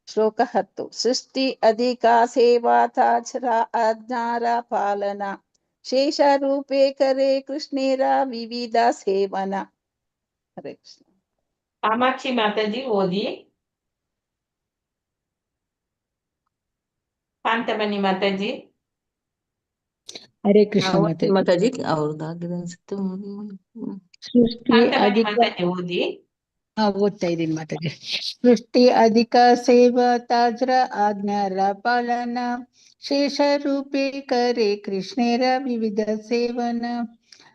ಶ್ಲೋಕ 10. ಸೃಷ್ಟಿ ಅಧಿಕ ಸೇವಾ ತಾಚರ ಅಜ್ಞಾರ ಪಾಲನ ಶೇಷ ರೂಪೇ ಕರೆ ಕೃಷ್ಣೇರ ವಿವಿಧ ಸೇವನ. ಹರೇ ಕೃಷ್ಣ. ಕಾಮಾಕ್ಷಿ ಮಾತಾಜಿ ಓದಿ. ಕಾಂತಮಣಿ ಮಾತಾಜಿ. ಹರೇ ಕೃಷ್ಣ ಮಾತಾಜಿ ಮಾತಾಜಿ. ಅವ್ರದ್ದಾಗಿದೆ ಅನ್ಸುತ್ತೆ. ಸೃಷ್ಟಿ ಕಾಂತಮಣಿ ಅಧಿಕ ಮಾತಾಜಿ ಓದಿ. ಓದ್ತಾ ಇದ್ದೀನಿ ಮಾತಾಜಿ. ಸೃಷ್ಟಿ ಅಧಿಕ ಸೇವಾ ತಾಜ್ರ ಆಜ್ಞಾರ ಪಾಲನ ಶೇಷ ರೂಪೇ ಕರೆ ಕೃಷ್ಣೇರ ವಿವಿಧ ಸೇವನ.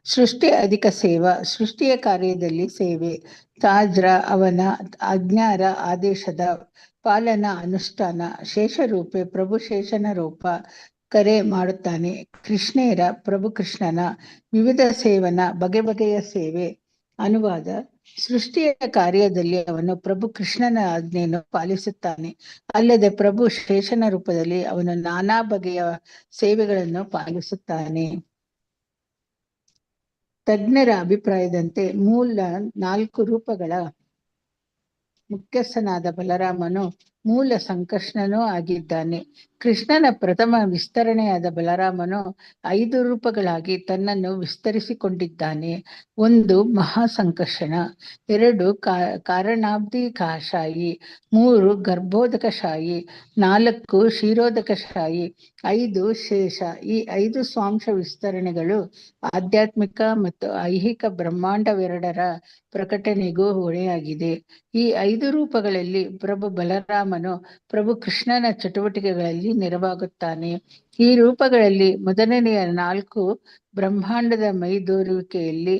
ಸೃಷ್ಟಿ ಅಧಿಕ ಸೇವಾ, ಸೃಷ್ಟಿಯ ಕಾರ್ಯದಲ್ಲಿ ಸೇವೆ. ತಾಜ್ರ ಅವನ ಆಜ್ಞಾರ ಆದೇಶದ ಪಾಲನ ಅನುಷ್ಠಾನ. ಶೇಷರೂಪೆ ಪ್ರಭು ಶೇಷನ ರೂಪ ಕರೆ ಮಾಡುತ್ತಾನೆ. ಕೃಷ್ಣೇರ ಪ್ರಭು ಕೃಷ್ಣನ ವಿವಿಧ ಸೇವನ ಬಗೆ ಬಗೆಯ ಸೇವೆ. ಅನುವಾದ: ಸೃಷ್ಟಿಯ ಕಾರ್ಯದಲ್ಲಿ ಅವನು ಪ್ರಭು ಕೃಷ್ಣನ ಆಜ್ಞೆಯನ್ನು ಪಾಲಿಸುತ್ತಾನೆ. ಅಲ್ಲದೆ ಪ್ರಭು ಶೇಷನ ರೂಪದಲ್ಲಿ ಅವನು ನಾನಾ ಬಗೆಯ ಸೇವೆಗಳನ್ನು ಪಾಲಿಸುತ್ತಾನೆ. ತಜ್ಞರ ಅಭಿಪ್ರಾಯದಂತೆ ಮೂಲ 4 ರೂಪಗಳ ಮುಖ್ಯಸ್ಥನಾದ ಬಲರಾಮನು ಮೂಲ ಸಂಕರ್ಷಣನೂ ಆಗಿದ್ದಾನೆ. ಕೃಷ್ಣನ ಪ್ರಥಮ ವಿಸ್ತರಣೆಯಾದ ಬಲರಾಮನು 5 ರೂಪಗಳಾಗಿ ತನ್ನನ್ನು ವಿಸ್ತರಿಸಿಕೊಂಡಿದ್ದಾನೆ. 1 ಮಹಾಸಂಕರ್ಷಣ, 2 ಕಾರಣಾಬ್ಧಿ ಕಾಶಾಯಿ, 3 ಗರ್ಭೋದಕಶಾಯಿ, 4 ಕ್ಷೀರೋದಕಶಾಯಿ, 5 ಶೇಷ. ಈ 5 ಸ್ವಾಂಶ ವಿಸ್ತರಣೆಗಳು ಆಧ್ಯಾತ್ಮಿಕ ಮತ್ತು ಐಹಿಕ ಬ್ರಹ್ಮಾಂಡವೆರಡರ ಪ್ರಕಟಣೆಗೂ ಹೊಣೆಯಾಗಿದೆ. ಈ 5 ರೂಪಗಳಲ್ಲಿ ಪ್ರಭು ಬಲರಾಮನು ಪ್ರಭು ಕೃಷ್ಣನ ಚಟುವಟಿಕೆಗಳಲ್ಲಿ ನೆರವಾಗುತ್ತಾನೆ. ಈ ರೂಪಗಳಲ್ಲಿ ಮೊದಲನೆಯ 4 ಬ್ರಹ್ಮಾಂಡದ ಮೈದೋರುವಿಕೆಯಲ್ಲಿ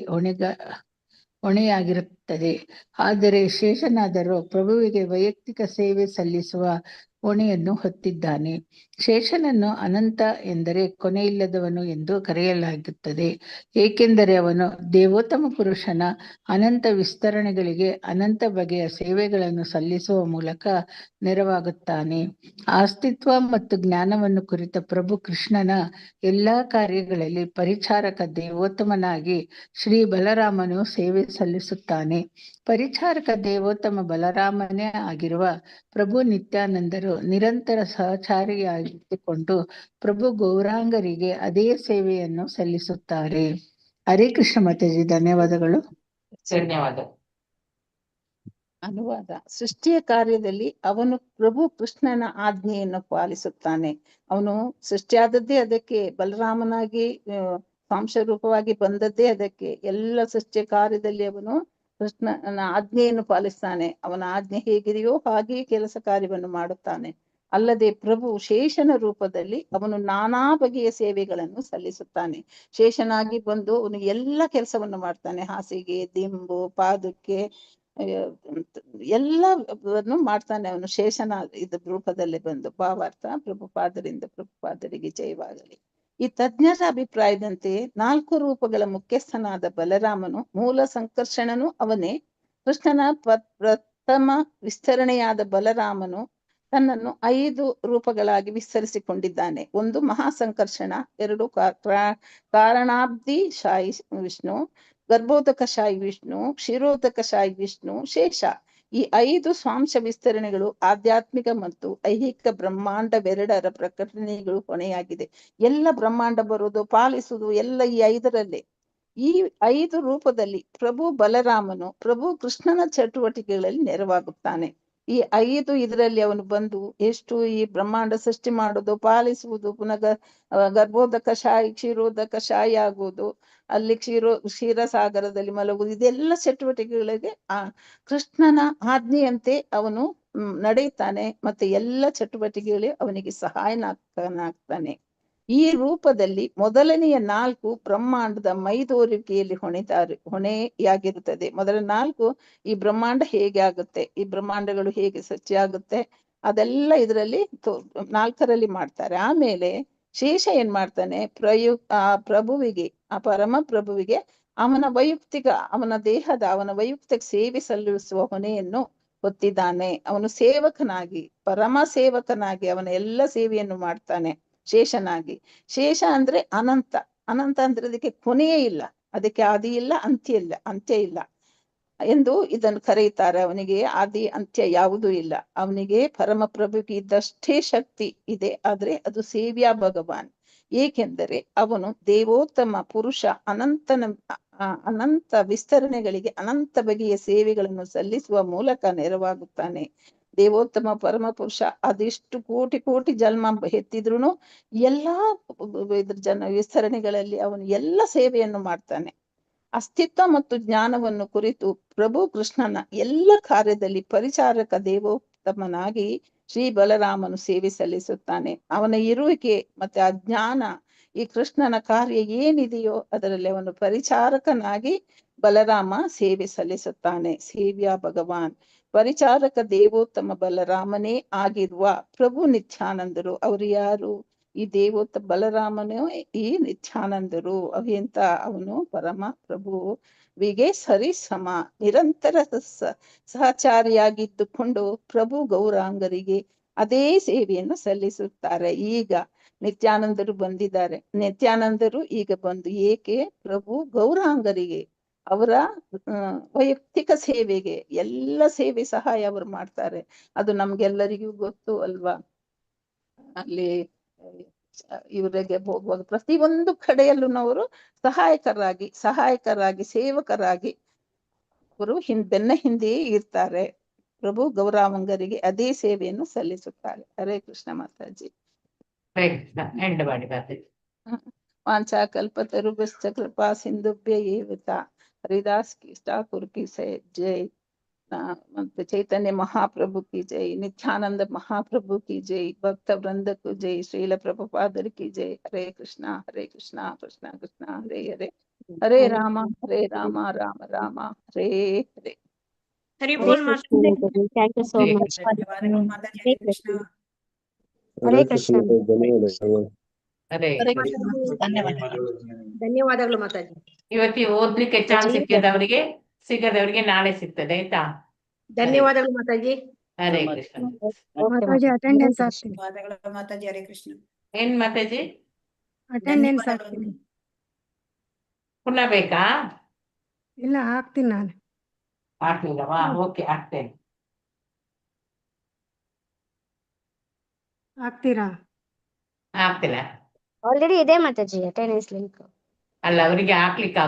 ಹೊಣೆಯಾಗಿರುತ್ತದೆ. ಆದರೆ ಶೇಷನಾದರೂ ಪ್ರಭುವಿಗೆ ವೈಯಕ್ತಿಕ ಸೇವೆ ಸಲ್ಲಿಸುವ ಹೊಣೆಯನ್ನು ಹೊತ್ತಿದ್ದಾನೆ. ಶೇಷನನ್ನು ಅನಂತ ಎಂದರೆ ಕೊನೆಯಿಲ್ಲದವನು ಎಂದು ಕರೆಯಲಾಗುತ್ತದೆ, ಏಕೆಂದರೆ ಅವನು ದೇವೋತ್ತಮ ಪುರುಷನ ಅನಂತ ವಿಸ್ತರಣೆಗಳಿಗೆ ಅನಂತ ಬಗೆಯ ಸೇವೆಗಳನ್ನು ಸಲ್ಲಿಸುವ ಮೂಲಕ ನೆರವಾಗುತ್ತಾನೆ. ಅಸ್ತಿತ್ವ ಮತ್ತು ಜ್ಞಾನವನ್ನು ಕುರಿತ ಪ್ರಭು ಕೃಷ್ಣನ ಎಲ್ಲಾ ಕಾರ್ಯಗಳಲ್ಲಿ ಪರಿಚಾರಕ ದೇವೋತ್ತಮನಾಗಿ ಶ್ರೀ ಬಲರಾಮನು ಸೇವೆ ಸಲ್ಲಿಸುತ್ತಾನೆ. ಪರಿಚಾರಕ ದೇವೋತ್ತಮ ಬಲರಾಮನೇ ಆಗಿರುವ ಪ್ರಭು ನಿತ್ಯಾನಂದರು ನಿರಂತರ ಸಹಚಾರಿಯಾಗಿದ್ದುಕೊಂಡು ಪ್ರಭು ಗೌರಾಂಗರಿಗೆ ಅದೇ ಸೇವೆಯನ್ನು ಸಲ್ಲಿಸುತ್ತಾರೆ. ಹರೇ ಕೃಷ್ಣ ಮಾತಾಜಿ, ಧನ್ಯವಾದಗಳು. ಧನ್ಯವಾದ. ಅನುವಾದ: ಸೃಷ್ಟಿಯ ಕಾರ್ಯದಲ್ಲಿ ಅವನು ಪ್ರಭು ಕೃಷ್ಣನ ಆಜ್ಞೆಯನ್ನು ಪಾಲಿಸುತ್ತಾನೆ. ಅವನು ಸೃಷ್ಟಿಯಾದದ್ದೇ ಅದಕ್ಕೆ, ಬಲರಾಮನಾಗಿ ಸ್ವಾಂಶರೂಪವಾಗಿ ಬಂದದ್ದೇ ಅದಕ್ಕೆ. ಎಲ್ಲ ಸೃಷ್ಟಿಯ ಕಾರ್ಯದಲ್ಲಿ ಅವನು ಕೃಷ್ಣನ ಆಜ್ಞೆಯನ್ನು ಪಾಲಿಸ್ತಾನೆ. ಅವನ ಆಜ್ಞೆ ಹೇಗಿದೆಯೋ ಹಾಗೆಯೇ ಕೆಲಸ ಕಾರ್ಯವನ್ನು ಮಾಡುತ್ತಾನೆ. ಅಲ್ಲದೆ ಪ್ರಭು ಶೇಷನ ರೂಪದಲ್ಲಿ ಅವನು ನಾನಾ ಬಗೆಯ ಸೇವೆಗಳನ್ನು ಸಲ್ಲಿಸುತ್ತಾನೆ. ಶೇಷನಾಗಿ ಬಂದು ಅವನು ಎಲ್ಲ ಕೆಲಸವನ್ನು ಮಾಡ್ತಾನೆ. ಹಾಸಿಗೆ, ದಿಂಬು, ಪಾದಕ್ಕೆ ಎಲ್ಲವನ್ನು ಮಾಡ್ತಾನೆ ಅವನು ಶೇಷನ ರೂಪದಲ್ಲಿ ಬಂದು. ಭಾವಾರ್ಥ: ಪ್ರಭುಪಾದರಿಂದ ಪ್ರಭುಪಾದರಿಗೆ ಜಯವಾಗಲಿ. ಈ ತಜ್ಞರ ಅಭಿಪ್ರಾಯದಂತೆ 4 ರೂಪಗಳ ಮುಖ್ಯಸ್ಥನಾದ ಬಲರಾಮನು ಮೂಲ ಸಂಕರ್ಷಣನು ಅವನೇ. ಕೃಷ್ಣನ ಪ್ರಥಮ ವಿಸ್ತರಣೆಯಾದ ಬಲರಾಮನು ತನ್ನನ್ನು 5 ರೂಪಗಳಾಗಿ ವಿಸ್ತರಿಸಿಕೊಂಡಿದ್ದಾನೆ. 1 ಮಹಾಸಂಕರ್ಷಣ, 2 ಕಾರಣಾಬ್ಧಿ ಶಾಯಿ ವಿಷ್ಣು, ಗರ್ಭೋದಕಶಾಯಿ ವಿಷ್ಣು, ಕ್ಷೀರೋದಕಶಾಯಿ ವಿಷ್ಣು, ಶೇಷ. ಈ 5 ಸ್ವಾಂಶ ವಿಸ್ತರಣೆಗಳು ಆಧ್ಯಾತ್ಮಿಕ ಮತ್ತು ಐಹಿಕ ಬ್ರಹ್ಮಾಂಡವೆರಡರ ಪ್ರಕಟಣೆಗಳು ಹೊಣೆಯಾಗಿದೆ. ಎಲ್ಲ ಬ್ರಹ್ಮಾಂಡ ಬರುವುದು, ಪಾಲಿಸುವುದು ಎಲ್ಲ ಈ 5ರಲ್ಲೇ. ಈ 5 ರೂಪದಲ್ಲಿ ಪ್ರಭು ಬಲರಾಮನು ಪ್ರಭು ಕೃಷ್ಣನ ಚಟುವಟಿಕೆಗಳಲ್ಲಿ ನೆರವಾಗುತ್ತಾನೆ. ಈ 5 ಇದರಲ್ಲಿ ಅವನು ಬಂದು ಎಷ್ಟು ಈ ಬ್ರಹ್ಮಾಂಡ ಸೃಷ್ಟಿ ಮಾಡುವುದು, ಪಾಲಿಸುವುದು, ಪುನಃ ಗರ್ಭೋದಕ ಶಾಯಿ, ಕ್ಷೀರೋದಕ ಶಾಯಿ ಆಗುವುದು, ಅಲ್ಲಿ ಕ್ಷೀರಸಾಗರದಲ್ಲಿ ಮಲಗುವುದು, ಇದೆಲ್ಲ ಚಟುವಟಿಕೆಗಳಿಗೆ ಕೃಷ್ಣನ ಆಜ್ಞೆಯಂತೆ ಅವನು ನಡೆಯುತ್ತಾನೆ. ಮತ್ತೆ ಎಲ್ಲ ಚಟುವಟಿಕೆಗಳಿಗೆ ಅವನಿಗೆ ಸಹಾಯನಾಗ್ತಾನೆ. ಈ ರೂಪದಲ್ಲಿ ಮೊದಲನೆಯ 4 ಬ್ರಹ್ಮಾಂಡದ ಮೈದೋರಿಕೆಯಲ್ಲಿ ಹೊಣೆಯಾಗಿರುತ್ತದೆ. ಮೊದಲ 4 ಈ ಬ್ರಹ್ಮಾಂಡ ಹೇಗೆ ಆಗುತ್ತೆ, ಈ ಬ್ರಹ್ಮಾಂಡಗಳು ಹೇಗೆ ಸೃಷ್ಟಿಯಾಗುತ್ತೆ, ಅದೆಲ್ಲ ಇದರಲ್ಲಿ 4ರಲ್ಲಿ ಮಾಡ್ತಾರೆ. ಆಮೇಲೆ ಶೇಷ ಏನ್ ಮಾಡ್ತಾನೆ, ಪ್ರಭುವಿಗೆ, ಆ ಪರಮ ಪ್ರಭುವಿಗೆ ಅವನ ದೇಹದ ಅವನ ವೈಯಕ್ತಿಕ ಸೇವೆ ಸಲ್ಲಿಸುವ ಹೊಣೆಯನ್ನು ಹೊತ್ತಿದ್ದಾನೆ. ಅವನು ಸೇವಕನಾಗಿ, ಪರಮ ಸೇವಕನಾಗಿ ಅವನ ಎಲ್ಲ ಸೇವೆಯನ್ನು ಮಾಡ್ತಾನೆ ಶೇಷನಾಗಿ. ಶೇಷ ಅಂದ್ರೆ ಅನಂತ. ಅನಂತ ಅಂದ್ರೆ ಅದಕ್ಕೆ ಕೊನೆಯೇ ಇಲ್ಲ, ಅದಕ್ಕೆ ಆದಿ ಇಲ್ಲ, ಅಂತ್ಯ ಇಲ್ಲ ಎಂದು ಇದನ್ನು ಕರೆಯುತ್ತಾರೆ. ಅವನಿಗೆ ಆದಿ ಅಂತ್ಯ ಯಾವುದೂ ಇಲ್ಲ. ಅವನಿಗೆ ಪರಮ ಪ್ರಭುವಿಗೆ ಇದ್ದಷ್ಟೇ ಶಕ್ತಿ ಇದೆ, ಆದ್ರೆ ಅದು ಸೇವ್ಯಾ ಭಗವಾನ್. ಏಕೆಂದರೆ ಅವನು ದೇವೋತ್ತಮ ಪುರುಷ, ಅನಂತ ವಿಸ್ತರಣೆಗಳಿಗೆ ಅನಂತ ಬಗೆಯ ಸೇವೆಗಳನ್ನು ಸಲ್ಲಿಸುವ ಮೂಲಕ ನೆರವಾಗುತ್ತಾನೆ. ದೇವೋತ್ತಮ ಪರಮ ಪುರುಷ ಅದೆಷ್ಟು ಕೋಟಿ ಜನ್ಮ ಎತ್ತಿದ್ರುನು ಎಲ್ಲಾ ವಿಸ್ತರಣೆಗಳಲ್ಲಿ ಅವನು ಎಲ್ಲ ಸೇವೆಯನ್ನು ಮಾಡ್ತಾನೆ. ಅಸ್ತಿತ್ವ ಮತ್ತು ಜ್ಞಾನವನ್ನು ಕುರಿತು ಪ್ರಭು ಕೃಷ್ಣನ ಎಲ್ಲ ಕಾರ್ಯದಲ್ಲಿ ಪರಿಚಾರಕ ದೇವೋತ್ತಮನಾಗಿ ಶ್ರೀ ಬಲರಾಮನು ಸೇವೆ ಸಲ್ಲಿಸುತ್ತಾನೆ. ಅವನ ಇರುವಿಕೆ ಮತ್ತೆ ಆ ಜ್ಞಾನ, ಈ ಕೃಷ್ಣನ ಕಾರ್ಯ ಏನಿದೆಯೋ ಅದರಲ್ಲಿ ಅವನು ಪರಿಚಾರಕನಾಗಿ ಬಲರಾಮ ಸೇವೆ ಸಲ್ಲಿಸುತ್ತಾನೆ. ಸೇವ್ಯಾ ಭಗವಾನ್. ಪರಿಚಾರಕ ದೇವೋತ್ತಮ ಬಲರಾಮನೇ ಆಗಿರುವ ಪ್ರಭು ನಿತ್ಯಾನಂದರು. ಅವರು ಯಾರು? ಈ ದೇವೋತ್ತ ಬಲರಾಮನು ಈ ನಿತ್ಯಾನಂದರು. ಅವೆಂತ ಅವನು ಪರಮ ಪ್ರಭುವಿಗೆ ಸರಿಸಮ ನಿರಂತರ ಸಹಚಾರಿಯಾಗಿದ್ದುಕೊಂಡು ಪ್ರಭು ಗೌರಾಂಗರಿಗೆ ಅದೇ ಸೇವೆಯನ್ನು ಸಲ್ಲಿಸುತ್ತಾರೆ. ಈಗ ನಿತ್ಯಾನಂದರು ಬಂದಿದ್ದಾರೆ. ನಿತ್ಯಾನಂದರು ಈಗ ಬಂದು ಏಕೆ? ಪ್ರಭು ಗೌರಾಂಗರಿಗೆ ಅವರ ವೈಯಕ್ತಿಕ ಸೇವೆಗೆ ಎಲ್ಲ ಸೇವೆ ಸಹಾಯ ಅವರು ಮಾಡ್ತಾರೆ. ಅದು ನಮ್ಗೆಲ್ಲರಿಗೂ ಗೊತ್ತು ಅಲ್ವಾ? ಅಲ್ಲಿ ಇವರಿಗೆ ಹೋಗುವಾಗ ಪ್ರತಿಯೊಂದು ಕಡೆಯಲ್ಲೂ ಅವರು ಸಹಾಯಕರಾಗಿ ಸೇವಕರಾಗಿ ಅವರು ಬೆನ್ನ ಹಿಂದೆಯೇ ಇರ್ತಾರೆ. ಪ್ರಭು ಗೌರಾಂಗರಿಗೆ ಅದೇ ಸೇವೆಯನ್ನು ಸಲ್ಲಿಸುತ್ತಾರೆ. ಹರೇ ಕೃಷ್ಣ ಮಾತಾಜಿ. ಹರೇ ಕೃಷ್ಣ. ಎಂಡ್ ಮಾಡಿ ಮಾತಾಜಿ. ವಾಂಛಾ ಕಲ್ಪತರುಭ್ಯಶ್ಚ ಕೃಪಾ ಸಿಂಧುಭ್ಯ ಏವ ಹರಿದಾಸ್ ಕಿ ಠಾಕುರ್ ಕಿ ಜೈ. ಮತ್ತೆ ಚೈತನ್ಯ ಮಹಾಪ್ರಭು ಕಿ ಜೈ, ನಿತ್ಯಾನಂದ ಮಹಾಪ್ರಭು ಕಿ ಜೈ, ಭಕ್ತ ವೃಂದ ಕು ಜೈ, ಶ್ರೀಲ ಪ್ರಭುಪಾದರ್ ಕಿ ಜೈ. ಹರೇ ಕೃಷ್ಣ ಕೃಷ್ಣ ಕೃಷ್ಣ ಹರೇ ಹರೇ, ಹರೇ ರಾಮ ರಾಮ ರಾಮ ಹರೇ ಹರೇ. ಹರಿ ಹರೇ ಬೋಲ್ ಕೃಷ್ಣ ಮಾತಾಜಿ. Thank you so much. ಧನ್ಯವಾದಗಳು ಮಾತಾಜಿ. ಹರೇ ಕೃಷ್ಣ. ಹರೇ ಕೃಷ್ಣ. ಹರೇ ಧನ್ಯವಾದಗಳು ಮಾತಾಜಿ. ಇವತ್ತಿಗೆ ಓದ್ಲಿಕ್ಕೆ ಚಾನ್ಸ್ ಸಿಕ್ಕದವರಿಗೆ ನಾಳೆ ಸಿಗ್ತದೆ ಆಯ್ತಾ? ಧನ್ಯವಾದಗಳು ಮಾತಾಜಿ. ಹರೇ ಕೃಷ್ಣ. ಮಾತಾಜಿ ಅಟೆಂಡೆನ್ಸ್ ಆಗ್ತೀನಿ. ಧನ್ಯವಾದಗಳು ಮಾತಾಜಿ. ಹರೇ ಕೃಷ್ಣ. ಏನ್ ಮಾತಾಜಿ? ಅಟೆಂಡೆನ್ಸ್ ಆಗ್ತೀನಿ. ಪುನಃ ಬೇಕಾ? ಇಲ್ಲ ಹಾಕ್ತೀನಿ ನಾನು. ಹಾಕ್ಲಿಲ್ಲವಾ? ಓಕೆ, ಹಾಕ್ತೇನೆ. ಹಾಕ್ತೀರಾ? ಹಾಕ್ತಿಲ್ಲ. ಆಲ್ರೆಡಿ ಇದೆ ಮಾತಾಜಿ ಅಟೆಂಡೆನ್ಸ್ ಲಿಂಕ್. ಅಲ್ಲ, ಅವರಿಗೆ ಹಾಕ್ಲಿಕ್ಕೆ